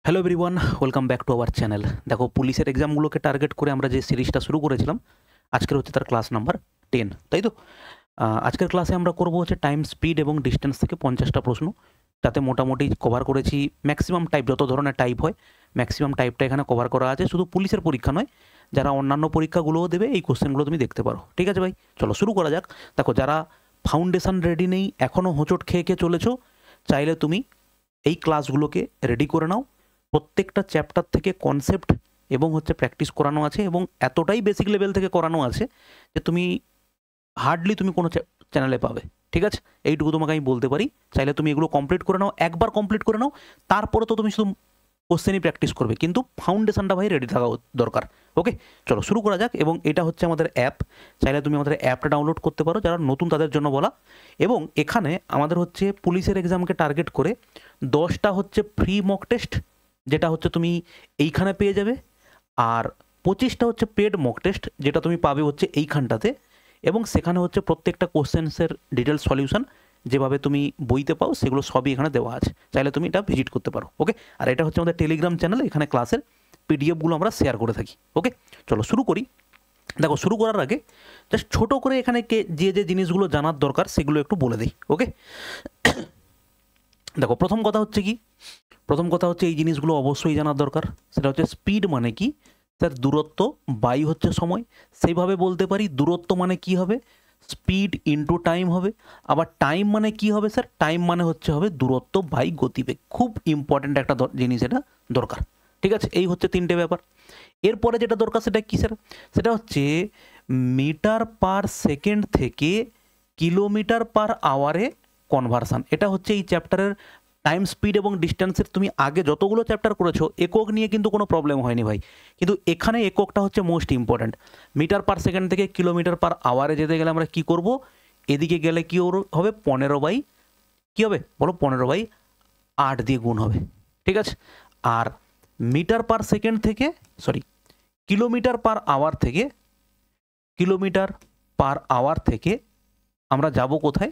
Hello everyone, welcome back to our channel. দেখো, পুলিশের এক্সামগুলোকে target করে আমরা যে সিরিজটা শুরু করেছিলাম, আজকের হচ্ছে তার ক্লাস নাম্বার 10, তাই তো? আজকের ক্লাসে আমরা করব হচ্ছে টাইম, স্পিড এবং ডিস্টেন্স থেকে 50টা প্রশ্ন। তাতে মোটামুটি কভার করেছি ম্যাক্সিমাম টাইপ, যত ধরনের টাইপ হয় ম্যাক্সিমাম টাইপটা এখানে কভার করা আছে। শুধু পুলিশের পরীক্ষা নয়, যারা অন্যান্য পরীক্ষাগুলোও দেবে এই কোশ্চেনগুলো তুমি দেখতে পারো। ঠিক আছে ভাই, চলো শুরু করা যাক। দেখো, যারা ফাউন্ডেশন রেডি নেই, এখনও হোঁচট খেয়ে খেয়ে চলেছো, চাইলে তুমি এই ক্লাসগুলোকে রেডি করে নাও। প্রত্যেকটা চ্যাপ্টার থেকে কনসেপ্ট এবং হচ্ছে প্র্যাকটিস করানো আছে, এবং এতটাই বেসিক লেভেল থেকে করানো আছে যে তুমি হার্ডলি তুমি কোনো চ্যানেলে পাবে। ঠিক আছে, এইটুকু তোমাকে আমি বলতে পারি। চাইলে তুমি এগুলো কমপ্লিট করে নাও, একবার কমপ্লিট করে নাও, তারপরে তো তুমি শুধু কোশ্চেনই প্র্যাকটিস করবে, কিন্তু ফাউন্ডেশনটা ভাই রেডি থাকা দরকার। ওকে, চলো শুরু করা যাক। এবং এটা হচ্ছে আমাদের অ্যাপ, চাইলে তুমি আমাদের অ্যাপটা ডাউনলোড করতে পারো, যারা নতুন তাদের জন্য বলা। এবং এখানে আমাদের হচ্ছে পুলিশের এক্সামকে টার্গেট করে 10টা হচ্ছে ফ্রি মক টেস্ট, যেটা হচ্ছে তুমি এইখানে পেয়ে যাবে। আর 25টা হচ্ছে পেড মক টেস্ট, যেটা তুমি পাবে হচ্ছে এইখানটাতে। এবং সেখানে হচ্ছে প্রত্যেকটা কোশ্চেন্সের ডিটেলস সলিউশন যেভাবে তুমি বইতে পাও, সেগুলো সবই এখানে দেওয়া আছে, চাইলে তুমি এটা ভিজিট করতে পারো। ওকে, আর এটা হচ্ছে আমাদের টেলিগ্রাম চ্যানেল, এখানে ক্লাসের পিডিএফগুলো আমরা শেয়ার করে থাকি। ওকে, চলো শুরু করি। দেখো, শুরু করার আগে জাস্ট ছোটো করে এখানে যে যে জিনিসগুলো জানার দরকার সেগুলো একটু বলে দিই। ওকে, দেখো, প্রথম কথা হচ্ছে এই জিনিসগুলো অবশ্যই জানার দরকার। সেটা হচ্ছে স্পিড মানে কি স্যার? দূরত্ব বাই হচ্ছে সময়। সেইভাবে বলতে পারি দূরত্ব মানে কি হবে? স্পিড ইনটু টাইম হবে। আবার টাইম মানে কি হবে স্যার? টাইম মানে হবে দূরত্ব বাই গতিবেগ। খুব ইম্পর্ট্যান্ট একটা জিনিস, এটা দরকার। ঠিক আছে, এই হচ্ছে তিনটে ব্যাপার। এরপরে যেটা দরকার সেটা কি স্যার? সেটা হচ্ছে মিটার পার সেকেন্ড থেকে কিলোমিটার পার আওয়ারে কনভার্সান। এটা হচ্ছে এই চ্যাপ্টারের টাইম, স্পিড এবং ডিস্টেন্সের তুমি আগে যতগুলো চ্যাপ্টার করেছো একক নিয়ে কিন্তু কোনো প্রবলেম হয়নি ভাই, কিন্তু এখানে এককটা হচ্ছে most important. Metre per second থেকে কিলোমিটার পার আওয়ারে যেতে গেলে আমরা কি করব? এদিকে গেলে কি হবে? 15 বাই কী হবে বলো? 15/8 দিয়ে গুণ হবে। ঠিক আছে, আর মিটার পার সেকেন্ড থেকে কিলোমিটার পার আওয়ার থেকে আমরা যাব কোথায়?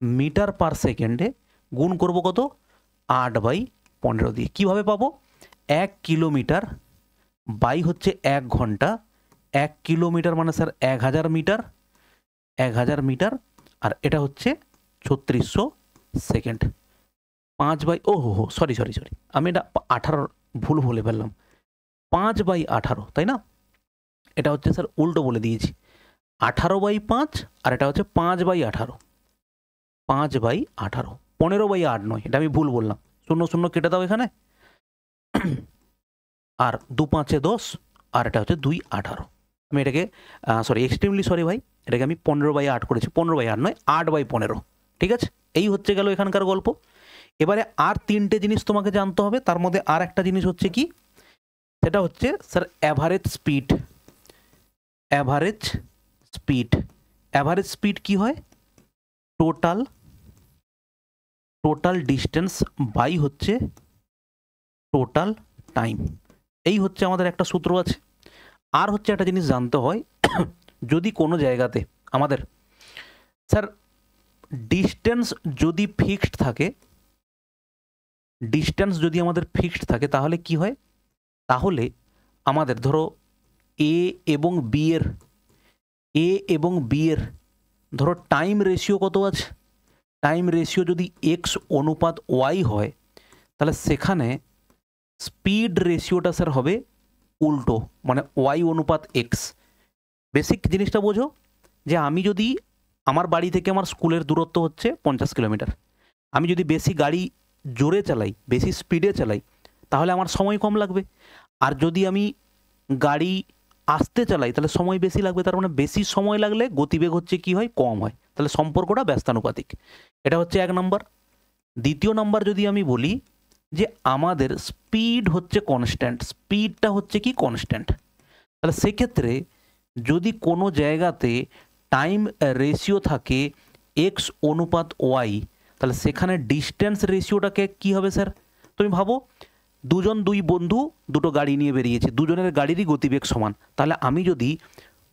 মিটার পার সেকেন্ডে গুণ করব কত? 8/15 দিয়ে। কীভাবে পাবো? 1 কিলোমিটার বাই হচ্ছে 1 ঘন্টা। 1 কিলোমিটার মানে স্যার 1000 মিটার, 1000 মিটার, আর এটা হচ্ছে 3600 সেকেন্ড। 5/, সরি, আমি এটা 18 ভুল বলে ফেললাম। 5/18, তাই না? এটা হচ্ছে স্যার উল্টো বলে দিয়েছি, 18/5, আর এটা হচ্ছে 5/18। 5/18, 15/8 নয়, এটা আমি ভুল বললাম। 0 0 কেটে দাও এখানে, আর 2 5 10, আর এটা হচ্ছে 2 18। আমি এটাকে এক্সট্রিমলি সরি ভাই, এটাকে আমি 15/8 করেছি। 15/8 নয়, 8/15। ঠিক আছে, এই হচ্ছে গেল এখানকার গল্প। এবারে আর তিনটে জিনিস তোমাকে জানতে হবে। তার মধ্যে আর একটা জিনিস হচ্ছে কি? সেটা হচ্ছে sir average speed. Average speed কি হয়? টোটাল ডিস্টেন্স বাই হচ্ছে টোটাল টাইম। এই হচ্ছে আমাদের একটা সূত্র আছে। আর হচ্ছে একটা জিনিস জানতে হয়, যদি কোনো জায়গাতে আমাদের স্যার ডিস্টেন্স যদি আমাদের ফিক্সড থাকে তাহলে কি হয়? তাহলে আমাদের ধরো এ এবং বি এর ধরো টাইম রেশিও কত আছে? টাইম রেশিও যদি এক্স অনুপাত ওয়াই হয়, তাহলে সেখানে স্পিড রেশিওটা স্যার হবে উল্টো, মানে ওয়াই অনুপাত এক্স। বেসিক জিনিসটা বোঝো, যে আমি যদি আমার বাড়ি থেকে আমার স্কুলের দূরত্ব হচ্ছে 50 কিলোমিটার, আমি যদি বেশি গাড়ি জোরে চালাই, বেশি স্পিডে চালাই, তাহলে আমার সময় কম লাগবে। আর যদি আমি গাড়ি আস্তে চালাই তাহলে সময় বেশি লাগবে। তার মানে বেশি সময় লাগলে গতিবেগ হচ্ছে কি হয়? কম হয়। তাহলে সম্পর্কটা ব্যস্তানুপাতিক। এটা হচ্ছে 1 নম্বর। দ্বিতীয় নাম্বার যদি আমি বলি যে আমাদের স্পিড হচ্ছে কনস্ট্যান্ট, স্পিডটা হচ্ছে কি? কনস্ট্যান্ট। তাহলে সেক্ষেত্রে যদি কোনো জায়গাতে টাইম রেশিও থাকে এক্স অনুপাত ওয়াই, তাহলে সেখানে ডিস্টেন্স রেশিওটাকে কি হবে স্যার? তুমি ভাবো, দুই বন্ধু দুটো গাড়ি নিয়ে বেরিয়েছে, দুজনের গাড়িরই গতিবেগ সমান। তাহলে আমি যদি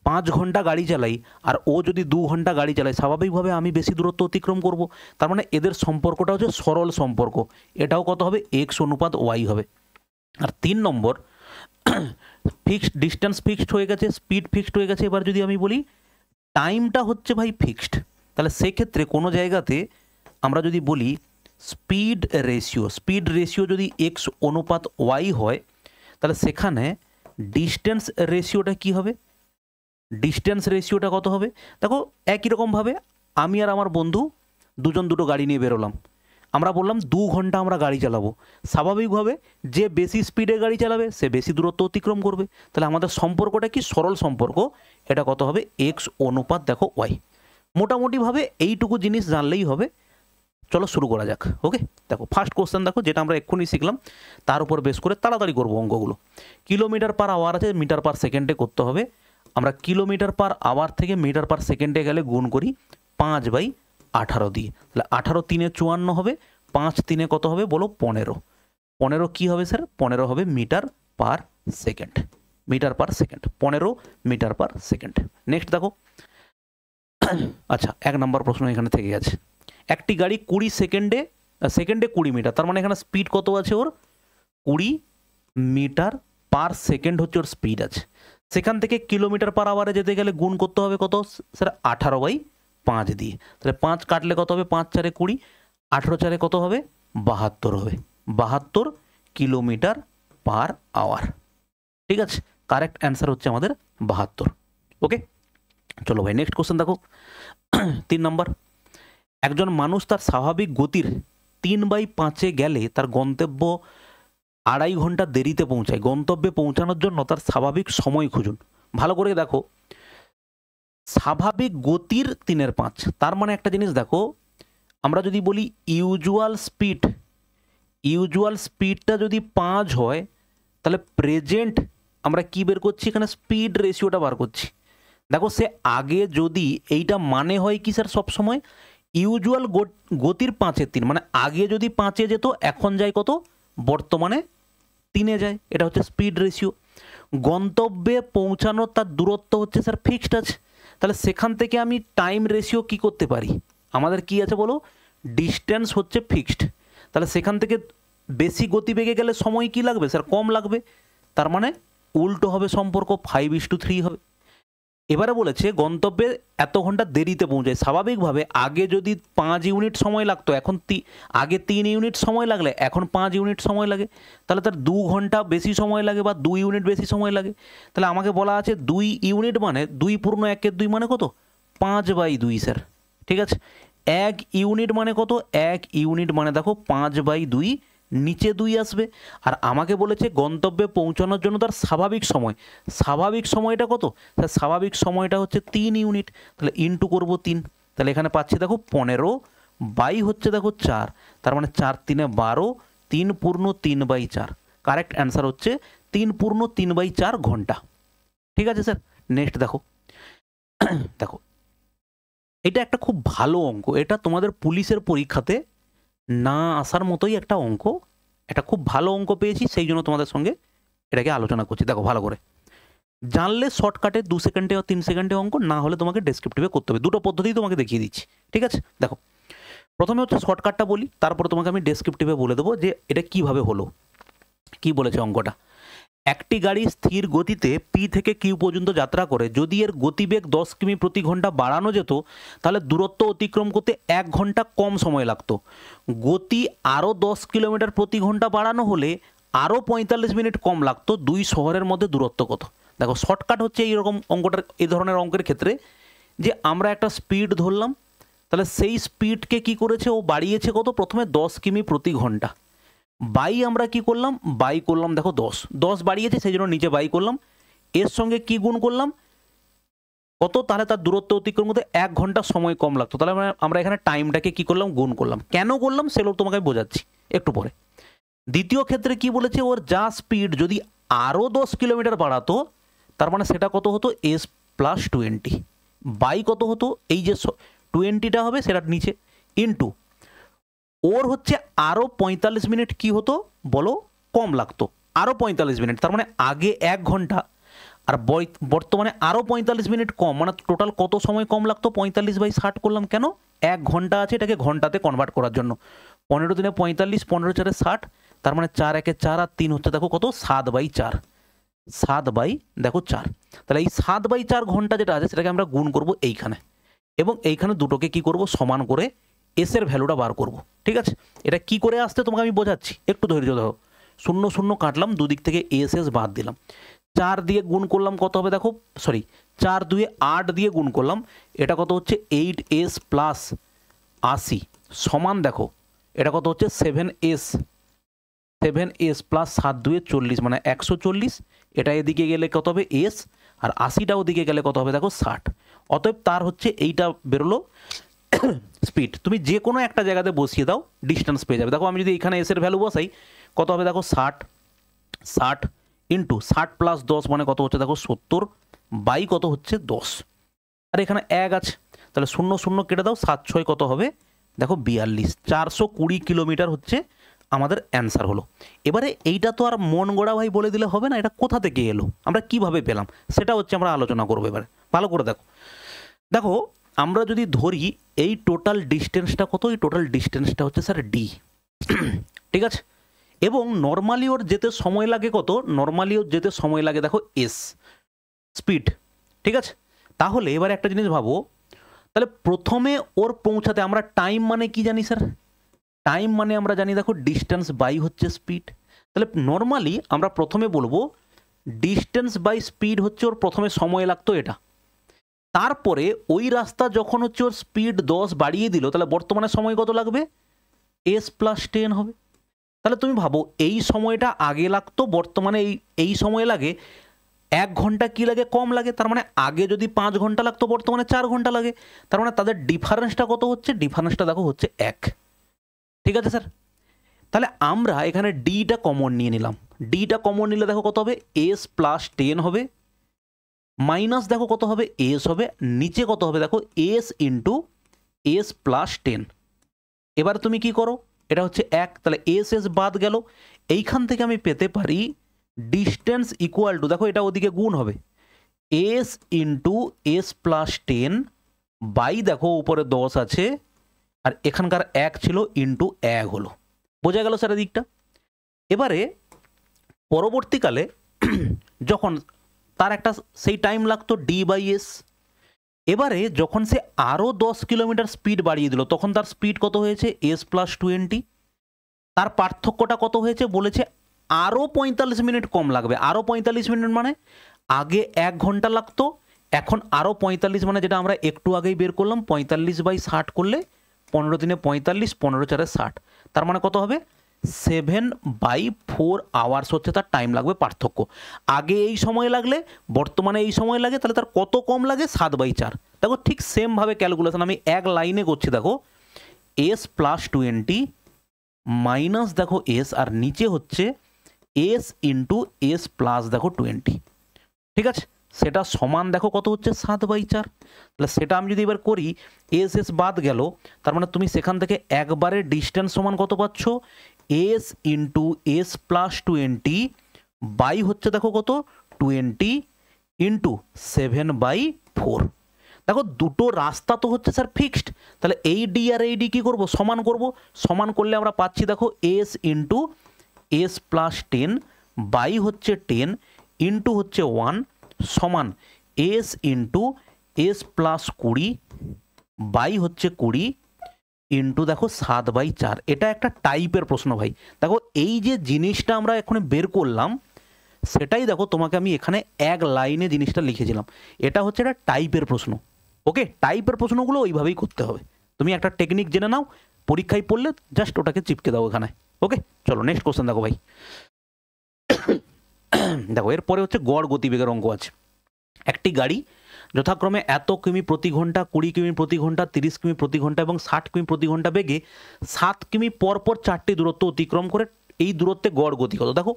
5 ঘন্টা গাড়ি চালাই আর ও যদি 2 ঘন্টা গাড়ি চালায়, স্বাভাবিকভাবে আমি বেশি দূরত্ব অতিক্রম করব। তার মানে এদের সম্পর্কটা হচ্ছে সরল সম্পর্ক। এটাও কত হবে? এক্স অনুপাত ওয়াই হবে। আর 3 নম্বর ফিক্সড ডিস্টেন্স ফিক্সড হয়ে গেছে, স্পিড ফিক্সড হয়ে গেছে। এবার যদি আমি বলি টাইমটা হচ্ছে ভাই ফিক্সড, তাহলে সেক্ষেত্রে কোনো জায়গাতে আমরা যদি বলি স্পিড রেশিও যদি এক্স অনুপাত ওয়াই হয়, তাহলে সেখানে ডিস্টেন্স রেশিওটা কি হবে? ডিস্টেন্স রেশিওটা কত হবে? দেখো একই রকমভাবে আমি আর আমার বন্ধু দুজন দুটো গাড়ি নিয়ে বেরোলাম, আমরা বললাম 2 ঘন্টা আমরা গাড়ি চালাবো। স্বাভাবিকভাবে যে বেশি স্পিডে গাড়ি চালাবে সে বেশি দূরত্ব অতিক্রম করবে। তাহলে আমাদের সম্পর্কটা কি? সরল সম্পর্ক। এটা কত হবে? এক্স অনুপাত দেখো ওয়াই। মোটামুটিভাবে এইটুকু জিনিস জানলেই হবে। চলো শুরু করা যাক। ওকে, দেখো ফার্স্ট কোশ্চেন দেখো, যেটা আমরা এক্ষুনি শিখলাম তার উপর বেস করে তাড়াতাড়ি করবো অঙ্কগুলো। কিলোমিটার পার আওয়ার আছে, মিটার পার সেকেন্ডে করতে হবে। আমরা কিলোমিটার পার আওয়ার থেকে মিটার পার সেকেন্ডে গেলে গুণ করি 5/18 দিয়ে। তাহলে 18 3 54 হবে, 5 3 কত হবে বলো? 15। 15 কি হবে স্যার? 15 হবে metre per second. Metre per second, 15 metre per second. Next দেখো, আচ্ছা 1 নম্বর প্রশ্ন এখানে থেকে গেছে। একটি গাড়ি 20 সেকেন্ডে 20 মিটার, তার মানে এখানে স্পিড কত আছে ওর? 20 মিটার পার সেকেন্ড হচ্ছে ওর স্পিড আছে। সেখান থেকে কিলোমিটার পার আওয়ারে যেতে গেলে গুণ করতে হবে কত স্যার? 18/5 দিয়ে। তাহলে 5 কাটলে কত হবে? 5 4 20, 18 4 কত হবে? 72 হবে। 72 কিলোমিটার পার আওয়ার। ঠিক আছে, কারেক্ট অ্যান্সার হচ্ছে আমাদের 72। ওকে, চলো ভাই নেক্সট কোশ্চেন দেখো। 3 নম্বর, একজন মানুষ তার স্বাভাবিক গতির 3/5 গেলে তার গন্তব্য 2.5 ঘন্টা দেরিতে পৌঁছায়। গন্তব্যে পৌঁছানোর জন্য তার স্বাভাবিক সময় খুঁজুন। ভালো করে দেখো, স্বাভাবিক গতির 3/5, তার মানে একটা জিনিস দেখো, আমরা যদি বলি ইউজুয়াল স্পিডটা যদি 5 হয়, তাহলে প্রেজেন্ট আমরা কি বের করছি? এখানে স্পিড রেশিওটা বার করছি। দেখো সে আগে যদি এইটা মানে হয় কি স্যার? সবসময় ইউজুয়াল গতির 5/3, মানে আগে যদি 5-এ যেত, এখন যায় কত? বর্তমানে 3-এ যায়। এটা হচ্ছে স্পিড রেশিও। গন্তব্যে পৌঁছানোর তার দূরত্ব হচ্ছে স্যার ফিক্সড আছে। তাহলে সেখান থেকে আমি টাইম রেশিও কি করতে পারি? আমাদের কি আছে বলো? ডিস্টেন্স হচ্ছে ফিক্সড। তাহলে সেখান থেকে বেশি গতিবেগে গেলে সময় কি লাগবে স্যার? কম লাগবে। তার মানে উল্টো হবে সম্পর্ক, 5:3 হবে। এবারে বলেছে গন্তব্যে এত ঘন্টা দেরিতে পৌঁছায়। স্বাভাবিকভাবে আগে যদি 5 ইউনিট সময় লাগতো, এখন আগে 3 ইউনিট সময় লাগলে এখন 5 ইউনিট সময় লাগে। তাহলে তার 2 ঘন্টা বেশি সময় লাগে বা 2 ইউনিট বেশি সময় লাগে। তাহলে আমাকে বলা আছে 2 ইউনিট মানে 2 পূর্ণ 1/2 মানে কত? 5/2 স্যার। ঠিক আছে, 1 ইউনিট মানে কত? 1 ইউনিট মানে দেখো 5/2, নিচে 2 আসবে। আর আমাকে বলেছে গন্তব্যে পৌঁছানোর জন্য তার স্বাভাবিক সময়টা কত? তার স্বাভাবিক সময়টা হচ্ছে 3 ইউনিট। তাহলে ইনটু করবো 3, তাহলে এখানে পাচ্ছি দেখো 15 বাই হচ্ছে দেখো 4, তার মানে 4 3 12, 3 পূর্ণ 3/4। কারেক্ট অ্যান্সার হচ্ছে 3 পূর্ণ 3/4 ঘন্টা। ঠিক আছে স্যার, নেক্সট দেখো। দেখো এটা একটা খুব ভালো অঙ্ক, এটা তোমাদের পুলিশের পরীক্ষাতে না আসার মতোই একটা অঙ্ক। এটা খুব ভালো অঙ্ক পেয়েছি, সেই জন্য তোমাদের সঙ্গে এটাকে আলোচনা করছি। দেখো ভালো করে, জানলে শর্টকাটে 2 সেকেন্ডে বা 3 সেকেন্ডে অঙ্ক, না হলে তোমাকে ডেসক্রিপটিভে করতে হবে। দুটো পদ্ধতি তোমাকে দেখিয়ে দিচ্ছি। ঠিক আছে, দেখো প্রথমে হচ্ছে শর্টকাটটা বলি, তারপর তোমাকে আমি ডেসক্রিপটিভে বলে দেবো যে এটা কিভাবে হলো। কি বলেছে অঙ্কটা? একটি গাড়ি স্থির গতিতে পি থেকে কিউ পর্যন্ত যাত্রা করে। যদি এর গতিবেগ 10 কিমি প্রতি ঘন্টা বাড়ানো যেত, তাহলে দূরত্ব অতিক্রম করতে 1 ঘন্টা কম সময় লাগতো। গতি আরও 10 কিলোমিটার প্রতি ঘন্টা বাড়ানো হলে আরও 45 মিনিট কম লাগতো। 2 শহরের মধ্যে দূরত্ব কত? দেখো শর্টকাট হচ্ছে এইরকম অঙ্কটার, এই ধরনের অঙ্কের ক্ষেত্রে যে আমরা একটা স্পিড ধরলাম, তাহলে সেই স্পিডকে কি করেছে ও বাড়িয়েছে কত? প্রথমে 10 কিমি প্রতি ঘন্টা বাই আমরা কি করলাম? বাই করলাম দেখো 10 বাড়িয়েছে সেই জন্য নিচে বাই করলাম। এর সঙ্গে কি গুণ করলাম? কত? তাহলে তার দূরত্ব অতিক্রম করতে 1 ঘন্টা সময় কম লাগতো। তাহলে আমরা এখানে টাইমটাকে কি করলাম? গুণ করলাম। কেন করলাম সেগুলো তোমাকে আমি বোঝাচ্ছি একটু পরে। দ্বিতীয় ক্ষেত্রে কি বলেছে? ওর যা স্পিড যদি আরও 10 কিলোমিটার বাড়াতো, তার মানে সেটা কত হতো? s+20 বাই কত হতো? এই যে 20টা হবে সেটা নিচে, ইনটু ওর হচ্ছে আরও 45 মিনিট কি হতো বলো? কম লাগতো। আরও 45 মিনিট, তার মানে আগে 1 ঘন্টা আর বর্তমানে আরও 45 মিনিট কম, মানে টোটাল কত সময় কম লাগতো? 45/60 করলাম। কেন? 1 ঘন্টা আছে, এটাকে ঘন্টাতে কনভার্ট করার জন্য। 15 দিনে 45, 15 4 60, তার মানে 4 একে 4 আর 3 হচ্ছে দেখো কত 7/4, 7/4। তাহলে এই 7/4 ঘন্টা যেটা আছে সেটাকে আমরা গুণ করব এইখানে, এবং এইখানে দুটোকে কি করব সমান করে এস এর ভ্যালুটা বার করব। ঠিক আছে, এটা কি করে আসতে তোমাকে আমি বোঝাচ্ছি, একটু ধৈর্য ধরো। 0 0 কাটলাম, দুদিক থেকে এস এস বাদ দিলাম, 4 দিয়ে গুণ করলাম কত হবে দেখো, সরি 4 2 8 দিয়ে গুণ করলাম, এটা কত হচ্ছে 8s প্লাস 80 সমান দেখো এটা কত হচ্ছে 7s প্লাস 7 2 40 মানে 140। এটা এদিকে গেলে কত হবে এস, আর 80টা ওদিকে গেলে কত হবে দেখো 60। অতএব তার হচ্ছে এইটা বেরোলো স্পিড। তুমি যে কোনো একটা জায়গাতে বসিয়ে দাও ডিস্টেন্স পেয়ে যাবে। দেখো আমি যদি এখানে এস এর ভ্যালু বসাই কত হবে দেখো 60 ইন্টু 60 প্লাস 10 মানে কত হচ্ছে দেখো 70 বাই কত হচ্ছে 10, আর এখানে 1 আছে, তাহলে 0 0 কেটে দাও, 7 6 কত হবে দেখো 42, 420 কিলোমিটার হচ্ছে আমাদের অ্যান্সার হলো। এবারে এইটা তো আর মন গড়া ভাই বলে দিলে হবে না, এটা কোথা থেকে এলো, আমরা কিভাবে পেলাম, সেটা হচ্ছে আমরা আলোচনা করবো। এবারে ভালো করে দেখো, দেখো আমরা যদি ধরি এই টোটাল ডিস্টেন্সটা কত, এই টোটাল ডিস্টেন্সটা হচ্ছে স্যার ডি। ঠিক আছে, এবং নর্মালি ওর যেতে সময় লাগে কত, নর্মালি ওর যেতে সময় লাগে দেখো এস স্পিড। ঠিক আছে, তাহলে এবার একটা জিনিস ভাবো, তাহলে প্রথমে ওর পৌঁছাতে আমরা টাইম মানে কি জানি স্যার, টাইম মানে আমরা জানি দেখো ডিস্টেন্স বাই হচ্ছে স্পিড। তাহলে নর্মালি আমরা প্রথমে বলবো ডিস্টেন্স বাই স্পিড হচ্ছে ওর প্রথমে সময় লাগতো এটা, তারপরে ওই রাস্তা যখন হচ্ছে ওর স্পিড 10 বাড়িয়ে দিল, তাহলে বর্তমানে সময় কত লাগবে এস প্লাস 10 হবে। তাহলে তুমি ভাবো এই সময়টা আগে লাগতো, বর্তমানে এই সময় লাগে 1 ঘন্টা কি লাগে কম লাগে, তার মানে আগে যদি 5 ঘন্টা লাগতো বর্তমানে 4 ঘন্টা লাগে, তার মানে তাদের ডিফারেন্সটা কত হচ্ছে, ডিফারেন্সটা দেখো হচ্ছে 1। ঠিক আছে স্যার, তাহলে আমরা এখানে ডিটা কমন নিয়ে নিলাম, ডিটা কমন নিলে দেখো কত হবে এস প্লাস 10 হবে, মাইনাস দেখো কত হবে এস হবে, নিচে কত হবে দেখো এস ইন্টু এস প্লাস 10। এবার তুমি কি করো, এটা হচ্ছে 1, তাহলে এস এস বাদ গেল, এইখান থেকে আমি পেতে পারি ডিস্টেন্স ইকুয়াল টু, দেখো এটা ওদিকে গুণ হবে s into s plus 10 by দেখো উপরে 10 আছে আর এখানকার 1 ছিল ইন্টু 1 হলো। বোঝা গেল স্যার দিকটা। এবারে পরবর্তীকালে যখন তার একটা সেই টাইম লাগতো ডি বাই এস, এবারে যখন সে আরও 10 কিলোমিটার স্পিড বাড়িয়ে দিল তখন তার স্পিড কত হয়েছে এস প্লাস 20। তার পার্থক্যটা কত হয়েছে বলেছে আরও 45 মিনিট কম লাগবে। আরও 45 মিনিট মানে আগে 1 ঘন্টা লাগতো, এখন আরও 45 মানে যেটা আমরা একটু আগেই বের করলাম 45/60 করলে 15 দিনে 45, 15 4 60, তার মানে কত হবে 7/4 আওয়ার্স হচ্ছে তার টাইম লাগবে পার্থক্য। আগে এই সময় লাগলে বর্তমানে এই সময় লাগে, তাহলে তার কত কম লাগে 7/4। দেখো ঠিক সেমভাবে ক্যালকুলেশন আমি এক লাইনে করছি, দেখো এস প্লাস 20 মাইনাস দেখো এস আর নিচে হচ্ছে এস ইন্টু এস প্লাস দেখো 20। ঠিক আছে, সেটা সমান দেখো কত হচ্ছে 7/4। তাহলে সেটা আমি যদি এবার করি এস এস বাদ গেল, তার মানে তুমি সেখান থেকে একবারে ডিস্টেন্স সমান কত পাচ্ছ s into s plus 20 by হচ্ছে দেখো কত 20 ইন্টু 7/4। দেখো দুটো রাস্তা তো হচ্ছে স্যার ফিক্সড, তাহলে এই ডি আর এই ডি কী করবো সমান করব, সমান করলে আমরা পাচ্ছি দেখো s into s plus 10 by হচ্ছে 10 ইন্টু হচ্ছে 1 সমান s into s plus 20 by হচ্ছে 20 ইন্টু দেখো 7/4। এটা একটা টাইপের প্রশ্ন ভাই। দেখো এই যে জিনিসটা আমরা এখন বের করলাম সেটাই দেখো তোমাকে আমি এখানে এক লাইনে জিনিসটা লিখেছিলাম, এটা হচ্ছে একটা টাইপের প্রশ্ন। ওকে, টাইপের প্রশ্নগুলো ওইভাবেই করতে হবে। তুমি একটা টেকনিক জেনে নাও, পরীক্ষায় পড়লে জাস্ট ওটাকে চিপকে দাও এখানে। ওকে, চলো নেক্সট কোশ্চেন দেখো ভাই। দেখো এরপরে হচ্ছে গড় গতিবেগের অঙ্ক আছে। একটি গাড়ি যথাক্রমে এত কিমি প্রতি ঘন্টা, 20 কিমি প্রতি ঘন্টা, 30 কিমি প্রতি ঘন্টা এবং 60 কিমি প্রতি ঘন্টা বেগে 7 কিমি পরপর 4টি দূরত্ব অতিক্রম করে, এই দূরত্বে গড় গতি কত? দেখো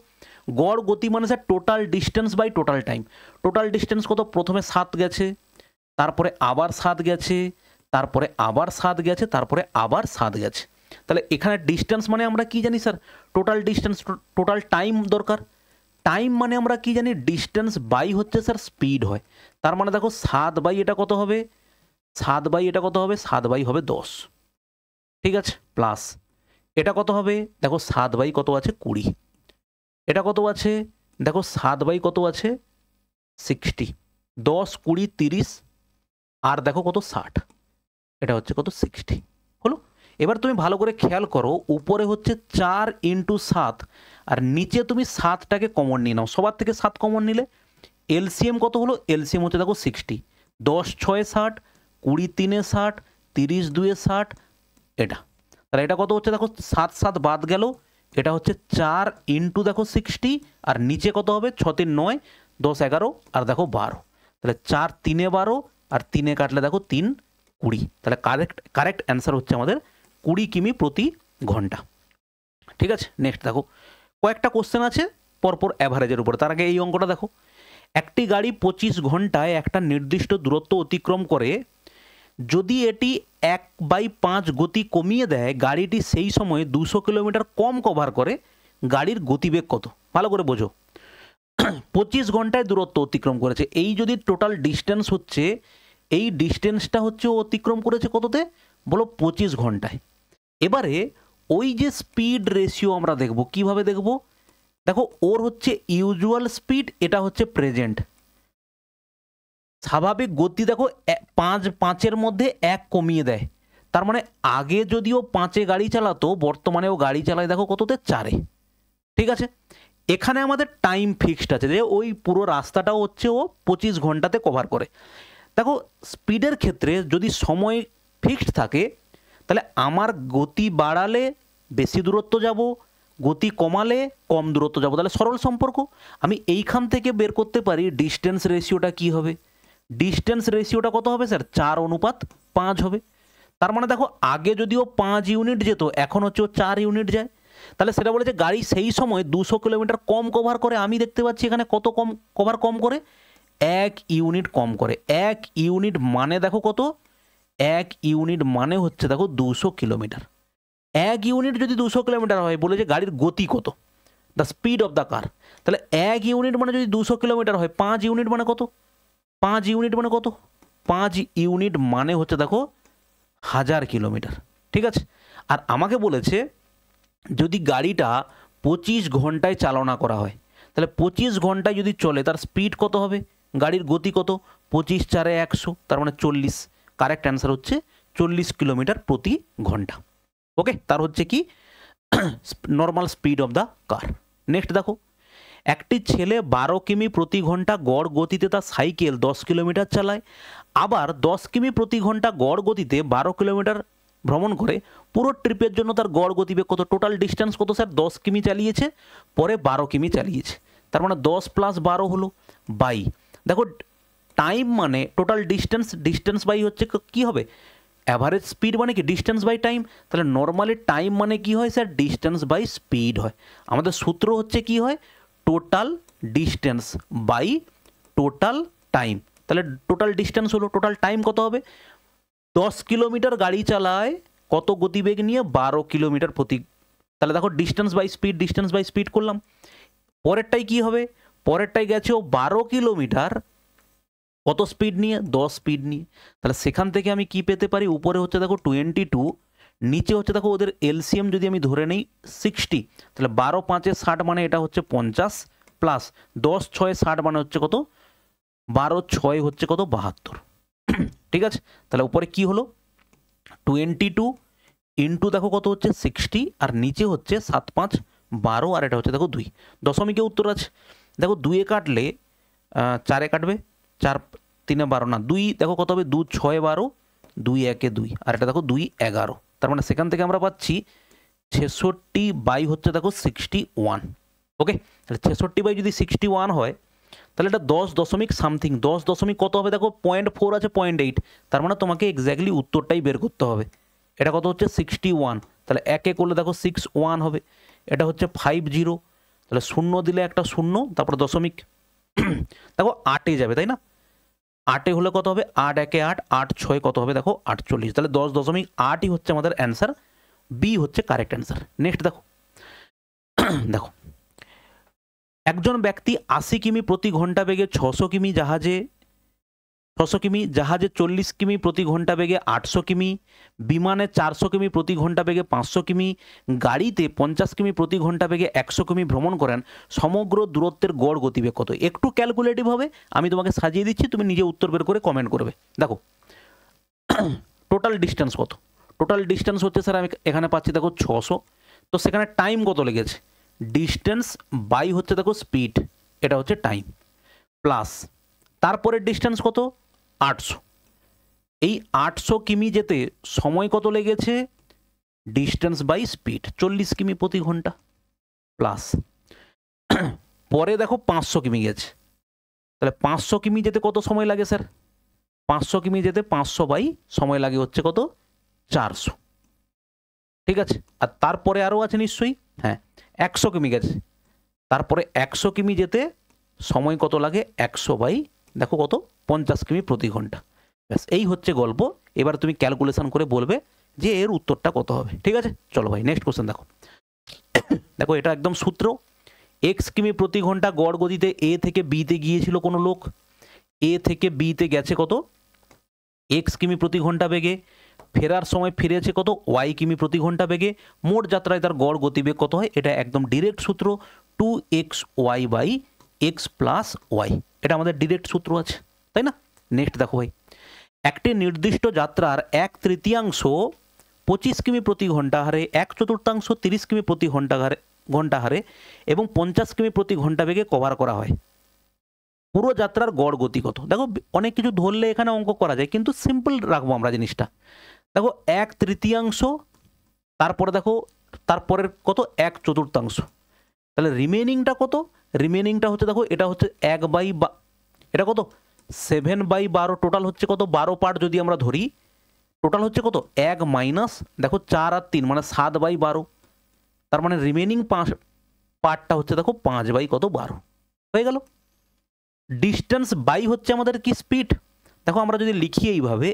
গড় গতি মানে sir total distance by total time. Total distance কত? প্রথমে 7 গেছে, তারপরে আবার 7 গেছে, তারপরে আবার 7 গেছে, তারপরে আবার 7 গেছে। তাহলে এখানে ডিস্টেন্স মানে আমরা কি জানি sir? Total distance, total time দরকার। টাইম মানে আমরা কি জানি? ডিস্টেন্স বাই হচ্ছে স্যার স্পিড হয়। তার মানে দেখো 7 বাই এটা কত হবে? 7 বাই এটা কত হবে? 7 বাই হবে 10, ঠিক আছে, প্লাস এটা কত হবে দেখো 7 বাই কত আছে 20, এটা কত আছে দেখো 7 বাই কত আছে 60, 10 20 30 আর দেখো কত 60, এটা হচ্ছে কত 60 হলো। এবার তুমি ভালো করে খেয়াল করো, উপরে হচ্ছে 4 × 7 আর নিচে তুমি 7টাকে কমন নিয়ে নাও, সবার থেকে 7 কমন নিলে এলসিএম কত হলো, এলসিএম হচ্ছে দেখো 60, 10 6 60, 20 3 60, 30 2 60, এটা তাহলে এটা কত হচ্ছে দেখো 7 7 বাদ গেল, এটা হচ্ছে 4 × দেখো 60 আর নিচে কত হবে 6 3 9 10 11 আর দেখো 12, তাহলে 4 3 12 আর 3 কাটলে দেখো 3 20, তাহলে কারেক্ট অ্যান্সার হচ্ছে আমাদের 20 কিমি প্রতি ঘন্টা। ঠিক আছে, নেক্সট দেখো কয়েকটা কোশ্চেন আছে পরপর অ্যাভারেজের উপরে। তার আগে এই অঙ্কটা দেখো, একটি গাড়ি 25 ঘন্টায় একটা নির্দিষ্ট দূরত্ব অতিক্রম করে, যদি এটি 1/5 গতি কমিয়ে দেয়, গাড়িটি সেই সময়ে 200 কিলোমিটার কম কভার করে, গাড়ির গতিবেগ কত? ভালো করে বোঝো, 25 ঘন্টায় দূরত্ব অতিক্রম করেছে, এই যদি টোটাল ডিস্টেন্স হচ্ছে, এই ডিস্টেন্সটা হচ্ছে ও অতিক্রম করেছে কততে বলো 25 ঘন্টায়। এবারে ওই যে স্পিড রেশিও আমরা দেখব, কিভাবে দেখব দেখো, ওর হচ্ছে ইউজুয়াল স্পিড, এটা হচ্ছে প্রেজেন্ট স্বাভাবিক গতি, দেখো 5 মধ্যে 1 কমিয়ে দেয়, তার মানে আগে যদিও 5-এ গাড়ি চালাতো, বর্তমানে ও গাড়ি চালায় দেখো কততে 4-এ। ঠিক আছে, এখানে আমাদের টাইম ফিক্সড আছে যে ওই পুরো রাস্তাটাও হচ্ছে ও 25 ঘন্টাতে কভার করে। দেখো স্পিডের ক্ষেত্রে যদি সময় ফিক্সড থাকে, তাহলে আমার গতি বাড়ালে বেশি দূরত্ব যাব, গতি কমালে কম দূরত্ব যাব, তাহলে সরল সম্পর্ক। আমি এইখান থেকে বের করতে পারি ডিস্টেন্স রেশিওটা কি হবে, ডিস্টেন্স রেশিওটা কত হবে স্যার 4:5 হবে। তার মানে দেখো আগে যদিও 5 ইউনিট যেত, এখন হচ্ছে ও 4 ইউনিট যায়, তাহলে সেটা বলেছে গাড়ি সেই সময় 200 কিলোমিটার কম কভার করে। আমি দেখতে পাচ্ছি এখানে কত কম কভার কম করে, 1 ইউনিট কম করে। 1 ইউনিট মানে দেখো কত, 1 ইউনিট মানে হচ্ছে দেখো 200 কিলোমিটার। 1 ইউনিট যদি 200 কিলোমিটার হয়, বলেছে গাড়ির গতি কত, the speed of the car, তাহলে 1 ইউনিট মানে যদি 200 কিলোমিটার হয়, 5 ইউনিট মানে কত, 5 ইউনিট মানে কত, 5 ইউনিট মানে হচ্ছে দেখো 1000 কিলোমিটার। ঠিক আছে, আর আমাকে বলেছে যদি গাড়িটা 25 ঘন্টায় চালনা করা হয়, তাহলে 25 ঘন্টায় যদি চলে তার স্পিড কত হবে, গাড়ির গতি কত, 25 4 100, তার মানে 40। কারেক্ট অ্যান্সার হচ্ছে 40 কিলোমিটার প্রতি ঘন্টা। ওকে, তার হচ্ছে কি normal speed of the car. Next দেখো, একটি ছেলে 12 কিমি প্রতি ঘন্টা গড় গতিতে তার সাইকেল 10 কিলোমিটার চালায়, আবার 10 কিমি প্রতি ঘন্টা গড় গতিতে 12 কিলোমিটার ভ্রমণ করে, পুরো ট্রিপের জন্য তার গড় গতিবেগ কত? টোটাল ডিস্টেন্স কত স্যার, 10 কিমি চালিয়েছে, পরে 12 কিমি চালিয়েছে, তার মানে 10 + 12 হলো বাই, দেখো টাইম মানে টোটাল ডিস্টেন্স, ডিস্টেন্স বাই হচ্ছে কি হবে অ্যাভারেজ স্পিড, মানে কি ডিস্টেন্স বাই টাইম। তাহলে নর্মালি টাইম মানে কি হয় স্যার, ডিস্টেন্স বাই স্পিড হয়। আমাদের সূত্র হচ্ছে কি হয়, total distance by total time. তাহলে টোটাল ডিস্টেন্স হলো, টোটাল টাইম কত হবে, 10 কিলোমিটার গাড়ি চালায় কত গতিবেগ নিয়ে, 12 কিলোমিটার প্রতি, তাহলে দেখো distance by speed, distance by speed করলাম। পরেরটাই কি হবে, পরেরটাই গেছে ও 12 কিলোমিটার কত স্পিড নিয়ে, 10 স্পিড নিয়ে, তাহলে সেখান থেকে আমি কি পেতে পারি, উপরে হচ্ছে দেখো 22, নিচে হচ্ছে দেখো ওদের এলসিএম যদি আমি ধরে নেই 60, তাহলে 12 5 60 মানে এটা হচ্ছে 50 প্লাস 10 6 60 মানে হচ্ছে কত, 12 6 হচ্ছে কত 72। ঠিক আছে, তাহলে উপরে কি হলো 22 ইন্টু দেখো কত হচ্ছে 60 আর নিচে হচ্ছে 7 5 12 আর এটা হচ্ছে দেখো 2, দশমিকে উত্তর আছে। দেখো 2-এ কাটলে 4-এ কাটবে, 4 3 12 না 2, দেখো কত হবে 2 6 12, 2 1 2 আর এটা দেখো 2 11, তার মানে সেখান থেকে আমরা পাচ্ছি 66 বাই হচ্ছে দেখো 61। ওকে, তাহলে 66 বাই যদি 61 হয়, তাহলে এটা 10 দশমিক সামথিং, 10 দশমিক কত হবে দেখো 0.4 আছে 0.8, তার মানে তোমাকে এক্স্যাক্টলি উত্তরটাই বের করতে হবে। এটা কত হচ্ছে 61, তাহলে 1-এ করলে দেখো 61 হবে, এটা হচ্ছে 50, তাহলে 0 দিলে একটা 0, তারপর দশমিক দেখো 8-এ যাবে তাই না, 8-এ হলে কত হবে 8 1 8, 8 6 কত হবে দেখো 48, তাহলে 10.8ই হচ্ছে আমাদের অ্যান্সার, বি হচ্ছে কারেক্ট অ্যান্সার। নেক্সট দেখো, দেখো একজন ব্যক্তি 80 কিমি প্রতি ঘন্টা বেগে 600 কিমি জাহাজে 600 কিমি, জাহাজে 40 কিমি প্রতি ঘন্টা বেগে 800 কিমি, বিমানে 400 কিমি প্রতি ঘন্টা বেগে 500 কিমি, গাড়িতে 50 কিমি প্রতি ঘন্টা বেগে 100 কিমি ভ্রমণ করেন, সমগ্র দূরত্বের গড় গতিবেগ কত? একটু ক্যালকুলেটিভ হবে, আমি তোমাকে সাজিয়ে দিচ্ছি, তুমি নিজে উত্তর বের করে কমেন্ট করবে। দেখো টোটাল ডিস্টেন্স কত? টোটাল ডিস্টেন্স হচ্ছে স্যার আমি এখানে পাচ্ছি দেখো 600, তো সেখানে টাইম কত লেগেছে? ডিস্টেন্স বাই হচ্ছে দেখো স্পিড, এটা হচ্ছে টাইম, প্লাস তারপরে ডিস্টেন্স কত? 800। এই 800 কিমি যেতে সময় কত লেগেছে? ডিস্টেন্স বাই স্পিড 40 কিমি প্রতি ঘন্টা, প্লাস পরে দেখো 500 কিমি গেছে, তাহলে 500 কিমি যেতে কত সময় লাগে স্যার? 500 কিমি যেতে 500 বাই সময় লাগে হচ্ছে কত? 400। ঠিক আছে, আর তারপরে আরও আছে নিশ্চয়ই, হ্যাঁ 100 কিমি গেছে, তারপরে 100 কিমি যেতে সময় কত লাগে? 100 বাই দেখো কত? 50 কিমি প্রতি ঘন্টা। ব্যাস এই হচ্ছে গল্প। এবার তুমি ক্যালকুলেশন করে বলবে যে এর উত্তরটা কত হবে। ঠিক আছে, চলো ভাই নেক্সট কোশ্চেন দেখো। দেখো এটা একদম সূত্র, এক্স কিমি প্রতি ঘন্টা গড় গতিতে এ থেকে বিতে গিয়েছিল কোনো লোক, এ থেকে বিতে গেছে কত? এক্স কিমি প্রতি ঘন্টা বেগে, ফেরার সময় ফিরেছে কত? ওয়াই কিমি প্রতি ঘন্টা বেগে, মোট যাত্রায় তার গড় গতিবেগ কত হয়? এটা একদম ডিরেক্ট সূত্র, 2xy by x plus Y, এটা আমাদের ডিরেক্ট সূত্র আছে, তাই না? নেক্সট দেখো ভাই, একটি নির্দিষ্ট যাত্রার 1/3 25 কিমি প্রতি ঘন্টা হারে, 1/4 30 কিমি প্রতি ঘন্টা হারে এবং 50 কিমি প্রতি ঘন্টা বেগে কভার করা হয়। পুরো যাত্রার গড় গতি কত? দেখো অনেক কিছু ধরলে এখানে অঙ্ক করা যায়, কিন্তু সিম্পল রাখবো আমরা জিনিসটা। দেখো 1/3, তারপরে দেখো তারপরের কত? 1/4, তাহলে রিমেনিংটা কত? রিমেনিংটা হচ্ছে দেখো এটা হচ্ছে 1/, এটা কত? 7/12, টোটাল হচ্ছে কত? 12 পার্ট যদি আমরা ধরি, টোটাল হচ্ছে কত? 1 মাইনাস দেখো 4 আর 3 মানে 7/12, তার মানে রিমেনিং পার্টটা হচ্ছে দেখো 5/12 হয়ে গেল। ডিস্টেন্স বাই হচ্ছে আমাদের কি? স্পিড। দেখো আমরা যদি লিখি এইভাবে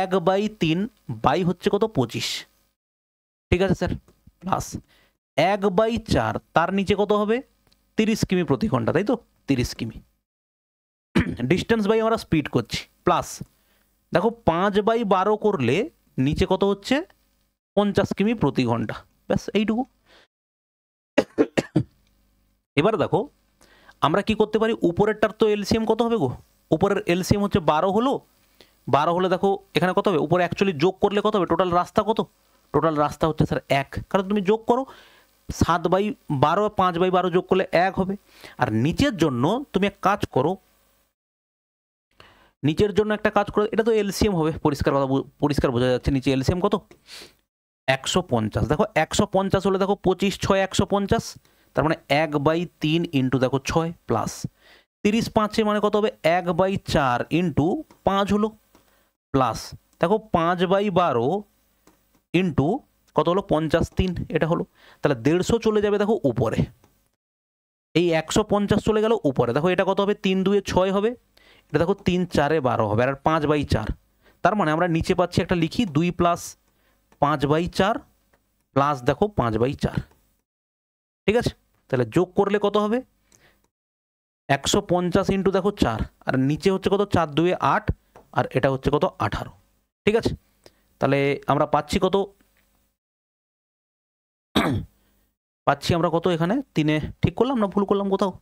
1/3 বাই হচ্ছে কত? 25, ঠিক আছে স্যার, প্লাস 1/4 তার নিচে কত হবে? 30 কিমি প্রতি ঘন্টা, তাই তো? 30 কিমি ডিস্টেন্স বাই আমরা স্পিড করছি, প্লাস দেখো 5/12 করলে নিচে কত হচ্ছে? 50 কিমি প্রতি ঘন্টা, ব্যাস এইটুকু। এবার দেখো আমরা কি করতে পারি, উপরেরটার তো এলসিএম কত হবে গো? উপরের এলসিএম হচ্ছে 12 হলো, 12 হলে দেখো এখানে কত হবে? উপরে অ্যাকচুয়ালি যোগ করলে কত হবে? টোটাল রাস্তা কত? টোটাল রাস্তা হচ্ছে স্যার 1, কারণ তুমি যোগ করো 7/12 5/12 যোগ করলে 1 হবে। আর নিচের জন্য তুমি এক কাজ করো, নিচের জন্য একটা কাজ করো, এটা তো এলসিএম হবে, পরিষ্কার বোঝা যাচ্ছে নিচে এলসিএম কত? 150। দেখো 150 হলে দেখো 25 6 150, তার মানে 1/3 ইন্টু দেখো 6 প্লাস 30 5 মানে কত হবে? 1/4 ইন্টু 5 হলো, প্লাস দেখো 5/12 ইন্টু কত হলো? 50 এটা হলো, তাহলে 150 চলে যাবে দেখো উপরে, এই 150 চলে গেল উপরে। দেখো এটা কত হবে? 3 2 6 হবে, এটা দেখো 3 4 12 হবে, আর 5/4, তার মানে আমরা নিচে পাচ্ছি একটা লিখি 2 প্লাস 5/4 প্লাস দেখো 5/4, ঠিক আছে? তাহলে যোগ করলে কত হবে? 150 ইন্টু দেখো 4, আর নিচে হচ্ছে কত? 4 2 8, আর এটা হচ্ছে কত? 18, ঠিক আছে? তাহলে আমরা পাচ্ছি কত? পাচ্ছি আমরা কত এখানে? 3 ঠিক করলাম না ভুল করলাম কোথাও?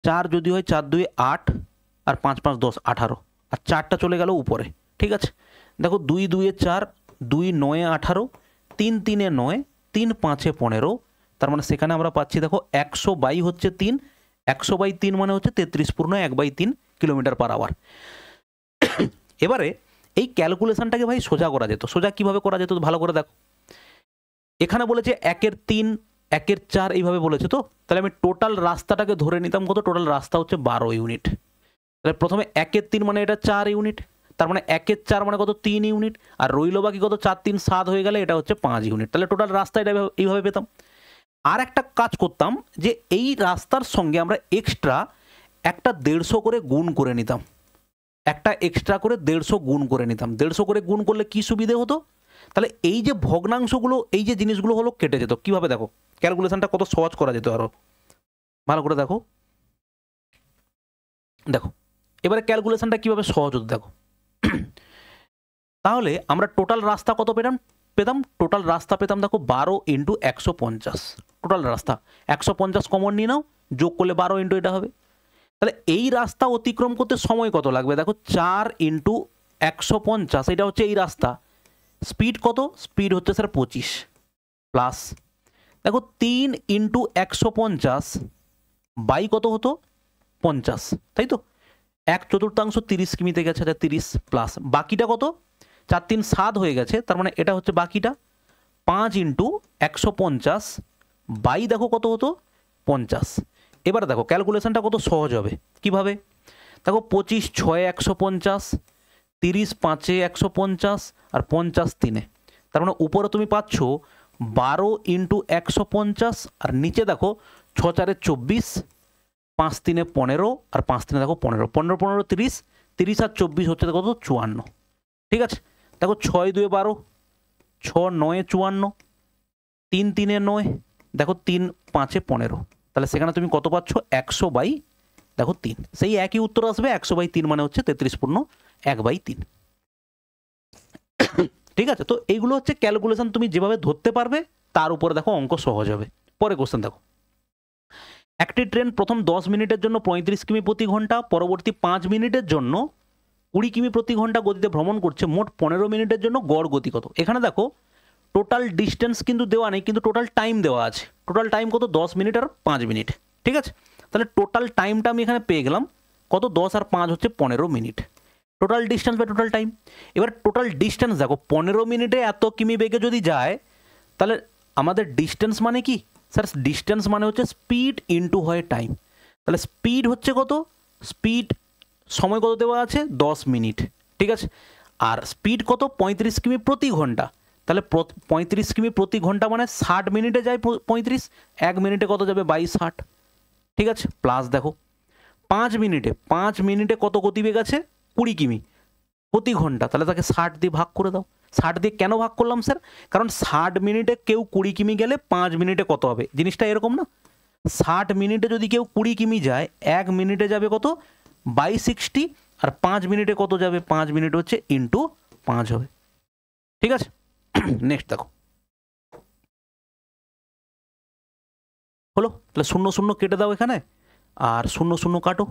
4 যদি হয় 4 2 8, আর 5 5 10 18, আর 4টা চলে গেল উপরে, ঠিক আছে? দেখো 2 2 4, 2 9 18, 3 3 9, 3 5 15, তার মানে সেখানে আমরা পাচ্ছি দেখো 100 বাই হচ্ছে 3, 100/3 মানে হচ্ছে 33.1/3 কিলোমিটার পার আওয়ার। এবারে এই ক্যালকুলেশনটাকে ভাই সোজা করা যেত, সোজা কিভাবে করা যেত ভালো করে দেখো। এখানে বলেছে 1/3 1/4 এইভাবে বলেছে, তো তাহলে আমি টোটাল রাস্তাটাকে ধরে নিতাম কত? টোটাল রাস্তা হচ্ছে 12 ইউনিট, তাহলে প্রথমে 1/3 মানে এটা 4 ইউনিট, তার মানে 1/4 মানে কত? 3 ইউনিট, আর রইল বাকি কত? 4 3 7 হয়ে গেলে এটা হচ্ছে 5 ইউনিট, তাহলে টোটাল রাস্তা এটা এইভাবে পেতাম। আর একটা কাজ করতাম যে এই রাস্তার সঙ্গে আমরা এক্সট্রা একটা 150 করে গুণ করে নিতাম, একটা এক্সট্রা করে 150 গুণ করে নিতাম। 150 করে গুণ করলে কি সুবিধে হতো? তাহলে এই যে ভগ্নাংশগুলো, এই যে জিনিসগুলো হলো কেটে যেত। কিভাবে দেখো ক্যালকুলেশনটা কত সহজ করা যেত আরো, ভালো করে দেখো। দেখো এবারে ক্যালকুলেশনটা কীভাবে সহজ হতো দেখো। তাহলে আমরা টোটাল রাস্তা কত পেতাম টোটাল রাস্তা পেতাম দেখো 12 ইন্টু 150। টোটাল রাস্তা 150 কমন নিয়ে নাও, যোগ করলে 12 ইন্টু এটা হবে। তাহলে এই রাস্তা অতিক্রম করতে সময় কত লাগবে দেখো, 4 ইন্টু 150, এটা হচ্ছে এই রাস্তা। স্পিড কত, স্পিড হচ্ছে স্যার 25, প্লাস দেখো 3 ইন্টু 150 বাই কত হতো 50, তাই তো 1/4 30 কিমিতে গেছে, 30 প্লাস বাকিটা কত 4 3 7 হয়ে গেছে, তার মানে এটা হচ্ছে বাকিটা 5 ইন্টু 150 বাই দেখো কত হতো 50। এবার দেখো ক্যালকুলেশনটা কত সহজ হবে, কিভাবে দেখো 25 6 150, 30 5 150 আর 50 3, তার মানে উপরে তুমি পাচ্ছ 12 ইন্টু 150 আর নিচে দেখো 6 4 24, 5 3 15 আর 5 3 দেখো 15 15 15 30, 30 আর 24 হচ্ছে কত 54। ঠিক আছে, দেখো 6 2 12, 6 9 54, 3 3 9, দেখো 3 5 15, তাহলে সেখানে তুমি কত পাচ্ছ 100 বাই দেখো 3, সেই একই উত্তর আসবে 100 বাই 3 মানে হচ্ছে 33 পূর্ণ 1/3। ঠিক আছে, তো এইগুলো হচ্ছে ক্যালকুলেশন, তুমি যেভাবে ধরতে পারবে তার উপরে দেখো অঙ্ক সহজ হবে। পরে কোশ্চেন দেখো, একটি ট্রেন প্রথম 10 মিনিটের জন্য 35 কিমি প্রতি ঘন্টা, পরবর্তী 5 মিনিটের জন্য 20 কিমি প্রতি ঘন্টা গতিতে ভ্রমণ করছে, মোট 15 মিনিটের জন্য গড় গতি কত। এখানে দেখো টোটাল ডিস্টেন্স কিন্তু দেওয়া নেই, কিন্তু টোটাল টাইম দেওয়া আছে। টোটাল টাইম কত 10 মিনিট আর 5 মিনিট। ঠিক আছে, তাহলে টোটাল টাইমটা আমি এখানে পেয়ে গেলাম কত, 10 আর 5 হচ্ছে 15 মিনিট। টোটাল ডিস্টেন্স বা টোটাল টাইম, এবার টোটাল ডিস্টেন্স দেখো 15 মিনিটে এত কিমি বেগে যদি যায়, তাহলে আমাদের ডিস্টেন্স মানে কি স্যার, ডিস্টেন্স মানে হচ্ছে স্পিড ইনটু হয় টাইম। তাহলে স্পিড হচ্ছে কত, স্পিড সময় কত দেওয়া আছে 10 মিনিট। ঠিক আছে, আর স্পিড কত 35 কিমি প্রতি ঘন্টা, তাহলে 35 কিমি প্রতি ঘন্টা মানে 60 মিনিটে যায় 35, 1 মিনিটে কত যাবে 22/60। ঠিক আছে, প্লাস দেখো 5 মিনিটে কত গতিবেগ আছে 20 কিমি প্রতি ঘন্টা, তাহলে তাকে 60 দিয়ে ভাগ করে দাও। 60 দিয়ে কেন ভাগ করলাম স্যার, কারণ 60 মিনিটে কেউ 20 কিমি গেলে 5 মিনিটে কত হবে, জিনিসটা এরকম না। 60 মিনিটে যদি কেউ 20 কিমি যায়, 1 মিনিটে যাবে কত 2260, আর 5 মিনিটে কত যাবে, 5 মিনিট হচ্ছে ইন্টু 5 হবে। ঠিক আছে, নেক্সট দেখো, হলো, তাহলে 0 0 কেটে দাও এখানে, আর 0 0 কাটো,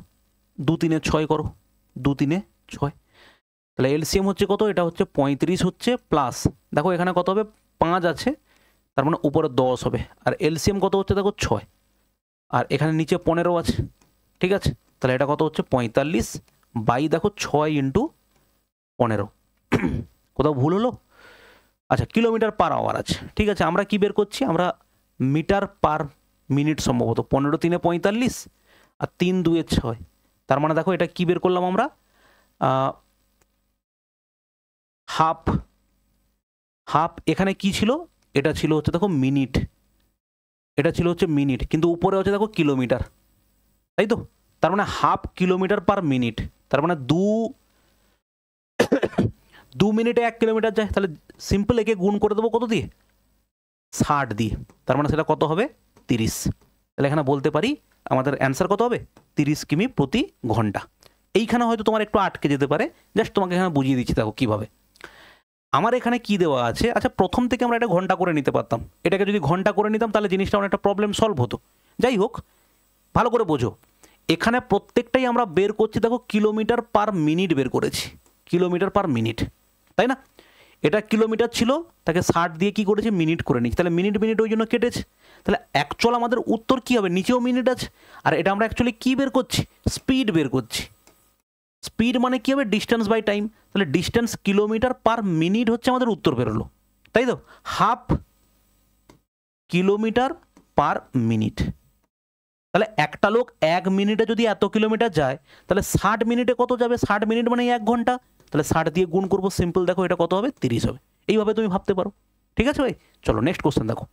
2 3 6 করো, 2 3 6, তাহলে এলসিএম হচ্ছে কত, এটা হচ্ছে 35 হচ্ছে, প্লাস দেখো এখানে কত হবে 5 আছে, তার মানে উপরে 10 হবে, আর এলসিএম কত হচ্ছে দেখো 6, আর এখানে নিচে 15 আছে। ঠিক আছে, তাহলে এটা কত হচ্ছে 45 বাই দেখো 6 ইন্টু 15। কোথাও ভুল হলো? আচ্ছা, কিলোমিটার পার আওয়ার আছে। ঠিক আছে, আমরা কি বের করছি, আমরা মিটার পার মিনিট সম্ভবত, 15 3 45 আর 3 2 6, তার মানে দেখো এটা কি বের করলাম আমরা, হাফ এখানে কি ছিল, এটা ছিল হচ্ছে দেখো মিনিট, এটা ছিল হচ্ছে মিনিট, কিন্তু উপরে হচ্ছে দেখো কিলোমিটার, তাই তো, তার মানে হাফ কিলোমিটার পার মিনিট, তার মানে 2 মিনিটে 1 কিলোমিটার যায়, তাহলে সিম্পল একে গুণ করে দেবো কত দিয়ে 60 দিয়ে, তার মানে সেটা কত হবে 30। তাহলে এখানে বলতে পারি আমাদের অ্যান্সার কত হবে 30 কিমি প্রতি ঘন্টা। এইখানে হয়তো তোমার একটু আটকে যেতে পারে, জাস্ট তোমাকে এখানে বুঝিয়ে দিচ্ছি দেখো কীভাবে। আমার এখানে কি দেওয়া আছে, আচ্ছা প্রথম থেকে আমরা এটা ঘন্টা করে নিতে পারতাম, এটাকে যদি ঘন্টা করে নিতাম তাহলে জিনিসটা অনেকটা প্রবলেম সলভ হতো। যাই হোক, ভালো করে বোঝো, এখানে প্রত্যেকটাই আমরা বের করছি দেখো কিলোমিটার পার মিনিট বের করেছি, কিলোমিটার পার মিনিট, তাই না। এটা কিলোমিটার ছিল, তাকে 60 দিয়ে কি করেছে মিনিট করে নিচ্ছি, তাহলে মিনিট ওই জন্য কেটেছে। তাহলে অ্যাকচুয়াল আমাদের উত্তর কি হবে, নিচেও মিনিট আছে, আর এটা আমরা অ্যাকচুয়ালি কি বের করছি, স্পিড বের করছি। স্পিড মানে কি হবে ডিস্টেন্স বাই টাইম, তাহলে ডিস্টেন্স কিলোমিটার পার মিনিট হচ্ছে আমাদের উত্তর বেরোলো, তাই তো, হাফ কিলোমিটার পার মিনিট। তাহলে একটা লোক 1 মিনিটে যদি এত কিলোমিটার যায়, তাহলে 60 মিনিটে কত যাবে, 60 মিনিট মানে 1 ঘন্টা, তাহলে 60 দিয়ে গুণ করবো, সিম্পল দেখো এটা কত হবে 30 হবে। এইভাবে তুমি ভাবতে পারো। ঠিক আছে ভাই, চলো নেক্সট কোশ্চেন দেখো,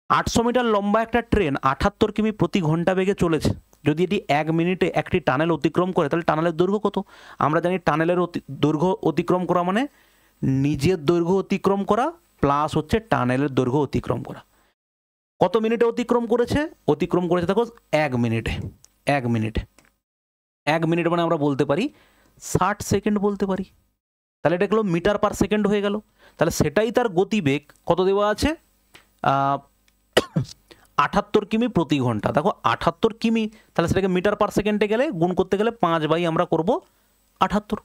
800 মিটার লম্বা একটা ট্রেন 78 কিমি প্রতি ঘন্টা বেগে চলেছে, যদি এটি 1 মিনিটে একটি টানেল অতিক্রম করে, তাহলে টানেলের দৈর্ঘ্য কত। আমরা জানি টানেলের দৈর্ঘ্য অতিক্রম করা মানে নিজের দৈর্ঘ্য অতিক্রম করা প্লাস হচ্ছে টানেলের দৈর্ঘ্য অতিক্রম করা। কত মিনিটে অতিক্রম করেছে দেখো 1 মিনিটে, 1 মিনিটে। 1 মিনিট মানে আমরা বলতে পারি 60 সেকেন্ড বলতে পারি। তাহলে এটা গেলো মিটার পার সেকেন্ড হয়ে গেল। তাহলে সেটাই তার গতিবেগ কত দেওয়া আছে, 78 কিমি প্রতি ঘন্টা। দেখো 78 কিমি, তাহলে সেটাকে মিটার পার সেকেন্ডে গেলে গুণ করতে গেলে 5 আমরা করব 78।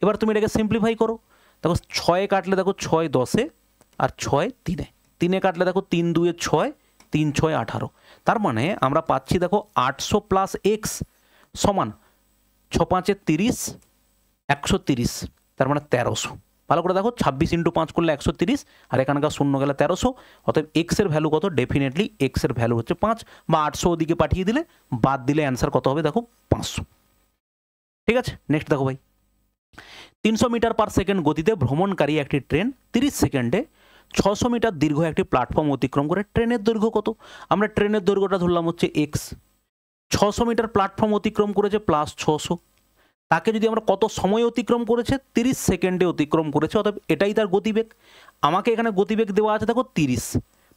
এবার তুমি এটাকে সিম্পলিফাই করো। দেখো 6 কাটলে দেখো 6 10 আর 6 3, 3 কাটলে দেখো 3 2 6, 3 6 18। তার মানে আমরা পাচ্ছি দেখো 800 প্লাস এক্স সমান 6 5 30, 130, তার মানে 1300। ভালো করে দেখো 26 × 5 করলে 130 আর এখানকার শূন্য গেলে 1300। অতএব এক্স এর ভ্যালু কত, ডেফিনেটলি এক্স এর ভ্যালু হচ্ছে 5 বা 800 ওদিকে পাঠিয়ে দিলে বাদ দিলে অ্যান্সার কত হবে দেখো 500। ঠিক আছে, নেক্সট দেখো ভাই, 300 মিটার পার সেকেন্ড গতিতে ভ্রমণকারী একটি ট্রেন 30 সেকেন্ডে 600 মিটার দীর্ঘ একটি প্ল্যাটফর্ম অতিক্রম করে। ট্রেনের দৈর্ঘ্য কত? আমরা ট্রেনের দৈর্ঘ্যটা ধরলাম হচ্ছে এক্স, 600 মিটার প্ল্যাটফর্ম অতিক্রম করেছে প্লাস 600, তাকে যদি আমরা কত সময় অতিক্রম করেছে, 30 সেকেন্ডে অতিক্রম করেছে, অর্থাৎ এটাই তার গতিবেগ। আমাকে এখানে গতিবেগ দেওয়া আছে দেখো 30,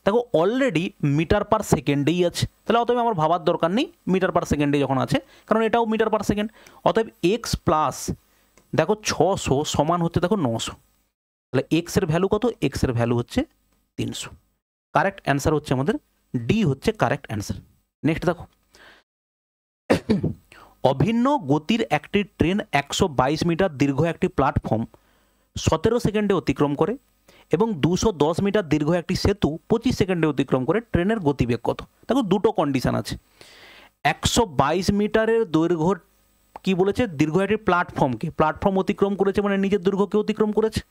দেখো অলরেডি মিটার পার সেকেন্ডেই আছে, তাহলে অতএব আমার ভাবার দরকার নেই মিটার পার সেকেন্ডে যখন আছে, কারণ এটাও মিটার পার সেকেন্ড। অতএব এক্স প্লাস দেখো 600 সমান হচ্ছে দেখো 900। তাহলে এক্স এর ভ্যালু কত? এক্স এর ভ্যালু হচ্ছে 300। কারেক্ট অ্যান্সার হচ্ছে আমাদের ডি হচ্ছে কারেক্ট অ্যান্সার। নেক্সট দেখো, অভিন্ন গতির একটি ট্রেন 122 মিটার দীর্ঘ একটি প্ল্যাটফর্ম 17 সেকেন্ডে অতিক্রম করে এবং 210 মিটার দীর্ঘ একটি সেতু 25 সেকেন্ডে অতিক্রম করে। ট্রেনের গতিবেগ কত? দেখো দুটো কন্ডিশন আছে। 122 মিটারের দৈর্ঘ্য কি বলেছে? দীর্ঘ একটি প্ল্যাটফর্ম অতিক্রম করেছে, মানে নিজের দৈর্ঘ্যকে অতিক্রম করেছে।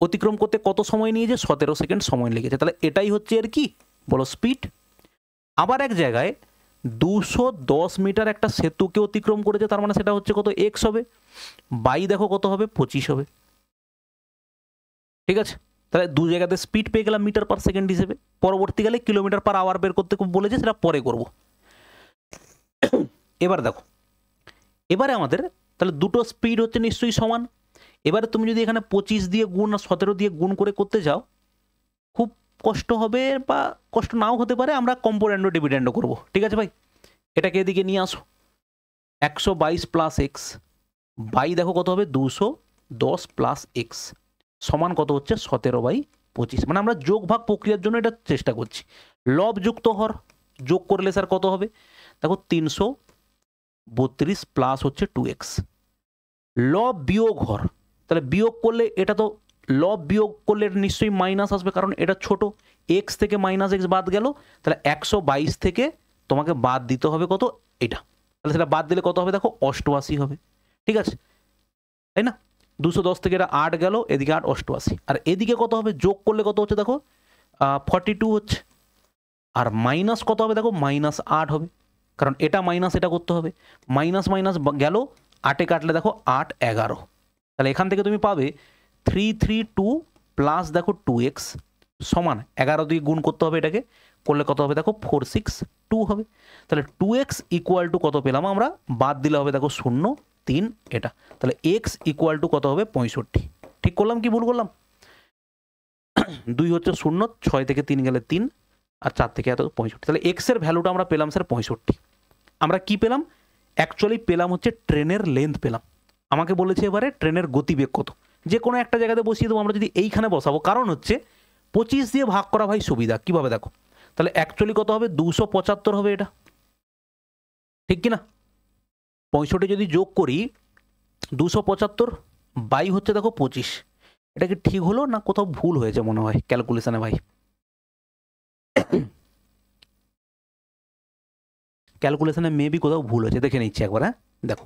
অতিক্রম করতে কত সময় নিয়েছে? 17 সেকেন্ড সময় লেগেছে। তাহলে এটাই হচ্ছে এর কি বলো স্পিড। আবার এক জায়গায় 210 মিটার একটা সেতুকে অতিক্রম করেছে, তার মানে সেটা হচ্ছে কত? এক্স হবে, বাই দেখো কত হবে? 25 হবে। ঠিক আছে, তাহলে দু জায়গাতে স্পিড পেয়ে গেলাম মিটার পার সেকেন্ড হিসেবে। পরবর্তীকালে কিলোমিটার পার আওয়ার বের করতে বলেছে, সেটা পরে করব। এবার দেখো, এবারে আমাদের তাহলে দুটো স্পিড হচ্ছে নিশ্চয়ই সমান। এবারে তুমি যদি এখানে 25 দিয়ে গুণ আর 17 দিয়ে গুণ করে করতে যাও, খুব কষ্ট হবে বা কষ্ট নাও হতে পারে, আমরা কম্পোনেন্ডো ডিভিডেন্ডও করবো। ঠিক আছে ভাই, এটাকে এদিকে নিয়ে আসো। 122 প্লাস এক্স বাই দেখো কত হবে? 210 প্লাস এক্স সমান কত হচ্ছে? 17/25। মানে আমরা যোগ ভাগ প্রক্রিয়ার জন্য এটা চেষ্টা করছি। লব যুক্ত হর যোগ করলে স্যার কত হবে? দেখো 332 প্লাস হচ্ছে 2x। লব বিয়োগ হর, তাহলে বিয়োগ করলে এটা তো লব বিয়োগ করলে এটা নিশ্চয়ই মাইনাস আসবে, কারণ এটা ছোট। এক্স থেকে মাইনাস এক্স বাদ গেল, তাহলে 122 থেকে তোমাকে বাদ দিতে হবে কত? এটা। তাহলে সেটা বাদ দিলে কত হবে? দেখো 88 হবে। ঠিক আছে, তাই না? 210 থেকে এটা 8 গেল, এদিকে 8 88, আর এদিকে কত হবে? যোগ করলে কত হচ্ছে দেখো 42 হচ্ছে, আর মাইনাস কত হবে? দেখো -8 হবে, কারণ এটা মাইনাস এটা করতে হবে। মাইনাস মাইনাস গেল, 8 কাটলে দেখো 8 11। তাহলে এখান থেকে তুমি পাবে 332 প্লাস দেখো 2x সমান 11 দিয়ে গুণ করতে হবে, এটাকে করলে কত হবে? দেখো 462 হবে। তাহলে 2x ইকুয়াল টু কত পেলাম আমরা? বাদ দিলে হবে দেখো 0 3 এটা। তাহলে x ইকুয়াল টু কত হবে? 65। ঠিক করলাম কি ভুল করলাম? 2 হচ্ছে 0, 6 থেকে 3 গেলে 3, আর 4 থেকে এত 65। তাহলে x এর ভ্যালুটা আমরা পেলাম স্যার 65। আমরা কি পেলাম? অ্যাকচুয়ালি পেলাম হচ্ছে ট্রেনের লেন্থ পেলাম। আমাকে বলেছে এবারে ট্রেনের গতিবেগ কত। যে কোনো একটা জায়গাতে বসিয়ে দেবো, আমরা যদি এইখানে বসাবো, কারণ হচ্ছে 25 দিয়ে ভাগ করা ভাই সুবিধা। কিভাবে দেখো, তাহলে অ্যাকচুয়ালি কত হবে? 275 হবে এটা, ঠিক কিনা? 65 যদি যোগ করি 275 বাই হচ্ছে দেখো 25, এটা কি ঠিক হলো না কোথাও ভুল হয়েছে মনে হয় ক্যালকুলেশনে ভাই? ক্যালকুলেশনে মেবি কোথাও ভুল হয়েছে, দেখে নিচ্ছি একবার। হ্যাঁ দেখো,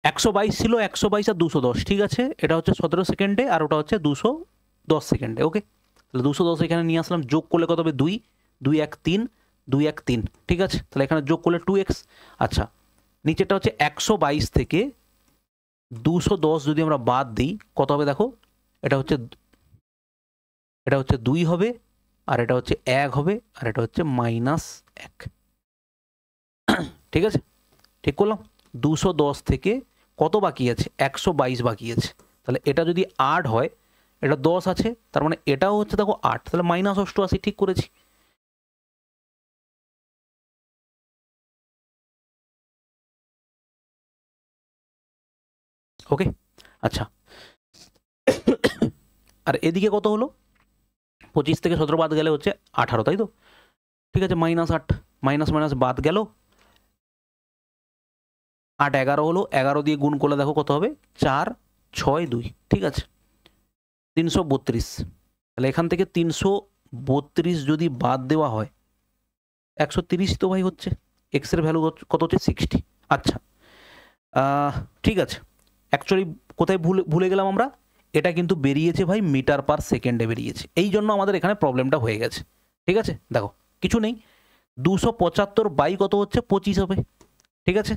122 ছিল, 122 আর 210, ঠিক আছে, এটা হচ্ছে 17 সেকেন্ডে আর ওটা হচ্ছে 210 সেকেন্ডে। ওকে, তাহলে 210 এখানে নিয়ে আসলাম, যোগ করলে কত হবে? 2 2 1 3 2 1 3, ঠিক আছে। তাহলে এখানে যোগ করলে 2x। আচ্ছা, নিচেরটা হচ্ছে 122 থেকে 210 যদি আমরা বাদ দিই কত হবে? দেখো এটা হচ্ছে 2 হবে, আর এটা হচ্ছে 1 হবে, আর এটা হচ্ছে -1। ঠিক আছে, ঠিক করলাম। 210 থেকে কত বাকি আছে? 122 বাকি আছে। তাহলে এটা যদি 8 হয়, এটা 10 আছে, তার মানে এটাও হচ্ছে দেখো 8, তাহলে -88। ঠিক করেছি। ওকে, আচ্ছা। আর এদিকে কত হলো, 25 থেকে 17 বাদ গেলে হচ্ছে 18, তাই তো? ঠিক আছে, -8, মাইনাস মাইনাস বাদ গেল, 8 11 হলো, 11 দিয়ে গুণ করলে দেখো কত হবে, 4 6 2, ঠিক আছে, 332। তাহলে এখান থেকে 332 যদি বাদ দেওয়া হয় 130 তো ভাই হচ্ছে, এক্স এর ভ্যালু কত হচ্ছে 60। আচ্ছা, ঠিক আছে, অ্যাকচুয়ালি কোথায় ভুলে গেলাম আমরা, এটা কিন্তু বেরিয়েছে ভাই মিটার পার সেকেন্ডে বেরিয়েছে, এই জন্য আমাদের এখানে প্রবলেমটা হয়ে গেছে। ঠিক আছে, দেখো কিছু নেই, 275 বাই কত হচ্ছে 25 হবে, ঠিক আছে।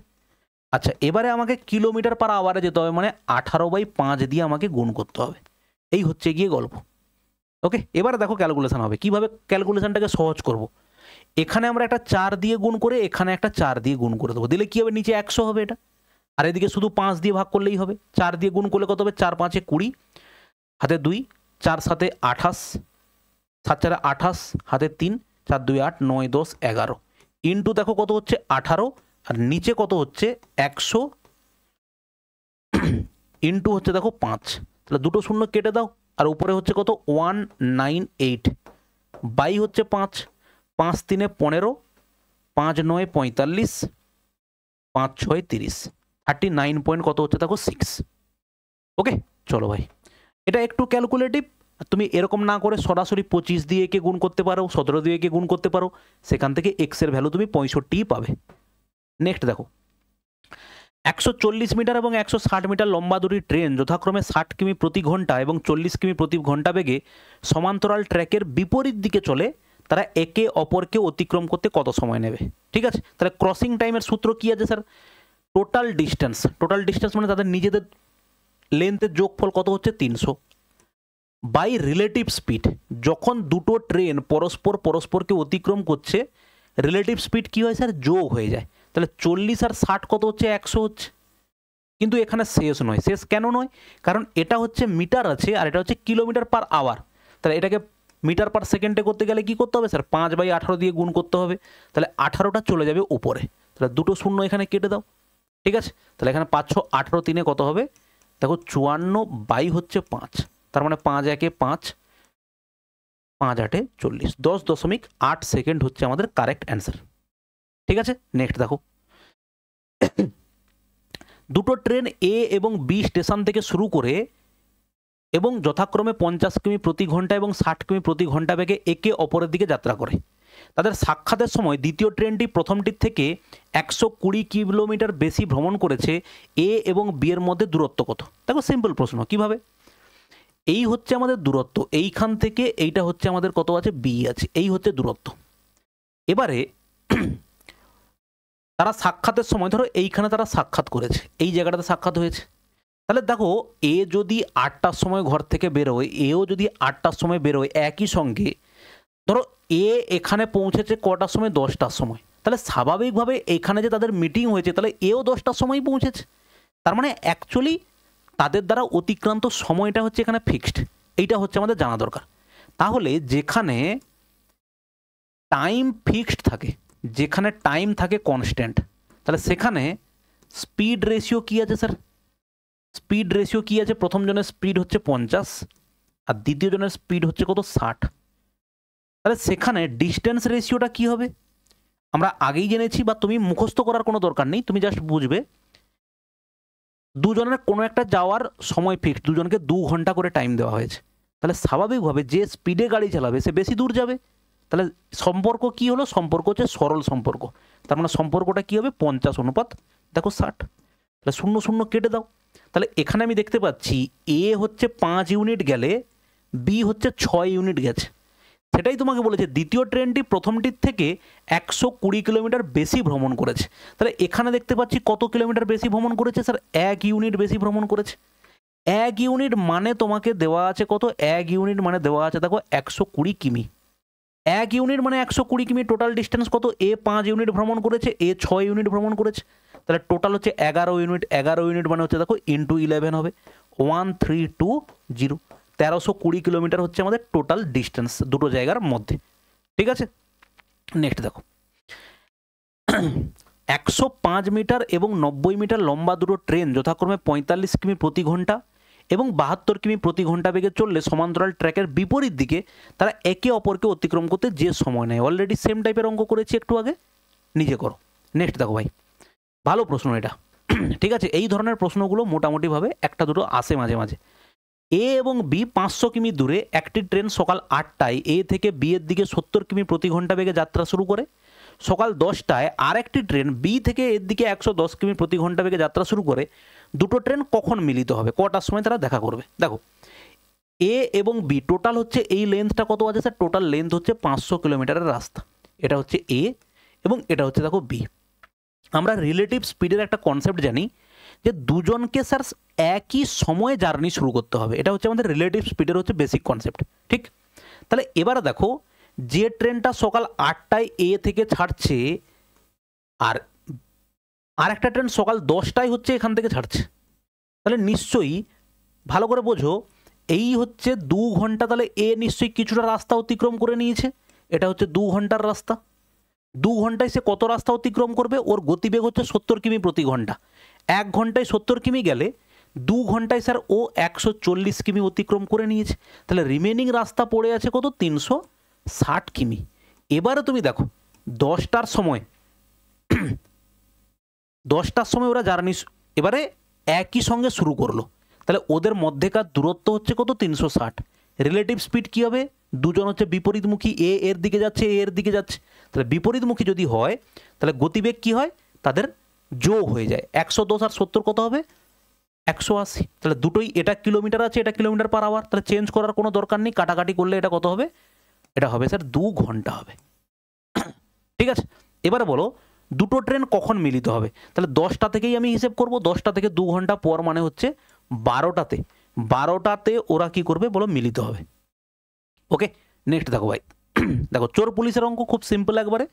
আচ্ছা, এবারে আমাকে কিলোমিটার পার আওয়ারে যেতে হবে, মানে 18/5 দিয়ে আমাকে গুণ করতে হবে, এই হচ্ছে গিয়ে গল্প। ওকে, এবারে দেখো ক্যালকুলেশন হবে, কিভাবে ক্যালকুলেশনটাকে সহজ করব। এখানে আমরা একটা 4 দিয়ে গুণ করে এখানে একটা 4 দিয়ে গুণ করে দেবো, দিলে কি হবে, নিচে 100 হবে এটা, আর এদিকে শুধু 5 দিয়ে ভাগ করলেই হবে। 4 দিয়ে গুণ করলে কত হবে, 4 5 20, হাতে 2, 4 7 28, 7 4 28, হাতে 3, 4 2 8, 9 10 11, ইন্টু দেখো কত হচ্ছে 18, আর নিচে কত হচ্ছে 100, ইন্টু হচ্ছে দেখো 5, তাহলে দুটো শূন্য কেটে দাও, আর উপরে হচ্ছে কত 198, বাই হচ্ছে 5, 5 3 15, 5 9 45, 5 6 30, 39 পয়েন্ট কত হচ্ছে দেখো 6। ওকে, চলো ভাই, এটা একটু ক্যালকুলেটিভ, তুমি এরকম না করে সরাসরি 25 দিয়ে একে গুণ করতে পারো, 17 দিয়ে একে গুণ করতে পারো, সেখান থেকে এক্স এর ভ্যালু তুমি 65 পাবে। নেক্সট দেখো, 140 মিটার এবং 160 মিটার লম্বা দুটি ট্রেন যথাক্রমে 60 কিমি প্রতি ঘন্টা এবং 40 কিমি প্রতি ঘন্টা বেগে সমান্তরাল ট্র্যাকের বিপরীত দিকে চলে, তারা একে অপরকে অতিক্রম করতে কত সময় নেবে? ঠিক আছে, তাহলে ক্রসিং টাইমের সূত্র কি আছে sir? Total distance, total distance মানে তাদের নিজেদের লেন্থের যোগফল কত হচ্ছে 300, বাই রিলেটিভ স্পিড। যখন দুটো ট্রেন পরস্পরকে অতিক্রম করছে, রিলেটিভ স্পিড কি হয় স্যার, যোগ হয়ে যায়। তাহলে 40 আর 60 কত হচ্ছে, 100 হচ্ছে। কিন্তু এখানে শেষ নয়, শেষ কেন নয়, কারণ এটা হচ্ছে মিটার আছে আর এটা হচ্ছে কিলোমিটার পার আওয়ার। তাহলে এটাকে মিটার পার সেকেন্ডে করতে গেলে কি করতে হবে স্যার, 5/18 দিয়ে গুণ করতে হবে, তাহলে 18টা চলে যাবে উপরে, তাহলে দুটো শূন্য এখানে কেটে দাও। ঠিক আছে, তাহলে এখানে 5 6 18 3 কত হবে দেখো 54 বাই হচ্ছে 5, তার মানে 5 1 5, 5 8 40, 10.8 সেকেন্ড হচ্ছে আমাদের কারেক্ট অ্যান্সার। ঠিক আছে, নেক্সট দেখো, দুটো ট্রেন এ এবং বি স্টেশন থেকে শুরু করে এবং যথাক্রমে 50 কিমি প্রতি ঘন্টা এবং 60 কিমি প্রতি ঘন্টা বেগে একে অপরের দিকে যাত্রা করে। তাদের সাক্ষাতের সময় দ্বিতীয় ট্রেনটি প্রথমটির থেকে 120 কিলোমিটার বেশি ভ্রমণ করেছে, এ এবং বি এর মধ্যে দূরত্ব কত? দেখো সিম্পল প্রশ্ন, কিভাবে, এই হচ্ছে আমাদের দূরত্ব, এইখান থেকে এইটা হচ্ছে আমাদের কত আছে, বি আছে, এই হচ্ছে দূরত্ব। এবারে তারা সাক্ষাতের সময় ধরো এইখানে তারা সাক্ষাৎ করেছে, এই জায়গাটাতে সাক্ষাৎ হয়েছে, তাহলে দেখো এ যদি 8টার সময় ঘর থেকে বেরোয়, এও যদি 8টার সময় বেরোয়, একই সঙ্গে ধরো এ এখানে পৌঁছেছে কটার সময়, 10টার সময়, তাহলে স্বাভাবিকভাবে এখানে যে তাদের মিটিং হয়েছে তাহলে এও 10টার সময়ই পৌঁছেছে। তার মানে অ্যাকচুয়ালি তাদের দ্বারা অতিক্রান্ত সময়টা হচ্ছে এখানে ফিক্সড, এইটা হচ্ছে আমাদের জানা দরকার। তাহলে যেখানে টাইম ফিক্সড থাকে, যেখানে টাইম থাকে কনস্ট্যান্ট, তাহলে সেখানে স্পিড রেশিও কি আছে স্যার, স্পিড রেশিও কি আছে, প্রথম জনের স্পিড হচ্ছে 50 আর দ্বিতীয় জনের স্পিড হচ্ছে কত 60, তাহলে সেখানে ডিস্টেন্স রেশিওটা কি হবে আমরা আগেই জেনেছি, বা তুমি মুখস্থ করার কোনো দরকার নেই, তুমি জাস্ট বুঝবে দুজনের কোনো একটা যাওয়ার সময় ফিক্সড, দুজনকে 2 ঘন্টা করে টাইম দেওয়া হয়েছে, তাহলে স্বাভাবিকভাবে যে স্পিডে গাড়ি চালাবে সে বেশি দূর যাবে। তাহলে সম্পর্ক কি হলো, সম্পর্ক হচ্ছে সরল সম্পর্ক, তার মানে সম্পর্কটা কি হবে 50 অনুপাত দেখো 60, তাহলে 0 0 কেটে দাও। তাহলে এখানে আমি দেখতে পাচ্ছি এ হচ্ছে 5 ইউনিট গেলে বি হচ্ছে 6 ইউনিট গেছে, সেটাই তোমাকে বলেছে দ্বিতীয় ট্রেনটি প্রথমটির থেকে 120 কিলোমিটার বেশি ভ্রমণ করেছে। তাহলে এখানে দেখতে পাচ্ছি কত কিলোমিটার বেশি ভ্রমণ করেছে স্যার, 1 ইউনিট বেশি ভ্রমণ করেছে। 1 ইউনিট মানে তোমাকে দেওয়া আছে কত, 1 ইউনিট মানে দেওয়া আছে দেখো 120 কিমি, 1 ইউনিট মানে 120 কিমি, টোটাল ডিস্টেন্স কত, এ 5 ইউনিট ভ্রমণ করেছে, এ 6 ইউনিট ভ্রমণ করেছে, তাহলে টোটাল হচ্ছে 11 ইউনিট, 11 ইউনিট মানে হচ্ছে দেখো ইন্টু 11 হবে 1320, 1320 কিলোমিটার হচ্ছে আমাদের টোটাল ডিস্টেন্স দুটো জায়গার মধ্যে। ঠিক আছে, নেক্সট দেখো, 105 মিটার এবং 90 মিটার লম্বা দুটো ট্রেন যথাক্রমে 45 কিমি প্রতি ঘন্টা এবং 72 কিমি প্রতি ঘন্টা বেগে চললে সমান্তরাল ট্র্যাকের বিপরীত দিকে তারা একে অপরকে অতিক্রম করতে যে সময় নেয়। অলরেডি সেম টাইপের অঙ্ক করেছি একটু আগে, নিজে করো। নেক্সট দেখো ভাই, ভালো প্রশ্ন এটা। ঠিক আছে, এই ধরনের প্রশ্নগুলো মোটামুটিভাবে একটা দুটো আসে মাঝে মাঝে। এ এবং বি 500 কিমি দূরে একটি ট্রেন সকাল 8টায় এ থেকে বি এর দিকে 70 কিমি প্রতি ঘন্টা বেগে যাত্রা শুরু করে। সকাল 10টায় আর একটি ট্রেন বি থেকে এর দিকে 110 কিমি প্রতি ঘন্টা বেগে যাত্রা শুরু করে। দুটো ট্রেন কখন মিলিত হবে, কটার সময় তারা দেখা করবে? দেখো, এ এবং বি টোটাল হচ্ছে এই লেন্থটা কত আছে স্যার? টোটাল লেন্থ হচ্ছে 500 কিলোমিটারের রাস্তা। এটা হচ্ছে এ এবং এটা হচ্ছে দেখো বি। আমরা রিলেটিভ স্পিডের একটা কনসেপ্ট জানি যে দুজনকে স্যার একই সময়ে জার্নি শুরু করতে হবে। এটা হচ্ছে আমাদের রিলেটিভ স্পিডের হচ্ছে বেসিক কনসেপ্ট। ঠিক, তাহলে এবারে দেখো, যে ট্রেনটা সকাল 8টায় এ থেকে ছাড়ছে আর একটা ট্রেন সকাল 10টায় হচ্ছে এখান থেকে ছাড়ছে, তাহলে নিশ্চয়ই ভালো করে বোঝো, এই হচ্ছে 2 ঘন্টা, তাহলে এ নিশ্চয়ই কিছুটা রাস্তা অতিক্রম করে নিয়েছে। এটা হচ্ছে 2 ঘন্টার রাস্তা। 2 ঘন্টায় সে কত রাস্তা অতিক্রম করবে? ওর গতিবেগ হচ্ছে 70 কিমি প্রতি ঘন্টা। 1 ঘন্টায় 70 কিমি গেলে 2 ঘন্টায় স্যার ও 140 কিমি অতিক্রম করে নিয়েছে। তাহলে রিমেনিং রাস্তা পড়ে আছে কত? 360 কিমি। এবারে তুমি দেখো, 10টার সময় ওরা জার্নি এবারে একই সঙ্গে শুরু করলো, তাহলে ওদের মধ্যেকার দূরত্ব হচ্ছে কত? 360। রিলেটিভ স্পিড কী হবে? দুজন হচ্ছে বিপরীতমুখী, এ এর দিকে যাচ্ছে, এ এর দিকে যাচ্ছে। তাহলে বিপরীতমুখী যদি হয় তাহলে গতিবেগ কি হয়? তাদের যোগ হয়ে যায়। 110 আর 70 কত হবে? 180। তাহলে দুটোই, এটা কিলোমিটার আছে, এটা কিলোমিটার পার আওয়ার, তাহলে চেঞ্জ করার কোনো দরকার নেই। কাটাকাটি করলে এটা কত হবে? এটা হবে স্যার 2 ঘন্টা হবে। ঠিক আছে, এবারে বলো দুটো ট্রেন কখন মিলিত হবে? তাহলে 10টা থেকেই আমি হিসেব করব। 10টা থেকে 2 ঘন্টা পর মানে হচ্ছে 12টাতে ওরা কি করবে বলো? মিলিত হবে। ওকে, নেক্সট দেখো ভাই। দেখো, চোর পুলিশের অঙ্ক খুব সিম্পল একবারে।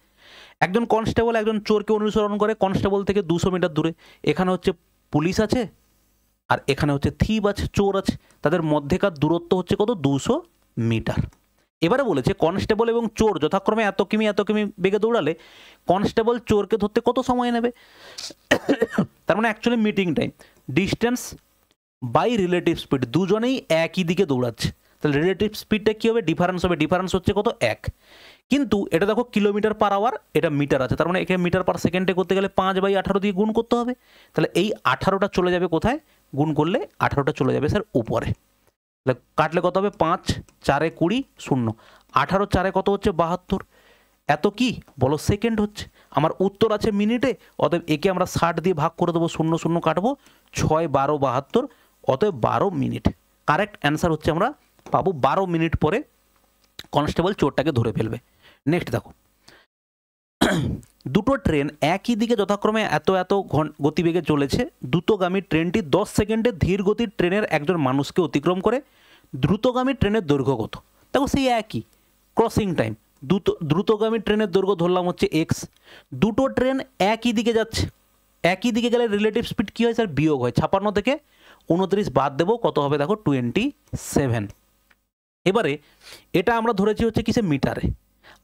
একজন কনস্টেবল একজন চোরকে অনুসরণ করে কনস্টেবল থেকে 200 মিটার দূরে। এখানে হচ্ছে পুলিশ আছে আর এখানে হচ্ছে থিপ আছে, চোর আছে। তাদের মধ্যেকার দূরত্ব হচ্ছে কত? 200 মিটার। এবারে বলেছে কনস্টেবল এবং চোর যথাক্রমে এত কিমি বেগে দৌড়ালে কনস্টেবল চোরকে ধরতে কত সময় নেবে? তার মানে actually meeting time, distance by relative speed, দুজনেই একই দিকে দৌড়াচ্ছে। তাহলে রিলেটিভ স্পিডটা কী হবে? ডিফারেন্স হবে। ডিফারেন্স হচ্ছে কত? 1। কিন্তু এটা দেখো কিলোমিটার পার আওয়ার, এটা মিটার আছে, তার মানে এখানে মিটার পার সেকেন্ডে করতে গেলে 5/18 দিয়ে গুণ করতে হবে। তাহলে এই 18টা চলে যাবে কোথায়? গুণ করলে 18টা চলে যাবে স্যার উপরে। তাহলে কাটলে কত হবে? 5 4 20 0। 18 4 কত হচ্ছে? 72। এত কি বলো সেকেন্ড হচ্ছে। আমার উত্তর আছে মিনিটে, অতএব একে আমরা 60 দিয়ে ভাগ করে দেবো, 0 0 কাটবো, 6 12 72, অতএব 12 মিনিট। কারেক্ট অ্যান্সার হচ্ছে আমরা পাবো 12 মিনিট পরে কনস্টেবল চোরটাকে ধরে ফেলবে। নেক্সট দেখো, দুটো ট্রেন একই দিকে যথাক্রমে এত গতিবেগে চলেছে। দ্রুতগামী ট্রেনটি 10 সেকেন্ডে ধীর গতির ট্রেনের একজন মানুষকে অতিক্রম করে। দ্রুতগামী ট্রেনের দৈর্ঘ্য কত? দেখো সেই একই ক্রসিং টাইম। দ্রুতগামী ট্রেনের দৈর্ঘ্য ধরলাম হচ্ছে এক্স। দুটো ট্রেন একই দিকে যাচ্ছে, একই দিকে গেলে রিলেটিভ স্পিড কী হয় স্যার? বিয়োগ হয়। 56 থেকে 29 বাদ দেবো, কত হবে দেখো? 27। এবারে এটা আমরা ধরেছি হচ্ছে কিসে? মিটারে।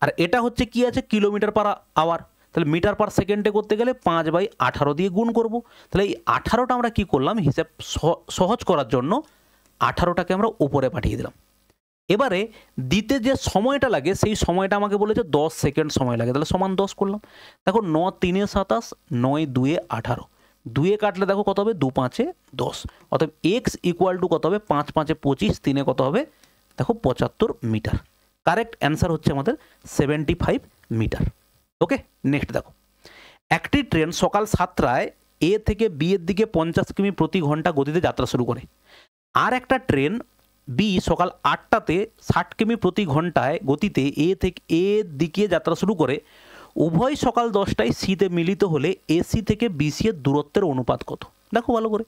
আর এটা হচ্ছে কি আছে? Kilometre per hour. তাহলে মিটার পার সেকেন্ডে করতে গেলে 5/18 দিয়ে গুণ করব। তাহলে এই 18টা আমরা কি করলাম? হিসাব সহজ করার জন্য 18টাকে আমরা উপরে পাঠিয়ে দিলাম। এবারে দিতে যে সময়টা লাগে সেই সময়টা আমাকে বলেছে 10 সেকেন্ড সময় লাগে, তাহলে সমান 10 করলাম। দেখো 9 3 27, 9 2 18, 2 কাটলে দেখো কত হবে? 2 5 10। অতএব এক্স ইকুয়াল টু কত হবে? 5 5 25, 3 কত হবে? দেখো 75 মিটার। কারেক্ট অ্যান্সার হচ্ছে আমাদের 75 মিটার। ওকে, নেক্সট দেখো, একটি ট্রেন সকাল 7টায় এ থেকে বি এর দিকে 50 কিমি প্রতি ঘন্টা গতিতে যাত্রা শুরু করে। আর একটা ট্রেন বি সকাল 8টাতে 60 কিমি প্রতি ঘন্টায় গতিতে এ থেকে এ দিকে যাত্রা শুরু করে। উভয় সকাল 10টায় সিতে মিলিত হলে এসি থেকে বিসি এর দূরত্বের অনুপাত কত? দেখো ভালো করে,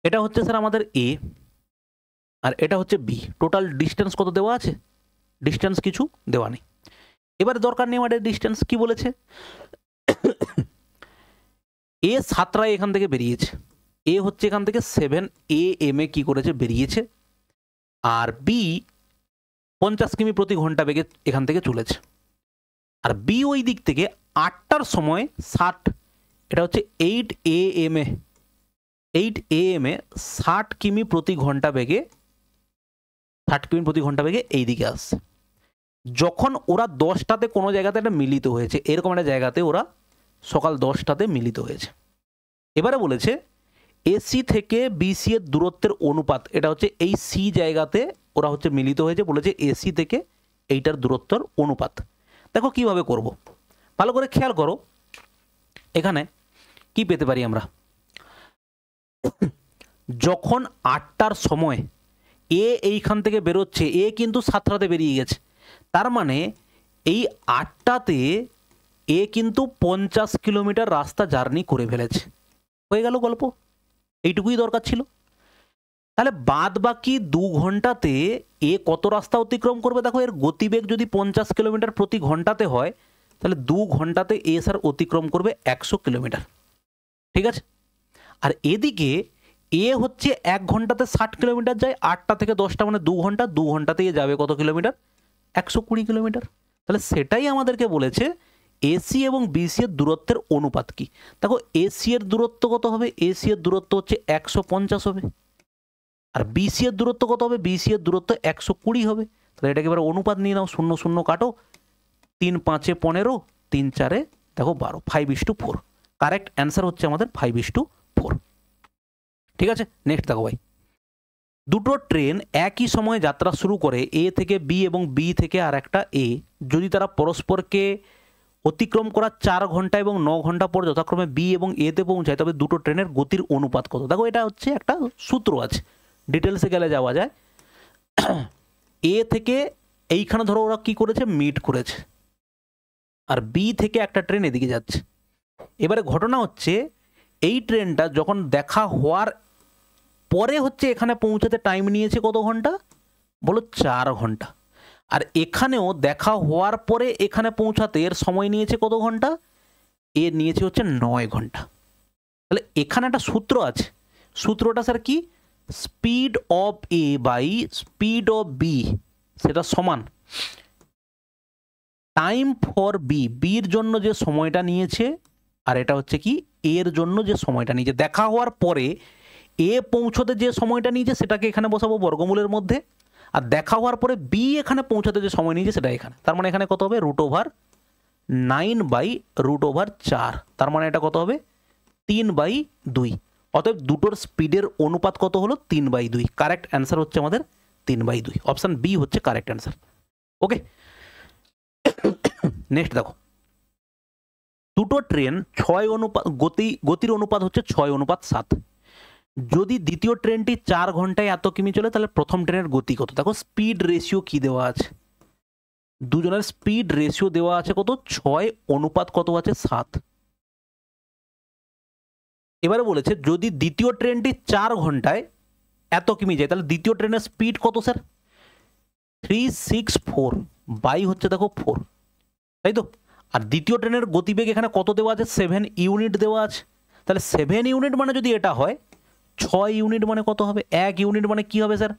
এটা হচ্ছে স্যার আমাদের এ আর এটা হচ্ছে বি। টোটাল ডিস্টেন্স কত দেওয়া আছে? ডিস্টেন্স কিছু দেওয়া নেই। এবারে দরকার নেই আমাদের ডিস্টেন্স কি বলেছে। এ 7টায় এখান থেকে বেরিয়েছে, এ হচ্ছে এখান থেকে 7 AM এ কি করেছে? বেরিয়েছে। আর বি 50 কিমি প্রতি ঘন্টা বেগে এখান থেকে চলেছে। আর বি ওই দিক থেকে 8টার সময় 60, এটা হচ্ছে 8 AM এ 8 AM এ 60 কিমি প্রতি ঘন্টা বেগে 60 কিমি প্রতি ঘন্টা বেগে এই দিকে আসছে। যখন ওরা 10টাতে কোনো জায়গাতে একটা মিলিত হয়েছে, এরকম একটা জায়গাতে ওরা সকাল 10টাতে মিলিত হয়েছে। এবারে বলেছে এসি থেকে বিসি এর দূরত্বের অনুপাত, এটা হচ্ছে এই সি জায়গাতে ওরা হচ্ছে মিলিত হয়েছে, বলেছে এসি থেকে এইটার দূরত্বের অনুপাত। দেখো কিভাবে করব, ভালো করে খেয়াল করো। এখানে কি পেতে পারি আমরা, যখন 8টার সময় এ এইখান থেকে বেরোচ্ছে, এ কিন্তু 7টাতে বেরিয়ে গেছে, তার মানে এই 8টাতে এ কিন্তু 50 কিলোমিটার রাস্তা জার্নি করে ফেলেছে। হয়ে গেল গল্প, এইটুকুই দরকার ছিল। তাহলে বাদ বাকি 2 ঘন্টাতে এ কত রাস্তা অতিক্রম করবে? দেখো এর গতিবেগ যদি 50 কিলোমিটার প্রতি ঘন্টাতে হয়, তাহলে 2 ঘন্টাতে এ স্যার অতিক্রম করবে 100 কিলোমিটার। ঠিক আছে, আর এদিকে এ হচ্ছে 1 ঘন্টাতে 60 কিলোমিটার যায়, 8টা থেকে 10টা মানে 2 ঘন্টা, 2 ঘন্টাতে এ যাবে কত কিলোমিটার? 120 কিলোমিটার। তাহলে সেটাই আমাদেরকে বলেছে এসি এবং বিসি এর দূরত্বের অনুপাত কি। দেখো এসি এর দূরত্ব কত হবে? এসি এর দূরত্ব হচ্ছে 150 হবে, আর বিসি এর দূরত্ব কত হবে? বিসি এর দূরত্ব 120 হবে। তাহলে এটাকে এবার অনুপাত নিয়ে নাও, 0 0 কাটো, 3 5 15, 3 4 দেখো 12, 5:4। কারেক্ট অ্যান্সার হচ্ছে আমাদের 5:4। ঠিক আছে, নেক্সট দেখো ভাই, দুটো ট্রেন একই সময়ে যাত্রা শুরু করে এ থেকে বি এবং বি থেকে আর একটা এ, যদি তারা পরস্পরকে অতিক্রম করা 4 ঘন্টা এবং 9 ঘন্টা পর যথাক্রমে বি এবং এতে পৌঁছায়, তবে দুটো ট্রেনের গতির অনুপাত কত? দেখো এটা হচ্ছে একটা সূত্র আছে, ডিটেলসে গেলে যাওয়া যায়। এ থেকে এইখানে ধরো ওরা কি করেছে, মিট করেছে, আর বি থেকে একটা ট্রেন এদিকে যাচ্ছে। এবারে ঘটনা হচ্ছে এই ট্রেনটা যখন দেখা হওয়ার পরে হচ্ছে এখানে পৌঁছাতে টাইম নিয়েছে কত ঘন্টা? বলো 4 ঘন্টা। আর এখানেও দেখা হওয়ার পরে এখানে পৌঁছাতে এর সময় নিয়েছে কত ঘন্টা? এর নিয়েছে হচ্ছে 9 ঘন্টা। তাহলে এখানে একটা সূত্র আছে, সূত্রটা স্যার কি? Speed of A by speed of B, সেটা সমান টাইম ফর বি, বির জন্য যে সময়টা নিয়েছে, আর এটা হচ্ছে কি এর জন্য যে সময়টা নিয়েছে। দেখা হওয়ার পরে এ পৌঁছতে যে সময়টা নিয়েছে সেটাকে এখানে বসাবো বর্গমূলের মধ্যে, আর দেখা হওয়ার পরে বি এখানে পৌঁছাতে যে সময় নিয়েছে সেটা এখানে। তার মানে এখানে কত হবে? √9/√4। তার মানে এটা কত হবে? 3/2। অতএব দুটোর স্পিডের অনুপাত কত হলো? 3/2। কারেক্ট অ্যান্সার হচ্ছে আমাদের 3/2। অপশান বি হচ্ছে কারেক্ট অ্যান্সার। ওকে, নেক্সট দেখো, দুটো ট্রেন 6 অনুপাত গতির অনুপাত হচ্ছে 6:7। যদি দ্বিতীয় ট্রেনটি 4 ঘন্টায় এত কিমি চলে, তাহলে প্রথম ট্রেনের গতি কত? দেখো স্পিড রেশিও কি দেওয়া আছে, দুজনের স্পিড রেশিও দেওয়া আছে কত? 6 অনুপাত কত আছে? 7। এবারে বলেছে যদি দ্বিতীয় ট্রেনটি 4 ঘন্টায় এত কিমি যায়, তাহলে দ্বিতীয় ট্রেনের স্পিড কত স্যার? 364 বাই হচ্ছে দেখো 4, তাই তো। আর দ্বিতীয় ট্রেনের গতিবেগ এখানে কত দেওয়া আছে? 7 ইউনিট দেওয়া আছে। তাহলে 7 ইউনিট মানে যদি এটা হয়, 6 ইউনিট মানে কত হবে? 1 ইউনিট মানে কি হবে স্যার?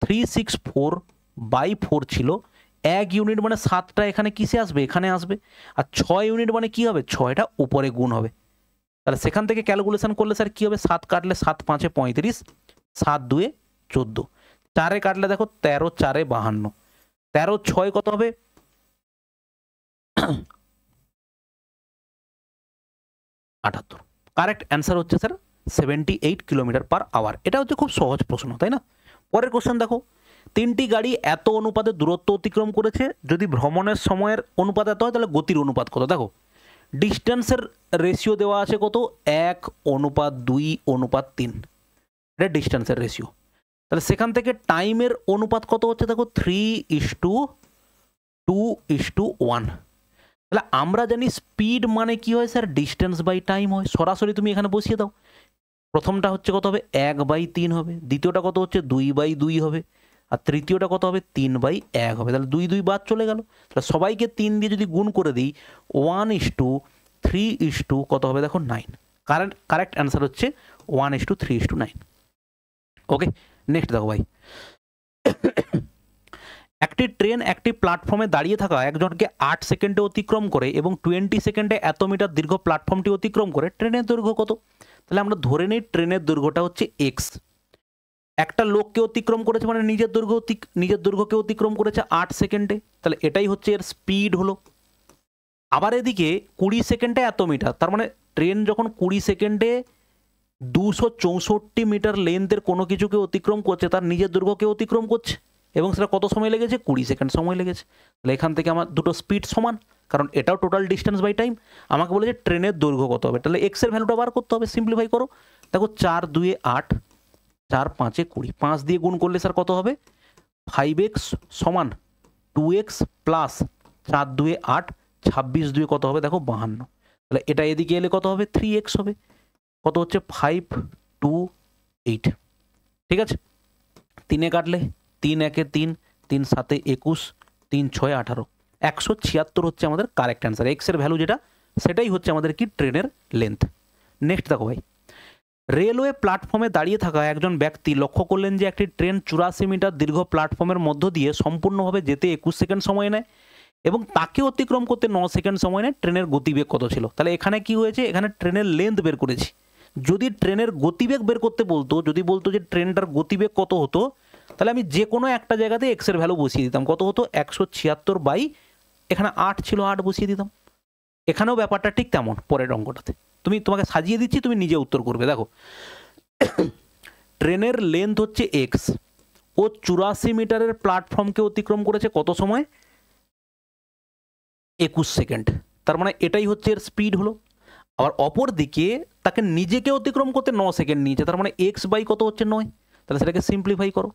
364/4 ছিল, 1 ইউনিট মানে 7টা এখানে কিসে আসবে? এখানে আসবে। আর 6 ইউনিট মানে কি হবে? 6টা উপরে গুণ হবে। তাহলে সেখান থেকে ক্যালকুলেশন করলে স্যার কি হবে? 7 কাটলে 7 5 35, 7 2 14, 4 কাটলে দেখো 13 4 52, 13 6 কত হবে? 78। কারেক্ট অ্যান্সার হচ্ছে স্যার 78 কিলোমিটার পার আওয়ার। এটা হচ্ছে খুব সহজ প্রশ্ন, তাই না? পরের কোশ্চেন দেখো, তিনটি গাড়ি এত অনুপাতে দূরত্ব অতিক্রম করেছে, যদি ভ্রমণের সময়ের অনুপাত এত হয়, তাহলে গতির অনুপাত কত? দেখো ডিস্টেন্সের রেশিও দেওয়া আছে কত? 1:2:3, এটা ডিস্টেন্সের রেশিও। তাহলে সেখান থেকে টাইমের অনুপাত কত হচ্ছে? দেখো 3:2:1। তাহলে আমরা জানি স্পিড মানে কি হয় স্যার? ডিস্টেন্স বাই টাইম হয়। সরাসরি তুমি এখানে বসিয়ে দাও। প্রথমটা হচ্ছে কত হবে? 1/3 হবে, দ্বিতীয়টা কত হচ্ছে? 2/2 হবে, আর তৃতীয়টা কত হবে? 3/1 হবে। তাহলে 2 2 বাদ চলে গেল। তাহলে সবাইকে 3 দিয়ে যদি গুণ করে দিই, 1:3 কত হবে? দেখো 9। কারেক্ট অ্যান্সার হচ্ছে 1:3:9। ওকে, নেক্সট দেখো ভাই, একটি ট্রেন একটি প্ল্যাটফর্মে দাঁড়িয়ে থাকা একজনকে 8 সেকেন্ডে অতিক্রম করে এবং 20 সেকেন্ডে এত মিটার দীর্ঘ প্ল্যাটফর্মটি অতিক্রম করে, ট্রেনের দৈর্ঘ্য কত? তাহলে আমরা ধরে নিই ট্রেনের দৈর্ঘ্যটা হচ্ছে এক্স। একটা লোককে অতিক্রম করেছে মানে নিজের দৈর্ঘ্যকে অতিক্রম করেছে 8 সেকেন্ডে, তাহলে এটাই হচ্ছে এর স্পিড হলো। আবার এদিকে 20 সেকেন্ডে এত মিটার, তার মানে ট্রেন যখন 20 সেকেন্ডে 264 মিটার লেন্থের কোনো কিছুকে অতিক্রম করছে, তার নিজের দৈর্ঘ্যকে অতিক্রম করছে, এবং সেটা কত সময় লেগেছে? 20 সেকেন্ড সময় লেগেছে। তাহলে এখান থেকে আমার দুটো স্পিড সমান, কারণ এটাও টোটাল ডিস্টেন্স বাই টাইম। আমাকে বলেছে ট্রেনের দৈর্ঘ্য কত হবে, তাহলে এক্স এর ভ্যালুটা বার করতে হবে। সিম্পলিফাই করো, দেখো 4 2 8, 4 5 20, 5 দিয়ে গুণ করলে স্যার কত হবে? 5x সমান 2x প্লাস 4 2 8, 26 2 কত হবে? দেখো 52। তাহলে এটা এদিকে এলে কত হবে? 3x হবে। কত হচ্ছে? 5 2 8। ঠিক আছে, 3 এ কাটলে 3 1 3, 3 7 21, 3 6 18, 176 হচ্ছে আমাদের কারেক্ট অ্যান্সার। এক্স এর ভ্যালু যেটা, সেটাই হচ্ছে আমাদের কি ট্রেনের লেন্থ। নেক্সট দেখো ভাই, রেলওয়ে প্ল্যাটফর্মে দাঁড়িয়ে থাকা একজন ব্যক্তি লক্ষ্য করলেন যে একটি ট্রেন 84 মিটার দীর্ঘ প্ল্যাটফর্মের মধ্য দিয়ে সম্পূর্ণভাবে যেতে 21 সেকেন্ড সময় নেয় এবং তাকে অতিক্রম করতে 9 সেকেন্ড সময় নেয়। ট্রেনের গতিবেগ কত ছিল? তাহলে এখানে কি হয়েছে? এখানে ট্রেনের লেন্থ বের করেছি। যদি ট্রেনের গতিবেগ বের করতে বলতো, যদি বলতো যে ট্রেনটার গতিবেগ কত হতো, তাহলে আমি যে কোনো একটা জায়গাতে এক্স এর ভ্যালু বসিয়ে দিতাম। কত হতো? 176 বাই, এখানে 8 ছিল, 8 বসিয়ে দিতাম। এখানেও ব্যাপারটা ঠিক তেমন। পরের অঙ্কটাতে তোমাকে সাজিয়ে দিচ্ছি, তুমি নিজে উত্তর করবে। দেখো, ট্রেনের লেন্থ হচ্ছে এক্স, ও 84 মিটারের প্ল্যাটফর্মকে অতিক্রম করেছে কত সময়? 21 সেকেন্ড। তার মানে এটাই হচ্ছে এর স্পিড হলো। আবার অপর দিকে তাকে নিজেকে অতিক্রম করতে 9 সেকেন্ড নিয়েছে, তার মানে এক্স বাই কত হচ্ছে? 9। তাহলে সেটাকে সিম্পলিফাই করো,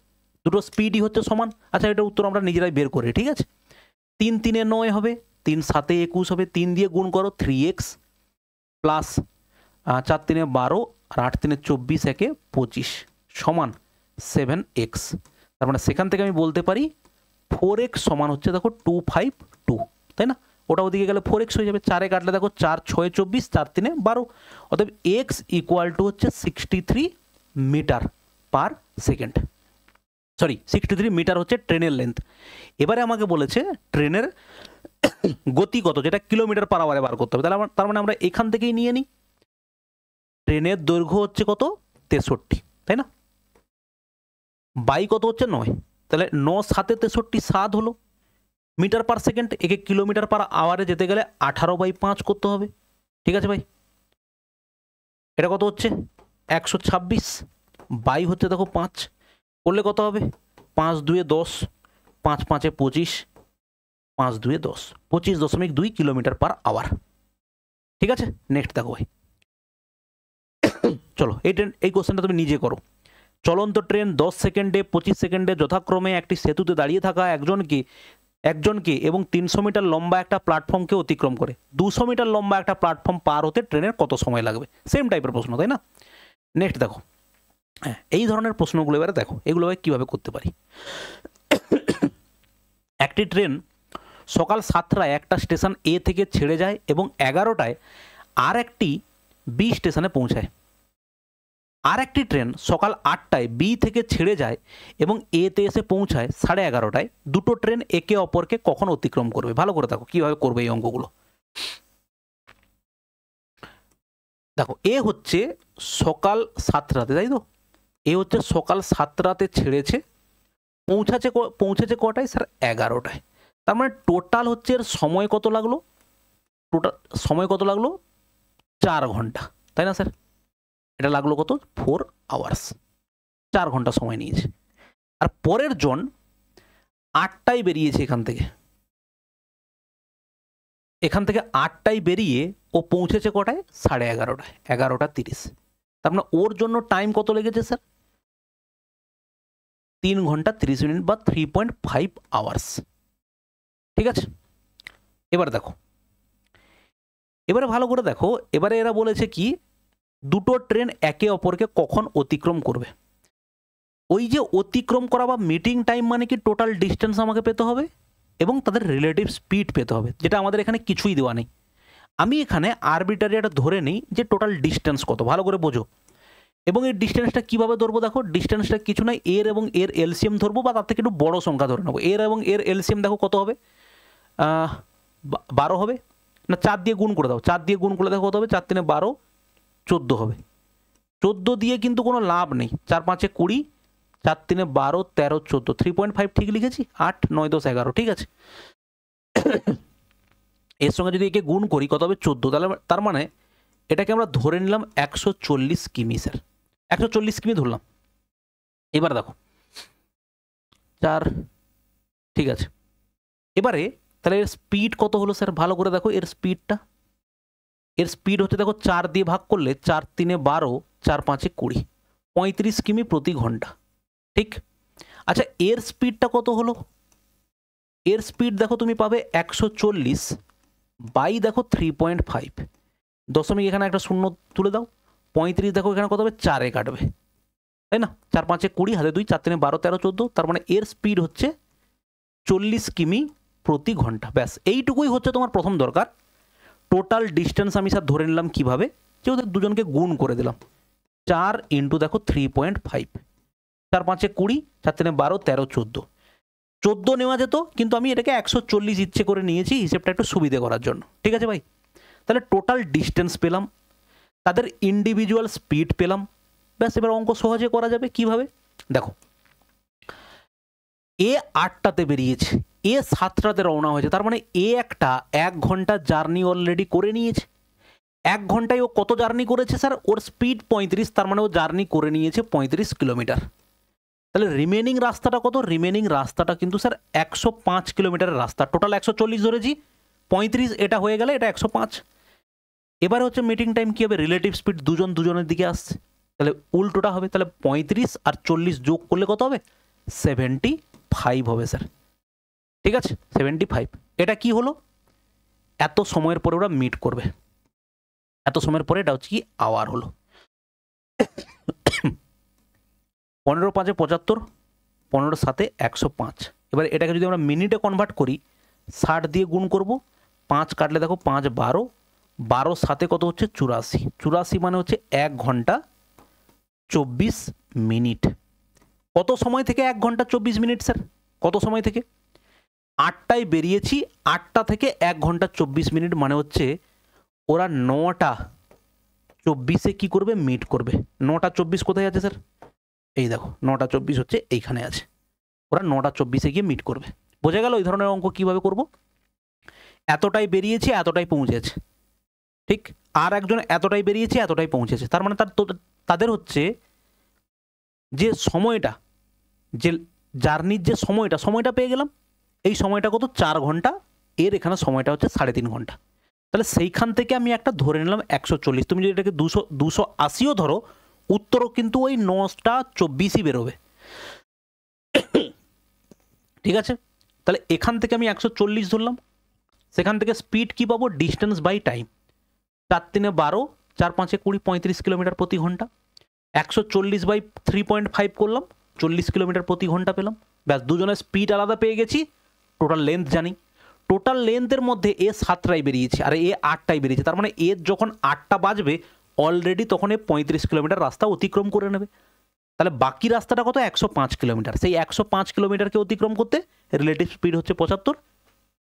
দুটো স্পিডই হচ্ছে সমান। আচ্ছা, এটা উত্তর আমরা নিজেরাই বের করি, ঠিক আছে। 3 3 9 হবে, 3 7 21 হবে, 3 দিয়ে গুণ করো 3x প্লাস 4 3 12 আর 8 3 24, 1 25 সমান 7x। তার মানে সেখান থেকে আমি বলতে পারি 4x সমান হচ্ছে, দেখো 252, তাই না? ওটা ওদিকে গেলে 4x হয়ে যাবে। 4 কাটলে দেখো 4 6 24, 4 3 12, অতএব x ইকুয়াল টু হচ্ছে 63 metre per second. Sorry, 63 metre হচ্ছে ট্রেনের লেন্থ। এবারে আমাকে বলেছে ট্রেনের গতি কত, যেটা কিলোমিটার পার আওয়ারে বার করতে হবে। তার মানে আমরা এখান থেকেই নিয়ে নিই। ট্রেনের দৈর্ঘ্য হচ্ছে কত? 63, তাই না? বাই কত হচ্ছে? 9। তাহলে 9 7 63, 7 হলো মিটার পার সেকেন্ড। একে কিলোমিটার পার আওয়ারে যেতে গেলে 18/5 করতে হবে। ঠিক আছে ভাই, এটা কত হচ্ছে? 126 বাই হচ্ছে দেখো 5 করলে কত হবে? 5 2 10, 5 5 25, 5 2 10, 25.2 কিলোমিটার পার আওয়ার। ঠিক আছে, নেক্সট দেখো ভাই। চলো, এই কোশ্চেনটা তুমি নিজে করো। চলন্ত ট্রেন 10 সেকেন্ডে 25 সেকেন্ডে যথাক্রমে একটি সেতুতে দাঁড়িয়ে থাকা একজনকে এবং 300 মিটার লম্বা একটা প্ল্যাটফর্মকে অতিক্রম করে। 200 মিটার লম্বা একটা প্ল্যাটফর্ম পার হতে ট্রেনের কত সময় লাগবে? সেম টাইপের প্রশ্ন, তাই না? নেক্সট দেখো, হ্যাঁ, এই ধরনের প্রশ্নগুলো এবারে দেখো এগুলো কীভাবে করতে পারি। একটি ট্রেন সকাল 7টায় একটা স্টেশন এ থেকে ছেড়ে যায় এবং 11টায় আর একটি বি স্টেশনে পৌঁছায়। আর একটি ট্রেন সকাল 8টায় বি থেকে ছেড়ে যায় এবং এতে এসে পৌঁছায় 11:30টায়। দুটো ট্রেন একে অপরকে কখন অতিক্রম করবে? ভালো করে দেখো কীভাবে করবে এই অঙ্কগুলো। দেখো, এ হচ্ছে সকাল 7টাতে, তাই তো? এ হচ্ছে সকাল 7টাতে ছেড়েছে, পৌঁছেছে কটায়? স্যার 11টায়। তার মানে টোটাল হচ্ছে এর সময় কত লাগলো? টোটাল সময় কত লাগলো? 4 ঘন্টা, তাই না স্যার? এটা লাগলো কত? 4 আওয়ার্স, 4 ঘন্টা সময় নিয়েছে। আর পরের জন 8টায় বেরিয়েছে এখান থেকে 8টায় বেরিয়ে ও পৌঁছেছে কটায়? 11:30টায়, 11:30। তার মানে ওর জন্য টাইম কত লেগেছে স্যার? 3 ঘন্টা 30 মিনিট বা 3.5 আওয়ার্স। ঠিক আছে, এবার দেখো, এবারে ভালো করে দেখো। এবারে এরা বলেছে কি, দুটো ট্রেন একে অপরকে কখন অতিক্রম করবে। ওই যে অতিক্রম করা বা মিটিং টাইম মানে কি টোটাল ডিস্টেন্স আমাকে পেতে হবে এবং তাদের রিলেটিভ স্পিড পেতে হবে, যেটা আমাদের এখানে কিছুই দেওয়া নেই। আমি এখানে আরবিটারি একটা ধরে নিই যে টোটাল ডিস্টেন্স কত। ভালো করে বোঝো, এবং এই ডিস্টেন্সটা কীভাবে ধরবো দেখো, ডিস্টেন্সটা কিছু নয়, এর এবং এর এলসিএম ধরবো বা তার থেকে একটু বড় সংখ্যা ধরে নেবো। এর এবং এর এলসিএম দেখো কত হবে, 12 হবে না, 4 দিয়ে গুণ করে দাও, 4 দিয়ে গুণ করলে দেখো কত হবে, 4 3 12, 14 হবে। 14 দিয়ে কিন্তু কোনো লাভ নেই, 4 5 20, 4 3 12, 13, 14, 3.5 ঠিক লিখেছি, 8 9 10 11, ঠিক আছে। এর সঙ্গে যদি একে গুণ করি কত হবে, 14, তাহলে তার মানে এটাকে আমরা ধরে নিলাম 140 কিমি স্যার, 140 কিমি ধরলাম। এবার দেখো 4, ঠিক আছে। এবারে তাহলে এর স্পিড কত হলো স্যার, ভালো করে দেখো এর স্পিডটা, এর স্পিড হচ্ছে দেখো 4 দিয়ে ভাগ করলে 4 3 12, 4 5 20, 35 কিমি প্রতি ঘন্টা, ঠিক। আচ্ছা এর স্পিডটা কত হলো, এর স্পিড দেখো তুমি পাবে 140 বাই দেখো 3.5, দশমিক এখানে একটা শূন্য তুলে দাও, 35 দেখো এখানে কত হবে, 4-এ কাটবে, তাই না, 4 5 20, হাতে 2, 4 3 12 13 14, তার মানে এর স্পিড হচ্ছে 40 কিমি প্রতি ঘন্টা। ব্যাস এইটুকুই হচ্ছে তোমার প্রথম দরকার। টোটাল ডিস্টেন্স আমি স্যার ধরে নিলাম কীভাবে, যে ওদের দুজনকে গুণ করে দিলাম, 4 ইন্টু দেখো 3.5, 4 5 20, 4 3 12 13 14, 14 নেওয়া যেত কিন্তু আমি এটাকে 140 ইচ্ছে করে নিয়েছি, হিসেবটা একটু সুবিধে করার জন্য, ঠিক আছে ভাই। তাহলে টোটাল ডিস্টেন্স পেলাম, তাদের ইন্ডিভিজুয়াল স্পিড পেলাম, ব্যাস এবার অঙ্ক সহজে করা যাবে। কিভাবে দেখো, এ 8টাতে বেরিয়েছে, এ 7টাতে রওনা হয়েছে, তার মানে এ একটা 1 ঘন্টা জার্নি অলরেডি করে নিয়েছে। 1 ঘন্টায় ও কত জার্নি করেছে স্যার, ওর স্পিড 35, তার মানে ও জার্নি করে নিয়েছে 35 কিলোমিটার। তাহলে রিমেনিং রাস্তাটা কত, রিমেনিং রাস্তাটা কিন্তু স্যার 105 কিলোমিটারের রাস্তা, টোটাল 140 ধরেছি, 35 এটা হয়ে গেলে এটা 105। এবারে হচ্ছে মিটিং টাইম কী হবে, রিলেটিভ স্পিড দুজন দুজনের দিকে আসছে, তাহলে উল্টোটা হবে, তাহলে 35 আর 40 যোগ করলে কত হবে, 75 হবে স্যার, ঠিক আছে 75। এটা কি হলো, এত সময়ের পরে ওরা মিট করবে, এত সময়ের পরে এটা হচ্ছে কি আওয়ার হলো। 15 5 75, 15 7 105। এবার এটাকে যদি আমরা মিনিটে কনভার্ট করি, 60 দিয়ে গুণ করব, 5 কাটলে দেখো 5 12, 12 7 কত হচ্ছে 84, 84 মানে হচ্ছে 1 ঘন্টা 24 মিনিট। কত সময় থেকে 1 ঘন্টা 24 মিনিট স্যার, কত সময় থেকে, 8টায় বেরিয়েছি, 8টা থেকে 1 ঘন্টা 24 মিনিট মানে হচ্ছে ওরা 9টা 24-এ কী করবে, মিট করবে। 9টা 24 কোথায় আছে স্যার, এই দেখো 9টা 24 হচ্ছে এইখানে আছে, ওরা 9টা 24-এ গিয়ে মিট করবে। বোঝা গেল এই ধরনের অঙ্ক কীভাবে করব, এতটাই বেরিয়েছে এতটাই পৌঁছেছে, ঠিক, আর একজন এতটাই বেরিয়েছে এতটাই পৌঁছেছে, তার মানে তাদের হচ্ছে যে সময়টা, যে জার্নির যে সময়টা পেয়ে গেলাম, এই সময়টা কত 4 ঘন্টা, এর এখানে সময়টা হচ্ছে 3.5 ঘন্টা। তাহলে সেইখান থেকে আমি একটা ধরে নিলাম 140, তুমি যদি এটাকে 280ও ধরো, উত্তরও কিন্তু ওই 9টা 24ই বেরোবে, ঠিক আছে। তাহলে এখান থেকে আমি 140 ধরলাম, সেখান থেকে স্পিড কি পাবো, ডিস্টেন্স বাই টাইম, 4 3 12, 4 5 20, 35 কিলোমিটার প্রতি ঘন্টা, 140 বাই 3.5 করলাম, 40 কিলোমিটার প্রতি ঘন্টা পেলাম। ব্যাস দুজনের স্পিড আলাদা পেয়ে গেছি, টোটাল লেন্থ জানি, টোটাল লেন্থের মধ্যে এ 7টায় বেরিয়েছে আর এ 8টায় বেরিয়েছে, তার মানে এর যখন 8টা বাজবে অলরেডি তখন এ 35 কিলোমিটার রাস্তা অতিক্রম করে নেবে। তাহলে বাকি রাস্তাটা কত, 105 কিলোমিটার, সেই 105 কিলোমিটারকে অতিক্রম করতে রিলেটিভ স্পিড হচ্ছে 75,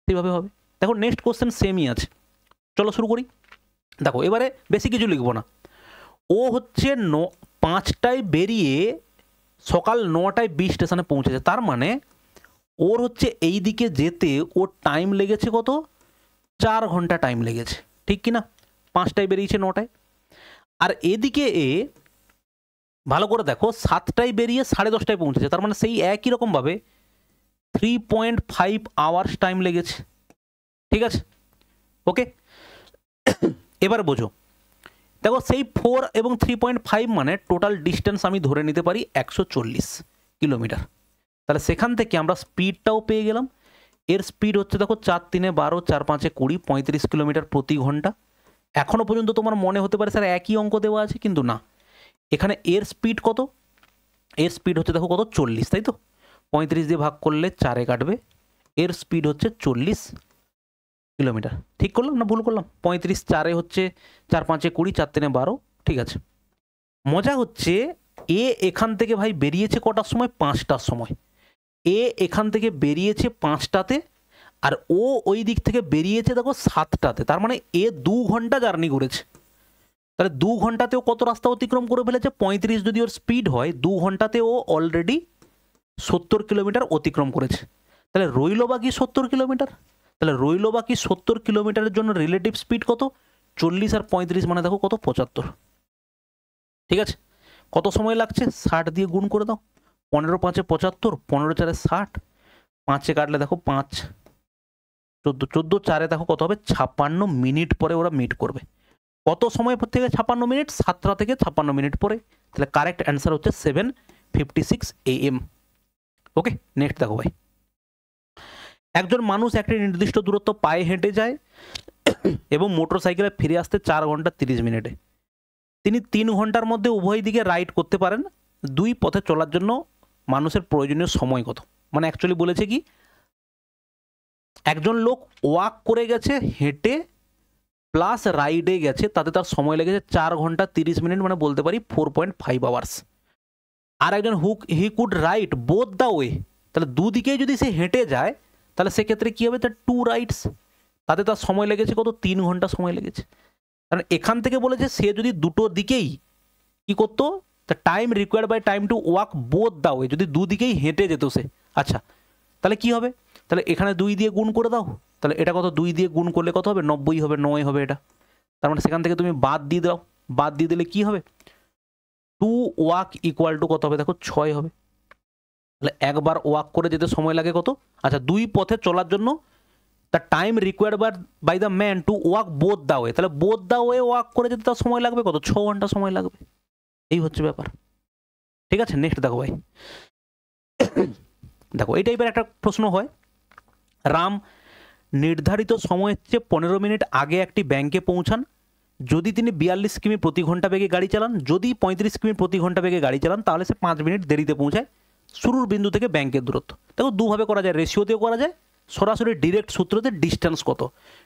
সেইভাবে হবে। দেখো নেক্সট কোশ্চেন সেমই আছে, চলো শুরু করি। দেখো এবারে বেশি কিছু লিখবো না, ও হচ্ছে 5টায় বেরিয়ে সকাল 9টায় 20 স্টেশনে পৌঁছেছে, তার মানে ওর হচ্ছে এই দিকে যেতে ওর টাইম লেগেছে কত, 4 ঘন্টা টাইম লেগেছে, ঠিক কি না, 5টায় বেরিয়েছে 9টায়, আর এদিকে এ ভালো করে দেখো 7টায় বেরিয়ে 10:30টায় পৌঁছেছে, তার মানে সেই একই রকমভাবে 3.5 আওয়ার্স টাইম লেগেছে, ঠিক আছে, ওকে। এবার বোঝো, দেখো সেই 4 এবং 3.5 মানে টোটাল ডিস্টেন্স আমি ধরে নিতে পারি 140 কিলোমিটার। তাহলে সেখান থেকে আমরা স্পিডটাও পেয়ে গেলাম, এর স্পিড হচ্ছে দেখো 4 3 12, 4 5 20, 35 কিলোমিটার প্রতি ঘন্টা। এখনও পর্যন্ত তোমার মনে হতে পারে স্যার একই অঙ্ক দেওয়া আছে, কিন্তু না, এখানে এর স্পিড কত, এর স্পিড হচ্ছে দেখো কত 40, তাই তো, 35 দিয়ে ভাগ করলে 4-এ কাটবে, এর স্পিড হচ্ছে 40 কিলোমিটার, ঠিক করলাম না ভুল করলাম, 35 4-এ হচ্ছে 4 5 20, 4 3 12, ঠিক আছে, মজা হচ্ছে এ এখান থেকে ভাই বেরিয়েছে কটার সময়? 5টার সময়। এ এখান থেকে বেরিয়েছে 5টাতে, আর ও ওই দিক থেকে বেরিয়েছে দেখো 7টাতে। তার মানে এ 2 ঘন্টা জার্নি করেছে। তাহলে 2 ঘন্টাতেও কত রাস্তা অতিক্রম করে ফেলেছে? 35 যদি ওর স্পিড হয়, 2 ঘন্টাতে ও অলরেডি 70 কিলোমিটার অতিক্রম করেছে। তাহলে রইল বাকি 70 কিলোমিটার। তাহলে রইল বাকি 70 কিলোমিটারের জন্য রিলেটিভ স্পিড কত? 40 আর 35 মানে দেখো কত? 75। ঠিক আছে, কত সময় লাগছে? 60 দিয়ে গুণ করে দাও। 15 5 75, 15 4 60, 5 কাটলে দেখো 5, 14, 14 4 দেখো কত হবে? 56 মিনিট পরে ওরা মিট করবে। কত সময় থেকে 56 মিনিট? 7টা থেকে 56 মিনিট পরে। তাহলে কারেক্ট অ্যান্সার হচ্ছে 7:56 AM। ওকে, নেক্সট দেখো ভাই। একজন মানুষ একটি নির্দিষ্ট দূরত্ব পায়ে হেঁটে যায় এবং মোটর সাইকেলে ফিরে আসতে 4 ঘন্টা 30 মিনিটে। তিনি 3 ঘন্টার মধ্যে উভয় দিকে রাইড করতে পারেন। দুই পথে চলার জন্য মানুষের প্রয়োজনীয় সময় কত? মানে অ্যাকচুয়ালি বলেছে কি, একজন লোক ওয়াক করে গেছে, হেঁটে প্লাস রাইডে গেছে, তাতে তার সময় লেগেছে 4 ঘন্টা 30 মিনিট, মানে বলতে পারি 4.5 আওয়ার্স। আর একজন he could ride both the way, তাহলে দুদিকেই যদি সে হেঁটে যায় তাহলে সেক্ষেত্রে কী হবে? তার 2 রাইডস, তাতে তার সময় লেগেছে কত? 3 ঘন্টা সময় লেগেছে। কারণ এখান থেকে বলেছে সে যদি দুটো দিকেই কী করতো, the time required by time to walk both the way, যদি দুদিকেই হেঁটে যেত সে। আচ্ছা, তাহলে কি হবে? তাহলে এখানে 2 দিয়ে গুণ করে দাও। তাহলে এটা কত? 2 দিয়ে গুণ করলে কত হবে? 90 হবে, 9 হবে এটা। তার মানে সেখান থেকে তুমি বাদ দিয়ে দাও। বাদ দিয়ে দিলে কি হবে? 2 ওয়াক ইকুয়াল টু কত হবে? দেখো 6 হবে। তাহলে একবার ওয়াক করে যেতে সময় লাগে কত? আচ্ছা, 2 পথে চলার জন্য the time required by the man to walk both the way, তাহলে বোথ দ্য ওয়ে ওয়াক করে যেতে তার সময় লাগবে কত? 6 ঘন্টা সময় লাগবে। এই হচ্ছে ব্যাপার। ঠিক আছে, নেক্সট দেখো ভাই। দেখো এই টাইপের একটা প্রশ্ন হয়, রাম নির্ধারিত সময়ের চেয়ে 15 মিনিট আগে একটি ব্যাংকে পৌঁছান যদি তিনি 42 কিমি প্রতি ঘন্টা বেগে গাড়ি চালান। যদি 35 কিমি প্রতি ঘন্টা বেগে গাড়ি চালান তাহলে সে 5 মিনিট দেরিতে পৌঁছায় শুরুর বিন্দু থেকে ব্যাংকের দূরত্ব। দেখো দুভাবে করা যায়, রেশিওতেও করা যায়, সরাসরি ডিরেক্ট সূত্রতে ডিস্টেন্স কত।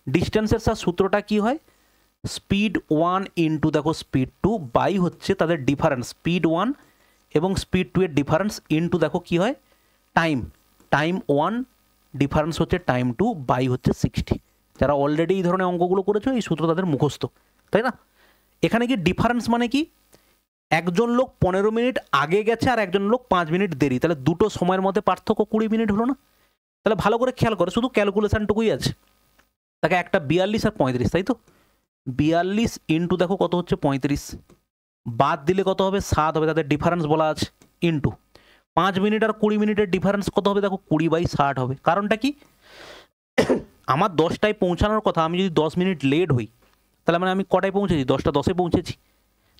ডিস্টেন্সের সাথে সূত্রটা কি হয়? স্পিড 1 ইন্টু দেখো স্পিড 2 বাই হচ্ছে তাদের ডিফারেন্স, স্পিড 1 এবং স্পিড 2 এর ডিফারেন্স ইন্টু দেখো কি হয়? টাইম, টাইম 1 ডিফারেন্স হচ্ছে টাইম 2 বাই হচ্ছে 60। যারা অলরেডি এই ধরনের অঙ্কগুলো করেছো এই সূত্র তাদের মুখস্থ, তাই না? এখানে কি ডিফারেন্স মানে কি? একজন লোক 15 মিনিট আগে গেছে আর একজন লোক 5 মিনিট দেরি, তাহলে দুটো সময়ের মধ্যে পার্থক্য 20 মিনিট হলো না? তাহলে ভালো করে খেয়াল করে, শুধু ক্যালকুলেশনটুকুই আছে। তাকে একটা 42 আর 35, তাই তো? 42 ইন্টু দেখো কত হচ্ছে? 35, বাদ দিলে কত হবে? 7 হবে, তাদের ডিফারেন্স বলা আছে, ইন্টু 5 মিনিট আর 20 মিনিটের ডিফারেন্স কত হবে? দেখো 20/60 হবে। কারণটা কি? আমার 10টায় পৌঁছানোর কথা, আমি যদি 10 মিনিট লেট হই তাহলে মানে আমি কটায় পৌঁছেছি? 10টা 10-এ পৌঁছেছি।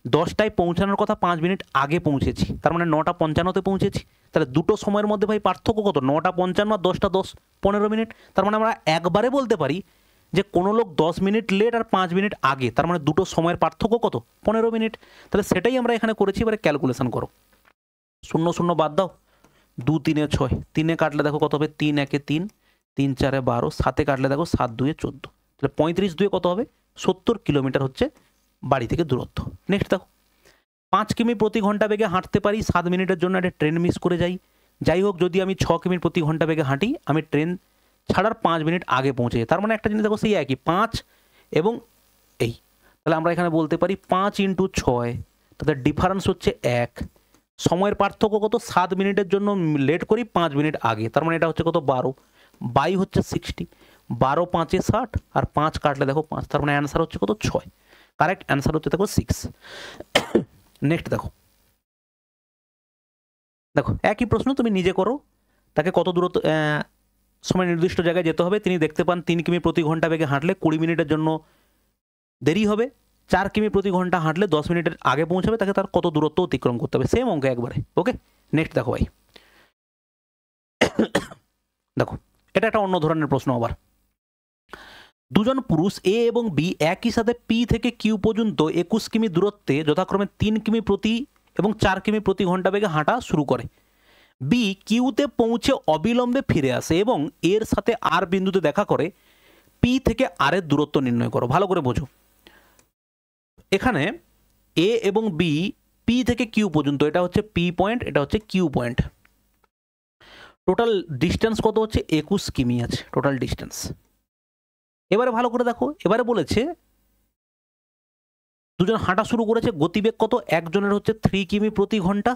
10টায় পৌঁছানোর কথা 5 মিনিট আগে পৌঁছেছি, তার মানে 9টা 55-তে পৌঁছেছি। তাহলে দুটো সময়ের মধ্যে ভাই পার্থক্য কত? 9টা 55 আর 10টা 10, 15 মিনিট। তার মানে আমরা একবারে বলতে পারি যে কোনো লোক 10 মিনিট লেট আর 5 মিনিট আগে, তার মানে দুটো সময়ের পার্থক্য কত? 15 মিনিট। তাহলে সেটাই আমরা এখানে করেছি। এবারে ক্যালকুলেশন করো, 0 0 বাদ দাও, 2 3 6, 3-এ কাটলে দেখো কত হবে? 3 1 3, 3 4 12, 7-এ কাটলে দেখো 7 2 14, তাহলে 35 2 কত হবে? 70 কিলোমিটার হচ্ছে বাড়ি থেকে দূরত্ব। নেক্সট দেখো, 5 কিমি প্রতি ঘন্টা বেগে হাঁটতে পারি, 7 মিনিটের জন্য একটা ট্রেন মিস করে যাই। যাই হোক, যদি আমি 6 কিমি প্রতি ঘন্টা বেগে হাঁটি আমি ট্রেন ছাড়ার 5 মিনিট আগে পৌঁছে যাই। তার মানে একটা জিনিস দেখো, সেই একই 5 এবং এই, তাহলে আমরা এখানে বলতে পারি 5 × 6, তাদের ডিফারেন্স হচ্ছে 1। সময়ের পার্থক্য কত? 7 মিনিটের জন্য লেট করি 5 মিনিট আগে, তার মানে এটা হচ্ছে কত? 12 বাই হচ্ছে 60, 12 5-এ 60 আর 5 কাটলে দেখো 5, তার মানে অ্যান্সার হচ্ছে কত? 6। কারেক্ট অ্যান্সার হচ্ছে দেখো 6। নেক্সট দেখো, দেখো একই প্রশ্ন তুমি নিজে করো। তাকে কত দূরত্ব সময় নির্দিষ্ট জায়গায় যেতে হবে, তিনি দেখতে পান 3 কিমি প্রতি ঘন্টা বেগে হাঁটলে 20 মিনিটের জন্য দেরি হবে, 4 কিমি প্রতি ঘন্টা হাঁটলে 10 মিনিটের আগে পৌঁছাবে, তাকে তার কত দূরত্ব অতিক্রম করতে হবে? সেম অঙ্ক একবারে। ওকে, নেক্সট দেখো ভাই। দেখো এটা একটা অন্য ধরনের প্রশ্ন আবার। দুজন পুরুষ এ এবং বি একই সাথে পি থেকে কিউ পর্যন্ত 21 কিমি দূরত্বে যথাক্রমে 3 কিমি প্রতি এবং 4 কিমি প্রতি ঘন্টা বেগে হাঁটা শুরু করে। বি কিউতে পৌঁছে অবিলম্বে ফিরে আসে এবং এর সাথে আর বিন্দুতে দেখা করে। পি থেকে আর এর দূরত্ব নির্ণয় করো। ভালো করে বোঝো, এখানে এ এবং বি পি থেকে কিউ পর্যন্ত, এটা হচ্ছে পি পয়েন্ট, এটা হচ্ছে কিউ পয়েন্ট। টোটাল ডিস্টেন্স কত হচ্ছে 21 কিমি আছে টোটাল ডিস্টেন্স। এবারে ভালো করে দেখো, এবারে বলেছে দুজন হাঁটা শুরু করেছে, গতিবেগ কত, একজনের হচ্ছে 3 কিমি প্রতি ঘন্টা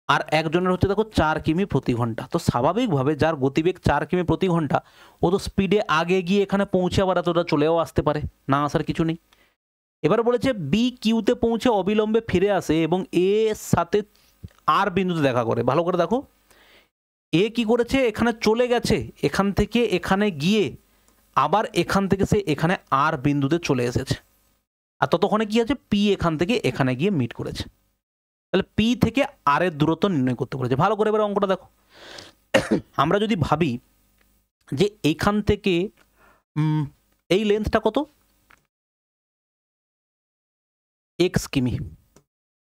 আর একজনের হচ্ছে দেখো 4 কিমি প্রতি ঘন্টা। তো স্বাভাবিকভাবে যার গতিবেগ 4 কিমি প্রতি ঘন্টা ও তো স্পিডে আগে গিয়ে এখানে পৌঁছে আবার এতটা চলেও আসতে পারে, না আসার কিছু নেই। এবার বলেছে বি কিউতে পৌঁছে অবিলম্বে ফিরে আসে এবং এ সাথে আর বিন্দুতে দেখা করে। ভালো করে দেখো, এ কি করেছে, এখানে চলে গেছে, এখান থেকে এখানে গিয়ে আবার এখান থেকে সে এখানে আর বিন্দুতে চলে এসেছে, আর ততক্ষণে কি আছে, পি এখান থেকে এখানে গিয়ে মিট করেছে। তাহলে পি থেকে আর এর দূরত্ব নির্ণয় করতে বলেছে। ভালো করে এবার অঙ্কটা দেখো, আমরা যদি ভাবি যে এইখান থেকে এই লেন্থটা কত, এক্স কিমি,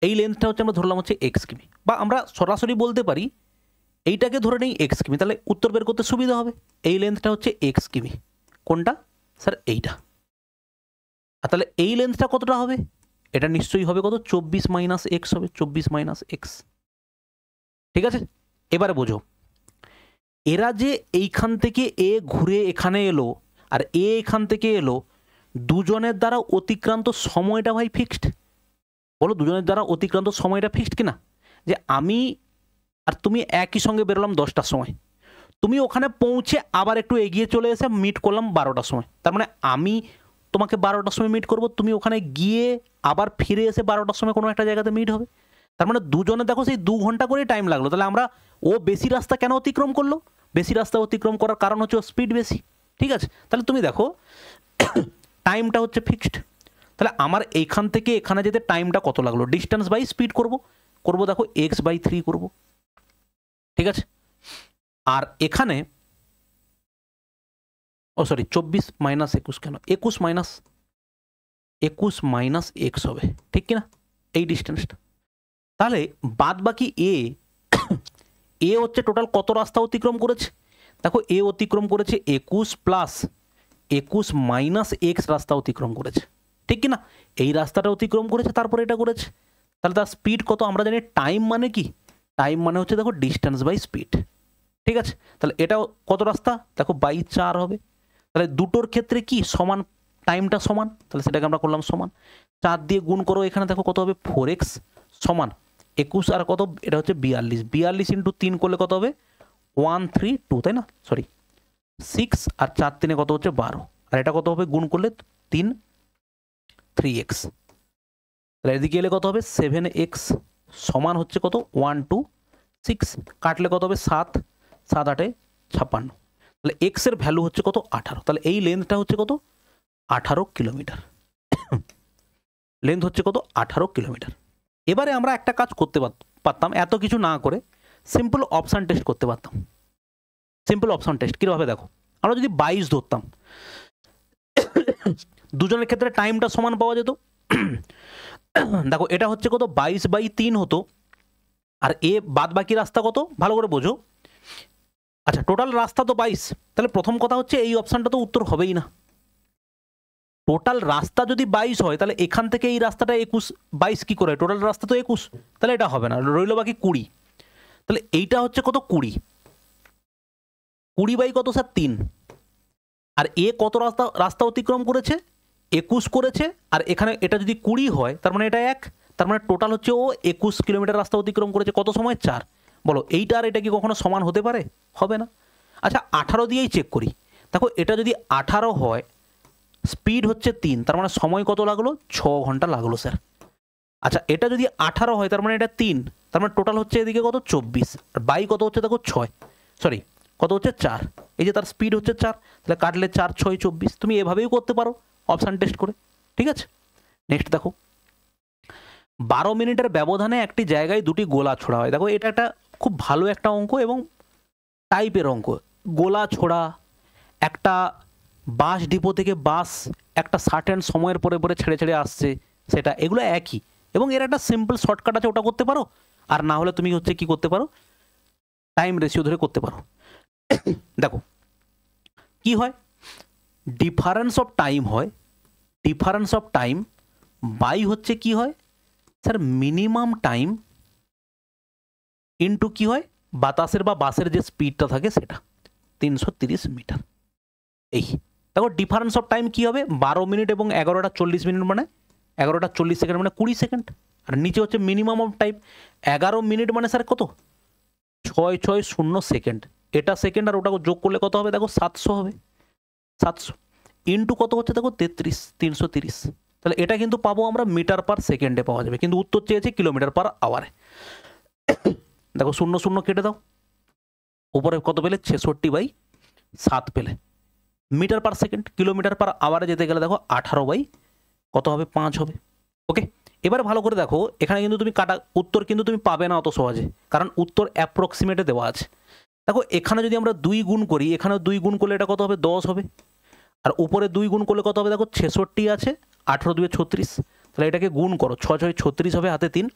এই লেন্থটা হচ্ছে আমরা ধরলাম হচ্ছে এক্স কিমি, বা আমরা সরাসরি বলতে পারি এইটাকে ধরে নেই এক্স কিমি, তাহলে উত্তর বের করতে সুবিধা হবে। এই লেন্থটা হচ্ছে এক্স কিমি, কোনটা স্যার, এইটা। আর তাহলে এই লেন্থটা কতটা হবে, এটা নিশ্চয়ই হবে কত, 24 মাইনাস এক্স হবে, 24 মাইনাস এক্স। ঠিক আছে, এবারে বোঝো, এরা যে এইখান থেকে এ ঘুরে এখানে এলো আর এ এখান থেকে এলো, দুজনের দ্বারা অতিক্রান্ত সময়টা ভাই ফিক্সড। বলো দুজনের দ্বারা অতিক্রান্ত সময়টা ফিক্সড কিনা, যে আমি আর তুমি একই সঙ্গে বেরোলাম 10টার সময়, তুমি ওখানে পৌঁছে আবার একটু এগিয়ে চলে এসে মিট করলাম 12টার সময়, তার মানে আমি তোমাকে 12টার সময় মিট করব, তুমি ওখানে গিয়ে আবার ফিরে এসে 12টার সময় কোনো একটা জায়গাতে মিট হবে। তার মানে দুজনে দেখো সেই 2 ঘন্টা করে টাইম লাগলো। তাহলে আমরা, ও বেশি রাস্তা কেন অতিক্রম করলো, বেশি রাস্তা অতিক্রম করার কারণ হচ্ছে স্পিড বেশি। ঠিক আছে, তাহলে তুমি দেখো টাইমটা হচ্ছে ফিক্সড। তাহলে আমার এইখান থেকে এখানে যেতে টাইমটা কত লাগলো, ডিস্টেন্স বাই স্পিড করব দেখো x/3 করব। ঠিক আছে, আর এখানে 24 মাইনাস 21 কেন, 21 মাইনাস এক্স হবে, ঠিক কিনা, এই ডিস্টেন্সটা। তাহলে বাদ বাকি এ হচ্ছে টোটাল কত রাস্তা অতিক্রম করেছে, দেখো এ অতিক্রম করেছে 21 প্লাস 21 মাইনাস এক্স রাস্তা অতিক্রম করেছে, ঠিক কিনা, এই রাস্তাটা অতিক্রম করেছে, তারপরে এটা করেছে। তাহলে তার স্পিড কত, আমরা জানি টাইম মানে কি, টাইম মানে হচ্ছে দেখো ডিস্টেন্স বাই স্পিড। ঠিক আছে, তাহলে এটাও কত রাস্তা, দেখো 4 হবে। তাহলে দুটোর ক্ষেত্রে কি সমান, টাইমটা সমান, তাহলে সেটাকে আমরা করলাম সমান, 4 দিয়ে গুণ করো, এখানে দেখো কত হবে 4x সমান 21 আর কত, এটা হচ্ছে 42 ইন্টু 3 করলে কত হবে 132, তাই না, সরি 6 আর 4 3 কত হচ্ছে 12, আর এটা কত হবে গুণ করলে 3x, তাহলে এদিকে এলে কত হবে 7x সমান হচ্ছে কত 126, কাটলে কত হবে 7 7 8 56, তাহলে এক্স এর ভ্যালু হচ্ছে কত 18। তাহলে এই লেন্থটা হচ্ছে কত 18 কিলোমিটার, লেন্থ হচ্ছে কত 18 কিলোমিটার। এবারে আমরা একটা কাজ করতে পারতাম, এত কিছু না করে সিম্পল অপশন টেস্ট করতে পারতাম। সিম্পল অপশন টেস্ট কীভাবে, দেখো আমরা যদি 22 ধরতাম, দুজনের ক্ষেত্রে টাইমটা সমান পাওয়া যেত। দেখো এটা হচ্ছে কত 22/3 হতো, আর এ বাদ বাকি রাস্তা কত, ভালো করে বোঝো। আচ্ছা টোটাল রাস্তা তো 22, তাহলে প্রথম কথা হচ্ছে এই অপশানটা তো উত্তর হবেই না। টোটাল রাস্তা যদি 22 হয় তাহলে এখান থেকে এই রাস্তাটা 21, 22 কি করে, টোটাল রাস্তা তো 21, তাহলে এটা হবে না, রইল বাকি 20। তাহলে এইটা হচ্ছে কত 20 বাই কত স্যার 3, আর এ কত রাস্তা অতিক্রম করেছে 21 করেছে, আর এখানে এটা যদি 20 হয় তার মানে এটা 1, তার মানে টোটাল হচ্ছে ও 21 কিলোমিটার রাস্তা অতিক্রম করেছে, কত সময় 4। বলো এইটা আর এটা কি কখনো সমান হতে পারে, হবে না। আচ্ছা 18 দিয়েই চেক করি, দেখো এটা যদি 18 হয়, স্পিড হচ্ছে 3, তার মানে সময় কত লাগলো 6 ঘন্টা লাগলো স্যার। আচ্ছা এটা যদি 18 হয় তার মানে এটা 3, তার মানে টোটাল হচ্ছে এদিকে কত 24, আর বাই কত হচ্ছে দেখো 6, সরি কত হচ্ছে 4, এই যে তার স্পিড হচ্ছে 4, তাহলে কাটলে 4 6 24, তুমি এভাবেই করতে পারো অপশান টেস্ট করে। ঠিক আছে, নেক্সট দেখো 12 মিনিটের ব্যবধানে একটি জায়গায় দুটি গোলা ছোড়া হয়। দেখো এটা একটা খুব ভালো একটা অঙ্ক এবং টাইপের অঙ্ক। গোলা ছোড়া, একটা বাস ডিপো থেকে বাস একটা সার্টেন সময়ের পরে পরে ছেড়ে ছেড়ে আসছে, সেটা এগুলো একই, এবং এর একটা সিম্পল শর্টকাট আছে, ওটা করতে পারো। আর না হলে তুমি হচ্ছে কি করতে পারো, টাইম রেশিও ধরে করতে পারো। দেখো কি হয়, ডিফারেন্স অফ টাইম হয়, ডিফারেন্স অফ টাইম বাই হচ্ছে কি হয় স্যার মিনিমাম টাইম ইন্টু কি হয় বাতাসের বা বাসের যে স্পিডটা থাকে সেটা 330 মিটার। এই দেখো ডিফারেন্স অফ টাইম কি হবে 12 মিনিট এবং 11টা 40 মিনিট মানে 11টা 40 সেকেন্ড মানে 20 সেকেন্ড। আর নিচে হচ্ছে মিনিমাম অফ টাইম 11 মিনিট মানে স্যার কত 660 সেকেন্ড। এটা সেকেন্ড আর ওটা যোগ করলে কত হবে দেখো 700 হবে। 700 ইন্টু কত হচ্ছে দেখো 330। তাহলে এটা কিন্তু পাবো আমরা মিটার পার সেকেন্ডে পাওয়া যাবে, কিন্তু উত্তর চেয়েছে কিলোমিটার পার আওয়ারে। দেখো 0 0 কেটে দাও, উপরে কত পেলে 66/7 পেলে metre per second. Kilometre per আওয়ারে যেতে গেলে দেখো 18 কত হবে 5 হবে। ওকে, এবার ভালো করে দেখো এখানে কিন্তু তুমি কাটা উত্তর কিন্তু তুমি পাবে না অত সহজে, কারণ উত্তর অ্যাপ্রক্সিমেটে দেওয়া আছে। দেখো এখানে যদি আমরা 2 গুণ করি, এখানে 2 গুণ করলে এটা কত হবে 10 হবে, আর উপরে 2 গুণ করলে কত হবে দেখো 66 আছে, 18 2 36, তাহলে এটাকে গুণ করো 6 6 36 হবে, হাতে 3,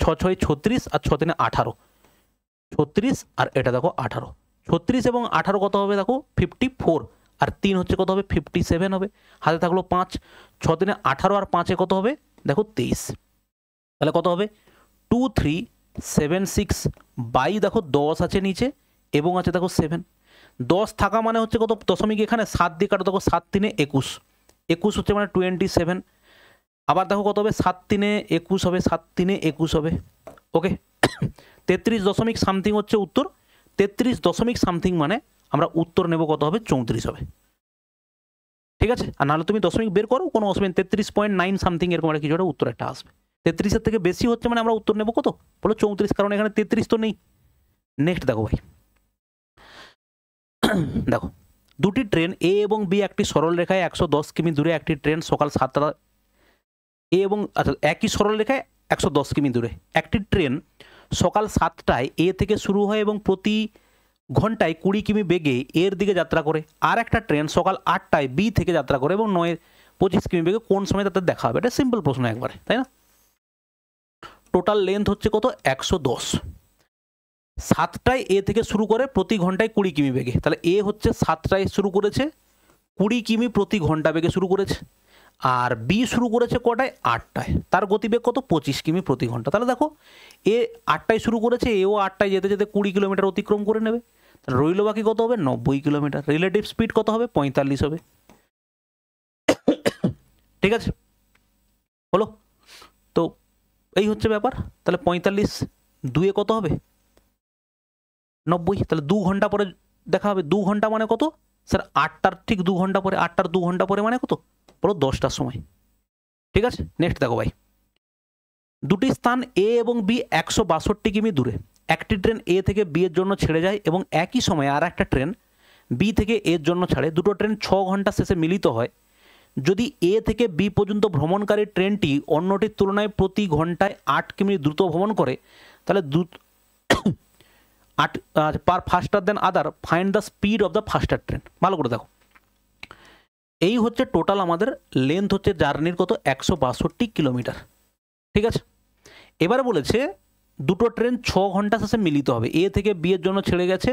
6 6 36 আর 6 3 18, 36 আর এটা দেখো 18, 36 এবং 18 কত হবে দেখো 54, আর 3 হচ্ছে কত হবে 57 হবে, হাতে থাকলো 5, 6 3 18 আর 5 কত হবে দেখো 23, তাহলে কত হবে 2376 বাই দেখো 10 আছে নিচে এবং আছে দেখো 7, 10 থাকা মানে হচ্ছে কত দশমিক এখানে 7 দিয়ে কাটো, দেখো 7 3 21, 21 হচ্ছে মানে 27, আবার দেখো কত হবে 7 3 21 হবে, 7 3 21 হবে। ওকে 33 দশমিক সামথিং হচ্ছে উত্তর, 33 দশমিক সামথিং মানে আমরা উত্তর নেব কত হবে 34 হবে। ঠিক আছে, আর নাহলে তুমি দশমিক বের করো কোনো অসুবিধা, 33.9 সামথিং এরকম একটা কিছু একটা উত্তর একটা আসবে। 33-এর থেকে বেশি হচ্ছে মানে আমরা উত্তর নেব কত বলো 34, কারণ এখানে 33 তো নেই। নেক্সট দেখো ভাই, দেখো দুটি ট্রেন এ এবং বি একটি সরল রেখায় 110 কিমি দূরে, একটি ট্রেন সকাল 7টা এ এবং আচ্ছা একই সরল রেখায় 110 কিমি দূরে একটি ট্রেন সকাল 7টায় এ থেকে শুরু হয় এবং প্রতি ঘন্টায় 20 কিমি বেগে এর দিকে যাত্রা করে, আর একটা ট্রেন সকাল 8টায় বি থেকে যাত্রা করে এবং 25 কিমি বেগে কোন সময় তাদের দেখা হবে? এটা সিম্পল প্রশ্ন একবারে, তাই না? টোটাল লেন্থ হচ্ছে কত 110, 7টায় এ থেকে শুরু করে প্রতি ঘন্টায় 20 কিমি বেগে, তাহলে এ হচ্ছে 7টায় শুরু করেছে 20 কিমি প্রতি ঘন্টা বেগে শুরু করেছে, আর বি শুরু করেছে কটায় 8টায়, তার গতিবেগ কত 25 কিমি প্রতি ঘন্টা। তাহলে দেখো এ 8টায় শুরু করেছে, এও 8টায় যেতে যেতে 20 কিলোমিটার অতিক্রম করে নেবে, তাহলে রইল বাকি কত হবে 90 কিলোমিটার। রিলেটিভ স্পিড কত হবে 45 হবে। ঠিক আছে হলো, তো এই হচ্ছে ব্যাপার। তাহলে 45 2 কত হবে 90, তাহলে 2 ঘন্টা পরে দেখা হবে। 2 ঘন্টা মানে কত স্যার 8টার ঠিক 2 ঘন্টা পরে, 8টার 2 ঘন্টা পরে মানে কত বলো 10টার সময়। ঠিক আছে নেক্সট দেখো ভাই, দুটি স্থান এ এবং বি 162 কিমি দূরে, একটি ট্রেন এ থেকে বি এর জন্য ছেড়ে যায় এবং একই সময়ে আর একটা ট্রেন বি থেকে এর জন্য ছাড়ে, দুটো ট্রেন 6 ঘন্টা শেষে মিলিত হয়। যদি এ থেকে বি পর্যন্ত ভ্রমণকারী ট্রেনটি অন্যটির তুলনায় প্রতি ঘন্টায় 8 কিমি দ্রুত ভ্রমণ করে, তাহলে 8 per faster than other, find the speed of the faster train. ভালো করে দেখো, এই হচ্ছে টোটাল আমাদের লেন্থ হচ্ছে জার্নির কত 162 কিলোমিটার। ঠিক আছে, এবার বলেছে দুটো ট্রেন 6 ঘন্টা শেষে মিলিত হবে, এ থেকে বি এর জন্য ছেড়ে গেছে।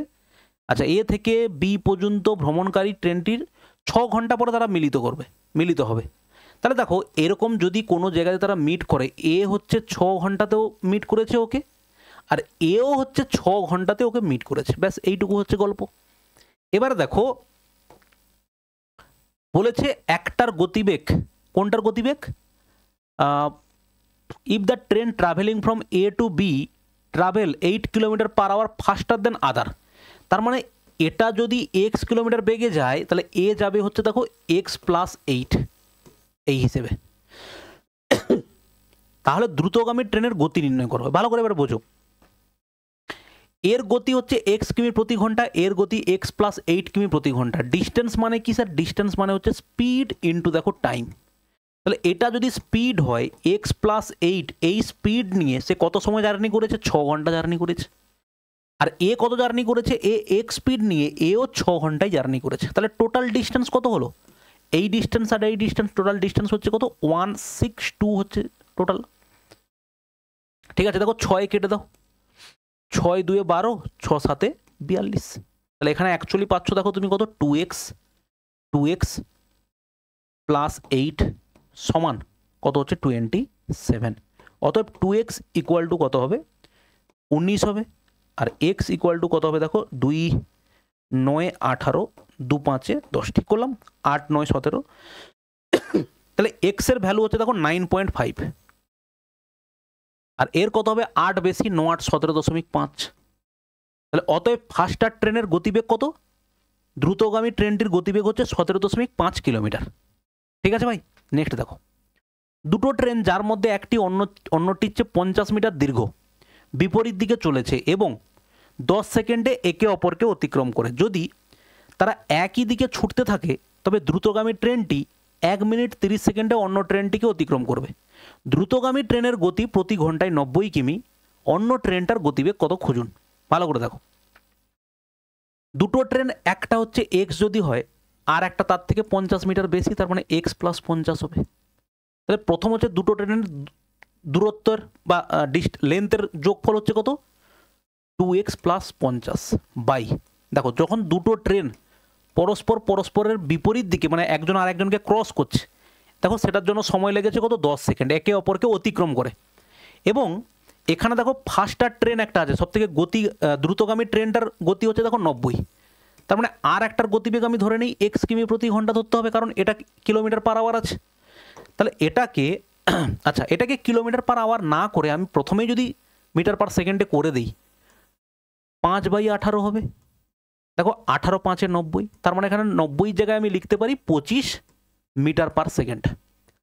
আচ্ছা এ থেকে বি পর্যন্ত ভ্রমণকারী ট্রেনটির 6 ঘন্টা পরে তারা মিলিত হবে। তাহলে দেখো এরকম যদি কোনো জায়গায় তারা মিট করে, এ হচ্ছে 6 ঘন্টাতেও মিট করেছে ওকে, আর এও হচ্ছে 6 ঘন্টাতে ওকে মিট করেছে, ব্যাস এইটুকু হচ্ছে গল্প। এবার দেখো বলেছে একটার গতিবেগ, কোনটার গতিবেগ? If the train travelling from A to B travel 8 kilometre per hour faster than other, তার মানে এটা যদি এক্স কিলোমিটার বেগে যায় তাহলে এ যাবে হচ্ছে দেখো এক্স প্লাস 8 এই হিসেবে। তাহলে দ্রুতগামী ট্রেনের গতি নির্ণয় করবে। ভালো করে এবার বোঝো, এর গতি হচ্ছে এক্স কিমি প্রতি ঘন্টা, এর গতি এক্স প্লাস 8 কিমি প্রতি ঘন্টা। ডিস্টেন্স মানে কি স্যার? ডিস্টেন্স মানে হচ্ছে স্পিড ইন্টু দেখো টাইম। তাহলে এটা যদি স্পিড হয় এক্স প্লাস 8, এই স্পিড নিয়ে সে কত সময় জার্নি করেছে? 6 ঘন্টা জার্নি করেছে। আর এ কত জার্নি করেছে? এ এক্স স্পিড নিয়ে এও 6 ঘন্টায় জার্নি করেছে। তাহলে টোটাল ডিস্টেন্স কত হলো? এই ডিস্টেন্স আর এই ডিস্টেন্স, টোটাল ডিস্টেন্স হচ্ছে কত 162 হচ্ছে টোটাল। ঠিক আছে দেখো 6 কেটে দাও, 6 2 12, 6 7 42, তাহলে এখানে অ্যাকচুয়ালি পাচ্ছ দেখো তুমি কত 2x প্লাস 8 সমান কত হচ্ছে 27। অতএব 2x ইকুয়াল টু কত হবে 19 হবে, আর x ইকুয়াল টু কত হবে দেখো 2 9 18 2 5 10, ঠিক করলাম, 8 9 17, তাহলে x এর ভ্যালু হচ্ছে দেখো 9.5, আর এর কত হবে 8 বেশি 9 8 17.5। তাহলে অতএব ফাস্টার ট্রেনের গতিবেগ কত, দ্রুতগামী ট্রেনটির গতিবেগ হচ্ছে 17.5 কিলোমিটার। ঠিক আছে ভাই, নেক্সট দেখো, দুটো ট্রেন যার মধ্যে একটি অন্যটির চেয়ে 50 মিটার দীর্ঘ বিপরীত দিকে চলেছে এবং 10 সেকেন্ডে একে অপরকে অতিক্রম করে, যদি তারা একই দিকে ছুটতে থাকে তবে দ্রুতগামী ট্রেনটি 1 মিনিট 30 সেকেন্ডে অন্য ট্রেনটিকে অতিক্রম করবে। দ্রুতগামী ট্রেনের গতি প্রতি ঘন্টায় 90 কিমি, অন্য ট্রেনটার গতিবেগ কত খুঁজুন। ভালো করে দেখো, দুটো ট্রেন, একটা হচ্ছে এক্স যদি হয় আর একটা তার থেকে 50 মিটার বেশি, তার মানে এক্স প্লাস 50 হবে। তাহলে প্রথম হচ্ছে দুটো ট্রেনের দূরত্বের বা লেন্থের যোগফল হচ্ছে কত 2x প্লাস 50 বাই, দেখো যখন দুটো ট্রেন পরস্পরের বিপরীত দিকে মানে একজন আর একজনকে ক্রস করছে, দেখো সেটার জন্য সময় লেগেছে কত 10 সেকেন্ড, একে অপরকে অতিক্রম করে। এবং এখানে দেখো ফাস্টার ট্রেন একটা আছে, সব থেকে দ্রুতগামী ট্রেনটার গতি হচ্ছে দেখো 90, তার মানে আর একটার গতিবেগ আমি ধরে নিই x কিমি প্রতি ঘন্টা ধরতে হবে, কারণ এটা কিলোমিটার পার আওয়ার আছে। তাহলে এটাকে আচ্ছা, এটাকে কিলোমিটার পার আওয়ার না করে আমি প্রথমেই যদি মিটার পার সেকেন্ডে করে দিই, 5/18 হবে। দেখো 18 5 90, তার মানে এখানে 90 জায়গায় আমি লিখতে পারি 25 মিটার পার সেকেন্ড।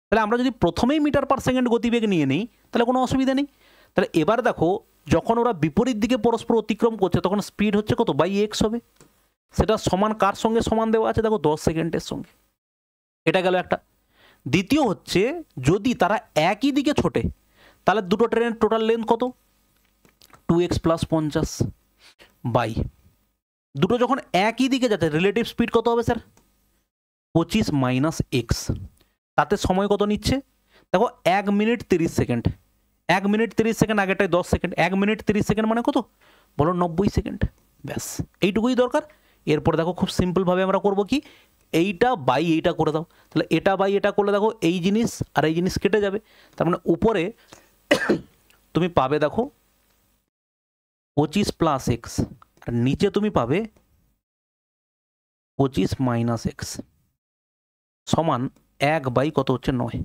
তাহলে আমরা যদি প্রথমেই মিটার পার সেকেন্ড গতিবেগ নিয়ে নিই তাহলে কোনো অসুবিধা নেই। তাহলে এবার দেখো যখন ওরা বিপরীত দিকে পরস্পর অতিক্রম করছে তখন স্পিড হচ্ছে কত বাই এক্স হবে, সেটা সমান কার সঙ্গে সমান দেওয়া আছে দেখো 10 সেকেন্ডের সঙ্গে। এটা গেল একটা। দ্বিতীয় হচ্ছে যদি তারা একই দিকে ছোটে তাহলে দুটো ট্রেনের টোটাল লেন্থ কত 2x প্লাস 50 বাই, দুটো যখন একই দিকে যাচ্ছে রিলেটিভ স্পিড কত হবে স্যার 25 মাইনাস এক্স, তাতে সময় কত নিচ্ছে দেখো 1 মিনিট 30 সেকেন্ড, 1 মিনিট 30 সেকেন্ড, আগেটায় 10 সেকেন্ড, 1 মিনিট 30 সেকেন্ড মানে কত বলো 90 সেকেন্ড, ব্যাস এইটুকুই দরকার। এরপর দেখো খুব সিম্পলভাবে আমরা করব কি, এইটা বাই এইটা করে দাও, তাহলে এটা বাই এটা করলে দেখো এই জিনিস আর এই জিনিস কেটে যাবে, তার মানে উপরে তুমি পাবে দেখো 25 প্লাস এক্স, আর নিচে তুমি পাবে 25 মাইনাস এক্স সমান 1 বাই কত হচ্ছে 9।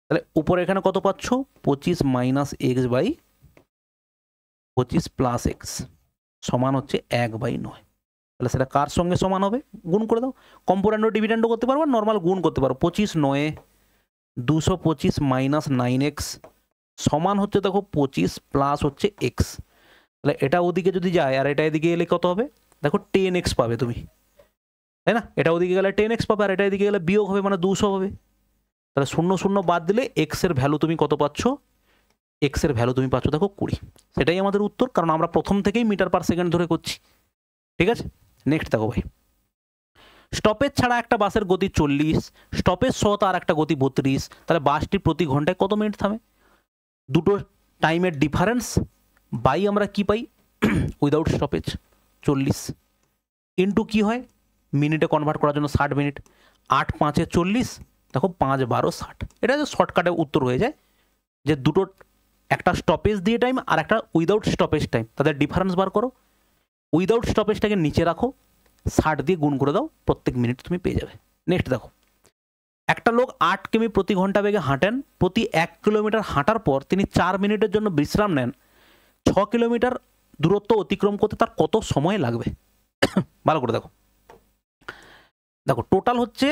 তাহলে উপরে এখানে কত পাচ্ছ 25 minus x by 25 plus x সমান হচ্ছে 1/9। তাহলে সেটা কার সঙ্গে সমান হবে গুণ করে দাও, কম্পোনেন্ট ডিভিডেন্ড করতে পারো, নর্মাল গুণ করতে পারো। 25 9 225 মাইনাস 9x সমান হচ্ছে দেখো 25 প্লাস হচ্ছে এক্স। তাহলে এটা ওদিকে যদি যায় আর এটা এদিকে এলে কত হবে দেখো 10x পাবে তুমি, তাই না? এটা ওদিকে গেলে 10x পাবে আর এটা এদিকে গেলে বিয়োগ হবে মানে 200 হবে। তাহলে 0 0 বাদ দিলে এক্স এর ভ্যালু তুমি কত পাচ্ছ, এক্স এর ভ্যালু তুমি পাচ্ছ দেখো 20। সেটাই আমাদের উত্তর, কারণ আমরা প্রথম থেকেই মিটার পার সেকেন্ড ধরে করছি। ঠিক আছে, নেক্সট দেখো ভাই, স্টপেজ ছাড়া একটা বাসের গতি 40, স্টপেজ সহ তার একটা গতি 32, তাহলে বাসটি প্রতি ঘন্টায় কত মিনিট থামে? দুটো টাইমের ডিফারেন্স বাই আমরা কি পাই উইদাউট স্টপেজ 40 ইন্টু কি হয় মিনিটে কনভার্ট করার জন্য 60 মিনিট, 8 5 40, দেখো 5 12 60। এটা যে শর্টকাটে উত্তর হয়ে যায় যে দুটো একটা স্টপেজ দিয়ে টাইম আর একটা উইদাউট স্টপেজ টাইম, তাদের ডিফারেন্স বার করো, উইদাউট স্টপেজটাকে নিচে রাখো, 60 দিয়ে গুণ করে দাও, প্রত্যেক মিনিট তুমি পেয়ে যাবে। নেক্সট দেখো, একটা লোক 8 কিমি প্রতি ঘন্টা বেগে হাঁটেন, প্রতি 1 কিলোমিটার হাঁটার পর তিনি 4 মিনিটের জন্য বিশ্রাম নেন, 6 কিলোমিটার দূরত্ব অতিক্রম করতে তার কত সময় লাগবে? ভালো করে দেখো, দেখো টোটাল হচ্ছে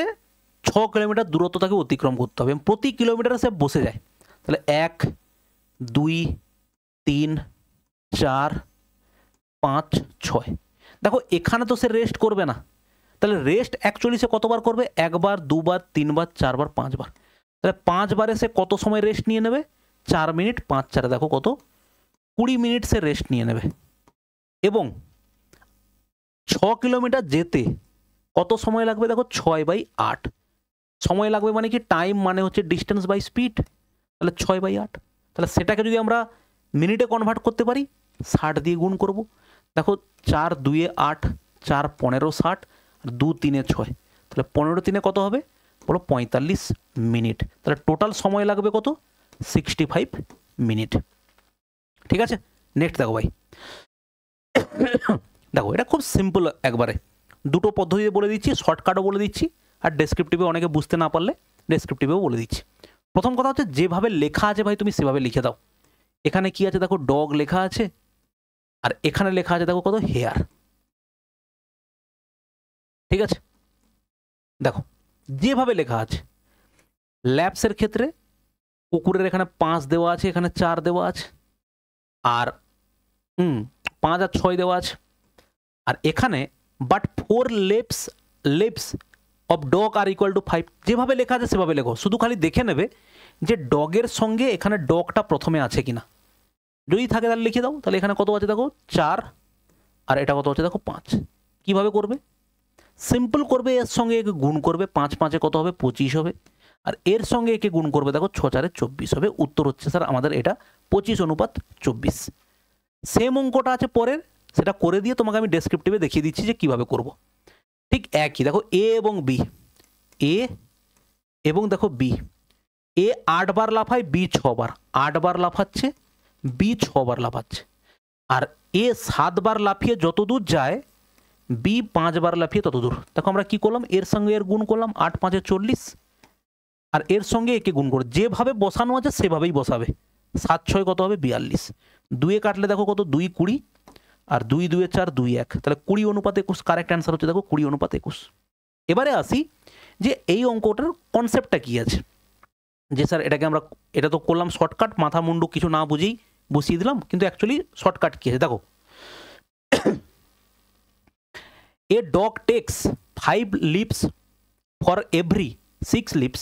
6 কিলোমিটার দূরত্ব তাকে অতিক্রম করতে হবে, প্রতি কিলোমিটারে সে বসে যায়, তাহলে 1 2 3 4 5 6। দেখো এখানে তো সে রেস্ট করবে না, তাহলে রেস্ট অ্যাকচুয়ালি সে কতবার করবে 1 বার 2 বার 3 বার 4 বার 5 বার, তাহলে 5 বারে সে কত সময় রেস্ট নিয়ে নেবে 4 মিনিট 5 4 দেখো কত 20 মিনিট সে রেস্ট নিয়ে নেবে। এবং 6 কিলোমিটার যেতে কত সময় লাগবে দেখো 6/8 সময় লাগবে, মানে কি টাইম মানে হচ্ছে ডিস্টেন্স বাই স্পিড, তাহলে 6/8। তাহলে সেটাকে যদি আমরা মিনিটে কনভার্ট করতে পারি 60 দিয়ে গুণ করব, দেখো 4 2 8 4 15 60 আর 2 3 6, তাহলে 15 3 কত হবে বলো 45 মিনিট। তাহলে টোটাল সময় লাগবে কত 65 মিনিট। ঠিক আছে, নেক্সট দেখো ভাই। দেখো এটা খুব সিম্পল, একবারে দুটো পদ্ধতিতে বলে দিচ্ছি, শর্টকাটও বলে দিচ্ছি, আর ডেসক্রিপটিভে অনেকে বুঝতে না পারলে ডেসক্রিপটিভেও বলে দিচ্ছি। প্রথম কথা হচ্ছে যেভাবে লেখা আছে ভাই তুমি সেভাবে লিখে দাও। এখানে কি আছে দেখো, ডগ লেখা আছে, আর এখানে লেখা আছে দেখো কত, হেয়ার। ঠিক আছে, দেখো যেভাবে লেখা আছে। ল্যাপসের ক্ষেত্রে কুকুরের এখানে 5 দেওয়া আছে, এখানে 4 দেওয়া আছে, আর 5 আর 6 দেওয়া আছে। আর এখানে বাট 4 লিপস অফ ডগ আর ইকুয়াল টু 5, যেভাবে লেখা আছে সেভাবে লেখো। শুধু খালি দেখে নেবে যে ডগের সঙ্গে এখানে ডগটা প্রথমে আছে কিনা, যদি থাকে তাহলে লিখে দাও। তাহলে এখানে কত আছে দেখো 4, আর এটা কত আছে দেখো 5। কিভাবে করবে, সিম্পল করবে, এর সঙ্গে একে গুণ করবে, 5 5 কত হবে 25 হবে, আর এর সঙ্গে একে গুণ করবে দেখো 6 4 24 হবে। উত্তর হচ্ছে স্যার আমাদের এটা 25:24। সেম অঙ্কটা আছে পরের, সেটা করে দিয়ে তোমাকে আমি ডেসক্রিপটিভে দেখিয়ে দিচ্ছি যে কিভাবে করব। ঠিক একই দেখো, এ এবং বি, এ এবং দেখো বি, এ 8 বার লাফায়, বি 6 বার, 8 বার লাফাচ্ছে, বি 6 বার লাফাচ্ছে। আর এ 7 বার লাফিয়ে যত দূর যায়, বি 5 বার লাফিয়ে তত দূর। দেখো আমরা কি করলাম, এর সঙ্গে এর গুণ করলাম, 8 5 40, আর এর সঙ্গে একে গুণ করে যেভাবে বসানো আছে সেভাবেই বসাবে। 7 6 কত হবে 42, 2 কাটলে দেখো কত 2 20, আর 2 2 4 2 1, তাহলে 20:21। কারেক্ট অ্যান্সার হচ্ছে দেখো 20:21। এবারে আসি যে এই অঙ্কটার কনসেপ্টটা কি আছে। যে স্যার এটাকে আমরা, এটা তো করলাম শর্টকাট, মাথা মুন্ডু কিছু না বুঝেই বসিয়ে দিলাম, কিন্তু অ্যাকচুয়ালি শর্টকাট কি আছে দেখো। A dog takes 5 leaps for every 6 leaps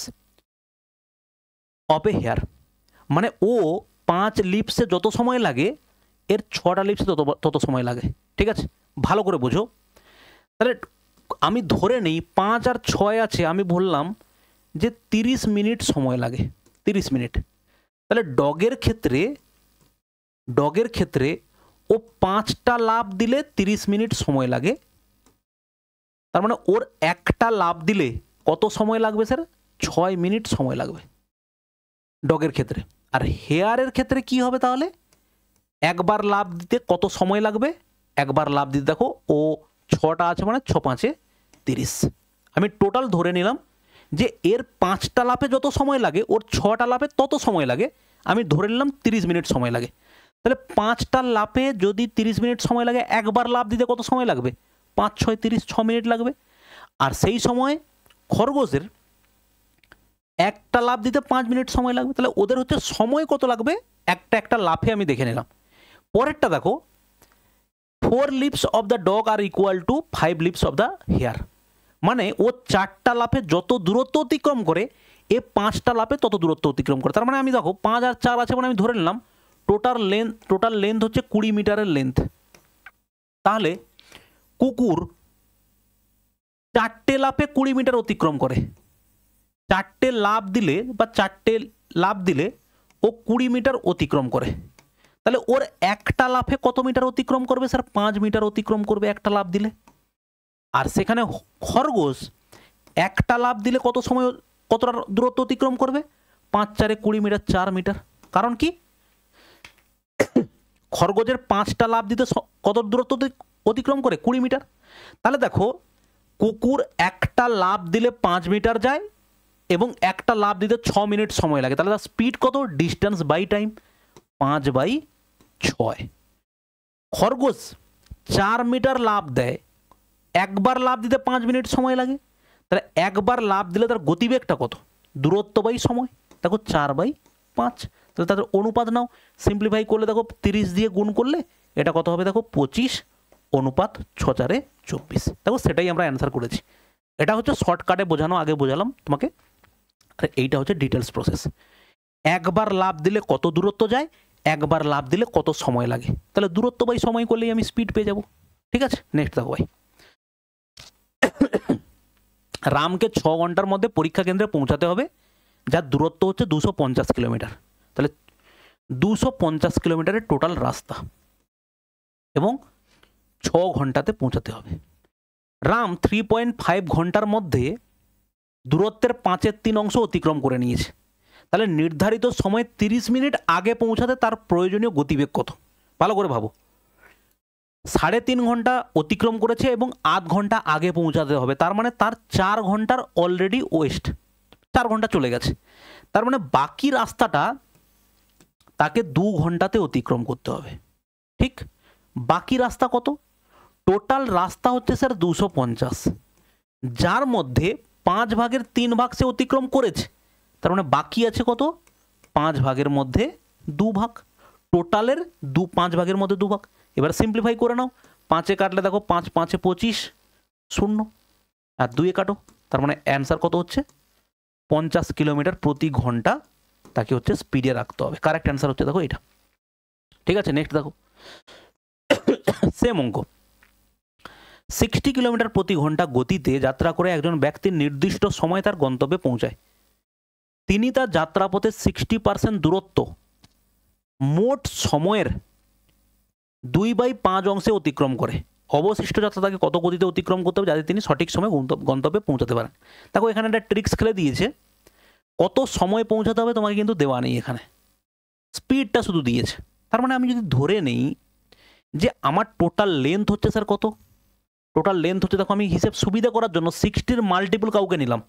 of a hair, মানে ও 5 লিপসে যত সময় লাগে এর 6টা লিপসে তত সময় লাগে। ঠিক আছে, ভালো করে বোঝো। তাহলে আমি ধরে নেই 5 আর 6 আছে, আমি বললাম যে 30 মিনিট সময় লাগে, 30 মিনিট। তাহলে ডগের ক্ষেত্রে ও 5টা লাফ দিলে 30 মিনিট সময় লাগে। তার মানে ওর একটা লাফ দিলে কত সময় লাগবে স্যার, 6 মিনিট সময় লাগবে ডগের ক্ষেত্রে। আর হেয়ারের ক্ষেত্রে কি হবে তাহলে, একবার লাফ দিতে কত সময় লাগবে, একবার লাফ দিতে দেখো ও 6টা আছে মানে 6 5 30। আমি টোটাল ধরে নিলাম যে এর 5টা লাফে যত সময় লাগে ওর 6টা লাফে তত সময় লাগে, আমি ধরে নিলাম 30 মিনিট সময় লাগে। তাহলে 5টা লাফে যদি 30 মিনিট সময় লাগে, একবার লাফ দিতে কত সময় লাগবে, 5 6 30, 6 মিনিট লাগবে। আর সেই সময় খরগোশের একটা লাফ দিতে 5 মিনিট সময় লাগবে। তাহলে ওদের হচ্ছে সময় কত লাগবে একটা লাফে, আমি দেখে নিলাম। পরেরটা দেখো, 4 লিপস অফ দ্য ডগ আর equal to 5 leaps of the hare, মানে ও 4টা লাফে যত দূরত্ব অতিক্রম করে এ 5টা লাফে তত দূরত্ব অতিক্রম করে। তার মানে আমি দেখো 5 আর 4 আছে, মানে আমি ধরে নিলাম টোটাল লেন্থ হচ্ছে 20 মিটারের লেন্থ। তাহলে কুকুর 4টে লাফে 20 মিটার অতিক্রম করে, 4টে লাফ দিলে ও 20 মিটার অতিক্রম করে। তাহলে ওর একটা লাফে কত মিটার অতিক্রম করবে স্যার, 5 মিটার অতিক্রম করবে একটা লাফ দিলে। আর সেখানে খরগোশ একটা লাফ দিলে কতটা দূরত্ব অতিক্রম করবে, 5 4 20 মিটার, 4 মিটার। কারণ কি, খরগোশের 5টা লাফ দিতে কত দূরত্ব অতিক্রম করে, 20 মিটার। তাহলে দেখো কুকুর একটা লাফ দিলে 5 মিটার যায় এবং একটা লাফ দিতে 6 মিনিট সময় লাগে। তাহলে তার স্পিড কত, ডিস্টেন্স বাই টাইম, 5/6। খরগোশ 4 মিটার লাফ দেয়, একবার লাফ দিতে 5 মিনিট সময় লাগে। তাহলে একবার লাফ দিলে তার গতিবেগটা কত, দূরত্ব বাই সময়, দেখো 4/5। তাহলে তাদের অনুপাত নাও, সিম্পলিফাই করলে দেখো 30 দিয়ে গুণ করলে এটা কত হবে দেখো 25:6 4 24। দেখো সেটাই আমরা অ্যান্সার করেছি। এটা হচ্ছে শর্টকাটে বোঝানো, আগে বোঝালাম তোমাকে। আর এইটা হচ্ছে ডিটেলস প্রসেস। একবার লাফ দিলে কত দূরত্ব যায়, একবার লাফ দিলে কত সময় লাগে, তাহলে দূরত্ব বাই সময় করলেই আমি স্পিড পেয়ে যাব। ঠিক আছে, নেক্সট দেখো ভাই। রামকে 6 ঘন্টার মধ্যে পরীক্ষা কেন্দ্রে পৌঁছাতে হবে, যার দূরত্ব হচ্ছে 250 কিলোমিটার। তাহলে 250 কিলোমিটারের টোটাল রাস্তা এবং 6 ঘন্টাতে পৌঁছাতে হবে। রাম 3.5 ঘন্টার মধ্যে দূরত্বের 5/3 অংশ অতিক্রম করে নিয়েছে। তাহলে নির্ধারিত সময় 30 মিনিট আগে পৌঁছাতে তার প্রয়োজনীয় গতিবেগ কত? ভালো করে ভাবো। 3.5 ঘন্টা অতিক্রম করেছে এবং আধ ঘন্টা আগে পৌঁছাতে হবে, তার মানে তার 4 ঘন্টার অলরেডি ওয়েস্ট, 4 ঘন্টা চলে গেছে। তার মানে বাকি রাস্তাটা তাকে 2 ঘন্টাতে অতিক্রম করতে হবে। ঠিক, বাকি রাস্তা কত? টোটাল রাস্তা হচ্ছে স্যার 250, যার মধ্যে 5 ভাগের 3 ভাগ সে অতিক্রম করেছে, তার মানে বাকি আছে কত? 5 ভাগের মধ্যে 2 ভাগ, টোটালের 5 ভাগের মধ্যে 2 ভাগ। এবার সিম্পলিফাই করে নাও, 5-এ কাটলে দেখো 5 5-এ 25, 0, আর 2-এ কাটো, তার মানে অ্যান্সার কত হচ্ছে? 50 কিলোমিটার প্রতি ঘন্টা তাকে হচ্ছে স্পিডে রাখতে হবে। কারেক্ট অ্যান্সার হচ্ছে দেখো এটা। ঠিক আছে, নেক্সট দেখো, সেম অঙ্ক। 60 কিলোমিটার প্রতি ঘন্টা গতিতে যাত্রা করে একজন ব্যক্তি নির্দিষ্ট সময় তার গন্তব্যে পৌঁছায়। তিনি তার যাত্রাপথে 60% দূরত্ব মোট সময়ের 2/5 অংশে অতিক্রম করে। অবশিষ্ট যাত্রা তাকে কত গতিতে অতিক্রম করতে হবে যাতে তিনি সঠিক সময়ে গন্তব্যে পৌঁছাতে পারেন? দেখো এখানে একটা ট্রিক্স খেলে দিয়েছে, কত সময় পৌঁছাতে হবে তোমাকে কিন্তু দেওয়া নেই, এখানে স্পিডটা শুধু দিয়েছে। তার মানে আমি যদি ধরে নেই যে আমার টোটাল লেন্থ হচ্ছে স্যার কত, টোটাল লেন্থ হচ্ছে, দেখো আমি হিসেব সুবিধা করার জন্য 60-র মাল্টিপল কাউকে নিলাম।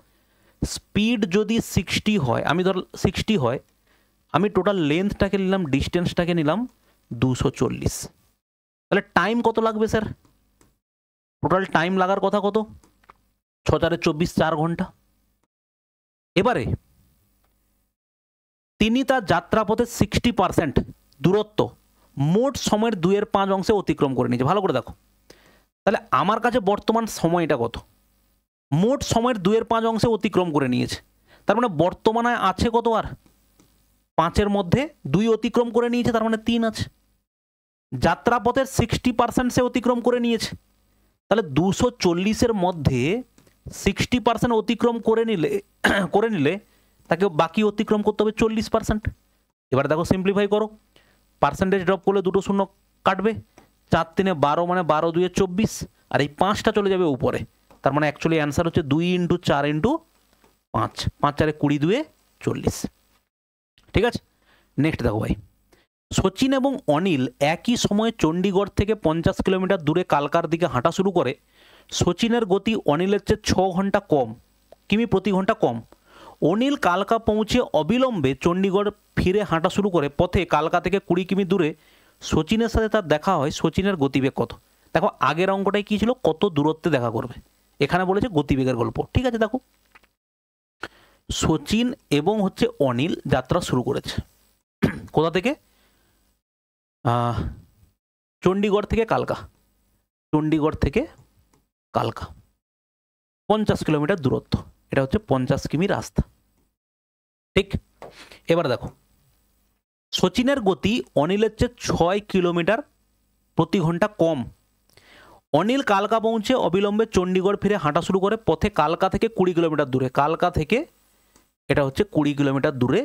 স্পিড যদি 60 হয়, আমি ধর 60 হয়, আমি টোটাল লেন্থটাকে নিলাম, ডিস্টেন্সটাকে নিলাম 240। তাহলে টাইম কত লাগবে স্যার? টোটাল টাইম লাগার কথা কত? 6×4 = 4 ঘন্টা। এবারে তিনি তার যাত্রাপথে 60% দূরত্ব মোট সময়ের 2/5 অংশে অতিক্রম করে নিয়েছে। ভালো করে দেখো, তাহলে আমার কাছে বর্তমান সময়টা কত? মোট সময়ের 2/5 অংশে অতিক্রম করে নিয়েছে, তার মানে বর্তমানে আছে কত? আর 5-এর মধ্যে 2 অতিক্রম করে নিয়েছে, তার মানে 3 আছে। যাত্রাপথের 60% সে অতিক্রম করে নিয়েছে, তাহলে 240-এর মধ্যে 60% অতিক্রম করে নিলে তাকে বাকি অতিক্রম করতে হবে 40%। এবার দেখো সিম্পলিফাই করো, পার্সেন্টেজ ড্রপ করলে 2 শূন্য কাটবে, 4×3 = 12, মানে 12×2 = 24, আর এই 5টা চলে যাবে উপরে, তার মানে অ্যাকচুয়ালি অ্যান্সার হচ্ছে 2 × 4 × 5, 5×4 = 20, 2 = 40। ঠিক আছে, নেক্সট দেখো ভাই, সচিন এবং অনিল একই সময়ে চণ্ডীগড় থেকে 50 কিলোমিটার দূরে কালকার দিকে হাঁটা শুরু করে। সচিনের গতি অনিলের চেয়ে 6 ঘন্টা কম, কিমি প্রতি ঘন্টা কম। অনিল কালকা পৌঁছে অবিলম্বে চণ্ডীগড় ফিরে হাঁটা শুরু করে। পথে কালকা থেকে 20 কিমি দূরে সচিনের সাথে তার দেখা হয়। সচিনের গতিবেগ কত? দেখো আগের অঙ্কটাই কী ছিল, কত দূরত্বে দেখা করবে, এখানে বলেছে গতিবেগের গল্প। ঠিক আছে, দেখো সচিন এবং হচ্ছে অনিল যাত্রা শুরু করেছে কোথা থেকে? চণ্ডীগড় থেকে কালকা, চণ্ডীগড় থেকে কালকা 50 কিলোমিটার দূরত্ব, এটা হচ্ছে 50 কিমি রাস্তা। ঠিক, এবার দেখো সচিনের গতি অনিলের চেয়ে 6 কিলোমিটার প্রতি ঘন্টা কম। অনিল কালকা পৌঁছে অবিলম্বে চণ্ডীগড় ফিরে হাঁটা শুরু করে। পথে কালকা থেকে 20 কিলোমিটার দূরে, কালকা থেকে এটা হচ্ছে 20 কিলোমিটার দূরে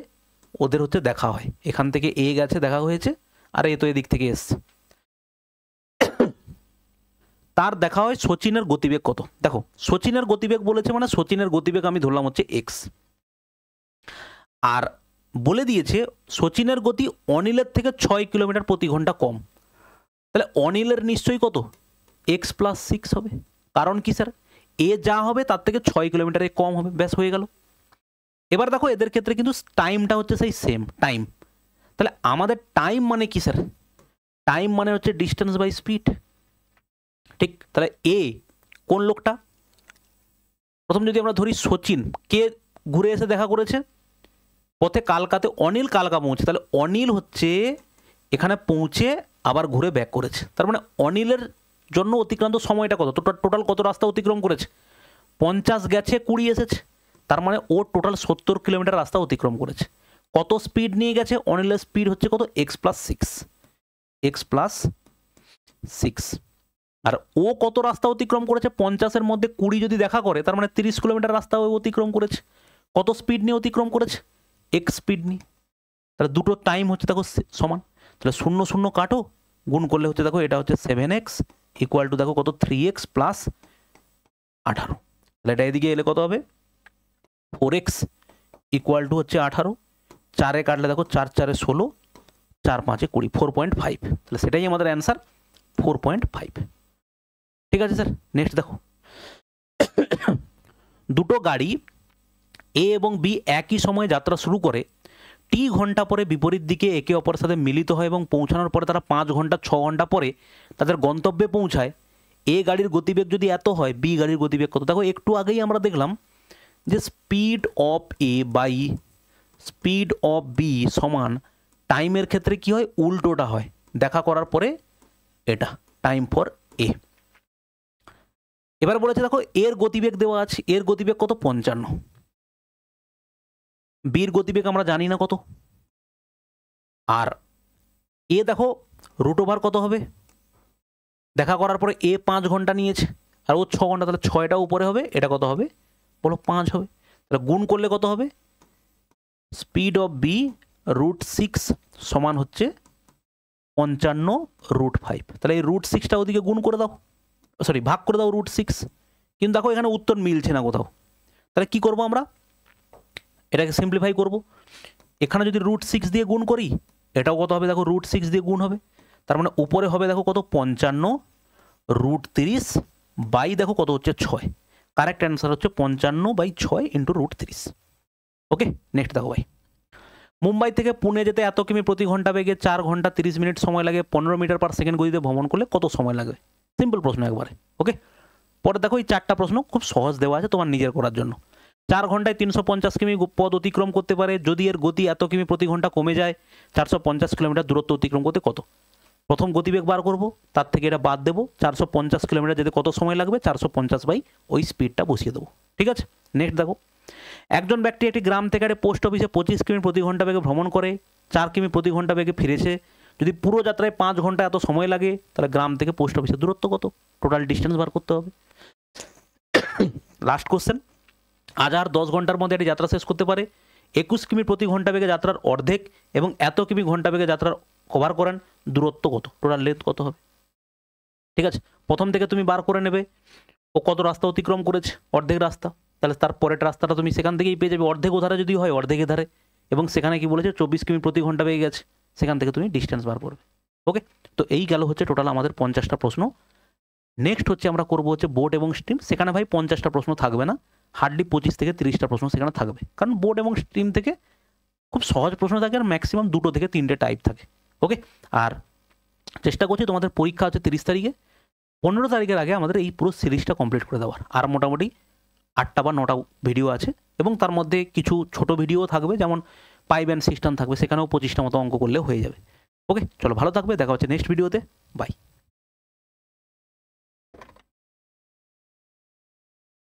ওদের হচ্ছে দেখা হয়। এখান থেকে এ গেছে, দেখা হয়েছে, আর এ তো এদিক থেকে এসছে, তার দেখা হয়। সচিনের গতিবেগ কত? দেখো সচিনের গতিবেগ বলেছে মানে সচিনের গতিবেগ আমি ধরলাম হচ্ছে এক্স, আর বলে দিয়েছে সচিনের গতি অনিলের থেকে 6 কিলোমিটার প্রতি ঘন্টা কম। তাহলে অনিলের নিশ্চয়ই কত? x+6 হবে। কারণ কি স্যার, এ যা হবে তার থেকে 6 কিলোমিটারে কম হবে, ব্যাস হয়ে গেল। এবার দেখো এদের ক্ষেত্রে কিন্তু টাইমটা হচ্ছে সেই সেম টাইম। তাহলে আমাদের টাইম মানে কি স্যার? টাইম মানে হচ্ছে ডিস্টেন্স বাই স্পিড। ঠিক, তাহলে এ কোন লোকটা? প্রথম যদি আমরা ধরি সচিন, কে ঘুরে এসে দেখা করেছে? পথে কালকাতে অনিল কালকা পৌঁছে, তাহলে অনিল হচ্ছে এখানে পৌঁছে আবার ঘুরে ব্যাক করেছে। তার মানে অনিলের জন্য অতিক্রান্ত সময়টা কত? টোটাল কত রাস্তা অতিক্রম করেছে? 50 গেছে, 20 এসেছে, তার মানে ও টোটাল 70 কিলোমিটার রাস্তা অতিক্রম করেছে। কত স্পিড নিয়ে গেছে? অনিলের স্পিড হচ্ছে কত? x+6, x+6। আর ও কত রাস্তা অতিক্রম করেছে? 50-এর মধ্যে 20 যদি দেখা করে, তার মানে 30 কিলোমিটার রাস্তা ও অতিক্রম করেছে। কত স্পিড নিয়ে অতিক্রম করেছে? x স্পিড নিয়ে। তাহলে দুটো টাইম হচ্ছে দেখো সমান, তাহলে 0 0 কাটো, গুণ করলে হচ্ছে দেখো এটা হচ্ছে 7x = দেখো কত? 3x + 18। তাহলে এটা এদিকে এলে কত হবে? 4x = হচ্ছে 18, চারে কাটলে দেখো 4 4 16, 4 5 20, 4.5, তাহলে সেটাই আমাদের অ্যান্সার 4.5। ঠিক আছে স্যার, নেক্সট দেখো, দুটো গাড়ি এ এবং বি একই সময়ে যাত্রা শুরু করে টি ঘন্টা পরে বিপরীত দিকে একে অপরের সাথে মিলিত হয় এবং পৌঁছানোর পরে তারা 5 ঘন্টা 6 ঘন্টা পরে তাদের গন্তব্যে পৌঁছায়। এ গাড়ির গতিবেগ যদি এত হয়, বি গাড়ির গতিবেগ কত? দেখো একটু আগেই আমরা দেখলাম যে speed of A by speed of B সমান টাইমের ক্ষেত্রে কি হয়, উল্টোটা হয়। দেখা করার পরে এটা টাইম ফর এ। এবার বলেছে দেখো এর গতিবেগ দেওয়া আছে, এর গতিবেগ কত? 55। বির গতিবেগ আমরা জানি না কত। আর এ দেখো রুট ওভার কত হবে, দেখা করার পরে এ 5 ঘন্টা নিয়েছে আর ও 6 ঘন্টা, তাহলে 6টা উপরে হবে, এটা কত হবে বলো? 5 হবে। তাহলে গুণ করলে কত হবে? স্পিড অফ বি √6 সমান হচ্ছে 55 √5। তাহলে এই √6টা ওদিকে গুণ করে দাও, সরি ভাগ করে দাও √6। কিন্তু দেখো এখানে উত্তর মিলছে না কোথাও। তাহলে কি করব আমরা? এটাকে সিম্পলিফাই করব। এখানে যদি √6 দিয়ে গুণ করি, এটাও কত হবে দেখো? √6 দিয়ে গুণ হবে। তার মানে উপরে হবে দেখো কত? 55 √30 বাই দেখো কত হচ্ছে 6। কারেক্ট অ্যান্সার হচ্ছে 55/6 ইন্টু √30। ওকে, নেক্সট দেখো ভাই, মুম্বাই থেকে পুনে যেতে এত কিমি প্রতি ঘন্টা বেগে 4 ঘন্টা 30 মিনিট সময় লাগে, 15 মিটার পার সেকেন্ড গতিতে ভ্রমণ করলে কত সময় লাগবে? সিম্পল প্রশ্ন একবারে। ওকে, পরে দেখো এই 4টা প্রশ্ন খুব সহজ দেওয়া আছে তোমার নিজের করার জন্য। 4 ঘন্টায় 350 কিমি পথ অতিক্রম করতে পারে, যদি এর গতি এত কিমি প্রতি ঘন্টা কমে যায় 450 কিলোমিটার দূরত্ব অতিক্রম করতে কত? প্রথম গতিবেগ বার করব, তার থেকে এটা বাদ দেবো, 450 কিলোমিটার যেতে কত সময় লাগবে? 450 বাই ওই স্পিডটা বসিয়ে দেবো। ঠিক আছে, নেক্সট দেখো, একজন ব্যক্তি একটি গ্রাম থেকে পোস্ট অফিসে 25 কিমি প্রতি ঘন্টা বেগে ভ্রমণ করে, 4 কিমি প্রতি ঘন্টা বেগে ফিরেছে। যদি পুরো যাত্রায় 5 ঘন্টা এত সময় লাগে, তাহলে গ্রাম থেকে পোস্ট অফিসের দূরত্ব কত? টোটাল ডিস্টেন্স বার করতে হবে। লাস্ট কোশ্চেন, আজ আর 10 ঘন্টার মধ্যে এটি যাত্রা শেষ করতে পারে, 21 কিমি প্রতি ঘন্টা বেগে যাত্রার অর্ধেক এবং এত কিমি ঘন্টা বেগে যাত্রার কভার করেন, দূরত্ব কত? টোটাল লেন্থ কত হবে? ঠিক আছে, প্রথম থেকে তুমি বার করে নেবে ও কত রাস্তা অতিক্রম করেছে, অর্ধেক রাস্তা। তাহলে তার পরের রাস্তাটা তুমি সেখান থেকেই পেয়ে যাবে, অর্ধেক ওধারে যদি হয় অর্ধেকের ধারে, এবং সেখানে কি বলেছে 24 কিমি প্রতি ঘন্টা পেয়ে গেছে, সেখান থেকে তুমি ডিস্টেন্স বার করবে। ওকে, তো এই গেল হচ্ছে টোটাল আমাদের 50টা প্রশ্ন। নেক্সট হচ্ছে আমরা করবো হচ্ছে বোট এবং স্ট্রিম। সেখানে ভাই 50টা প্রশ্ন থাকবে না, হার্ডলি 25 থেকে 30টা প্রশ্ন সেখানে থাকবে, কারণ বোট এবং স্ট্রিম থেকে খুব সহজ প্রশ্ন থাকে আর ম্যাক্সিমাম 2 থেকে 3টে টাইপ থাকে। ওকে, আর চেষ্টা করছি তোমাদের পরীক্ষা হচ্ছে 30 তারিখে, 15 তারিখের আগে আমাদের এই পুরো সিরিজটা কমপ্লিট করে দেওয়ার। আর মোটামুটি 8টা বা 9টা ভিডিও আছে, এবং তার মধ্যে কিছু ছোট ভিডিও থাকবে, যেমন পাইপ অ্যান্ড সিস্টেম থাকবে, সেখানেও 25টা মতো অঙ্ক করলে হয়ে যাবে। ওকে, চলো ভালো থাকবে, দেখা হচ্ছে নেক্সট ভিডিওতে, বাই।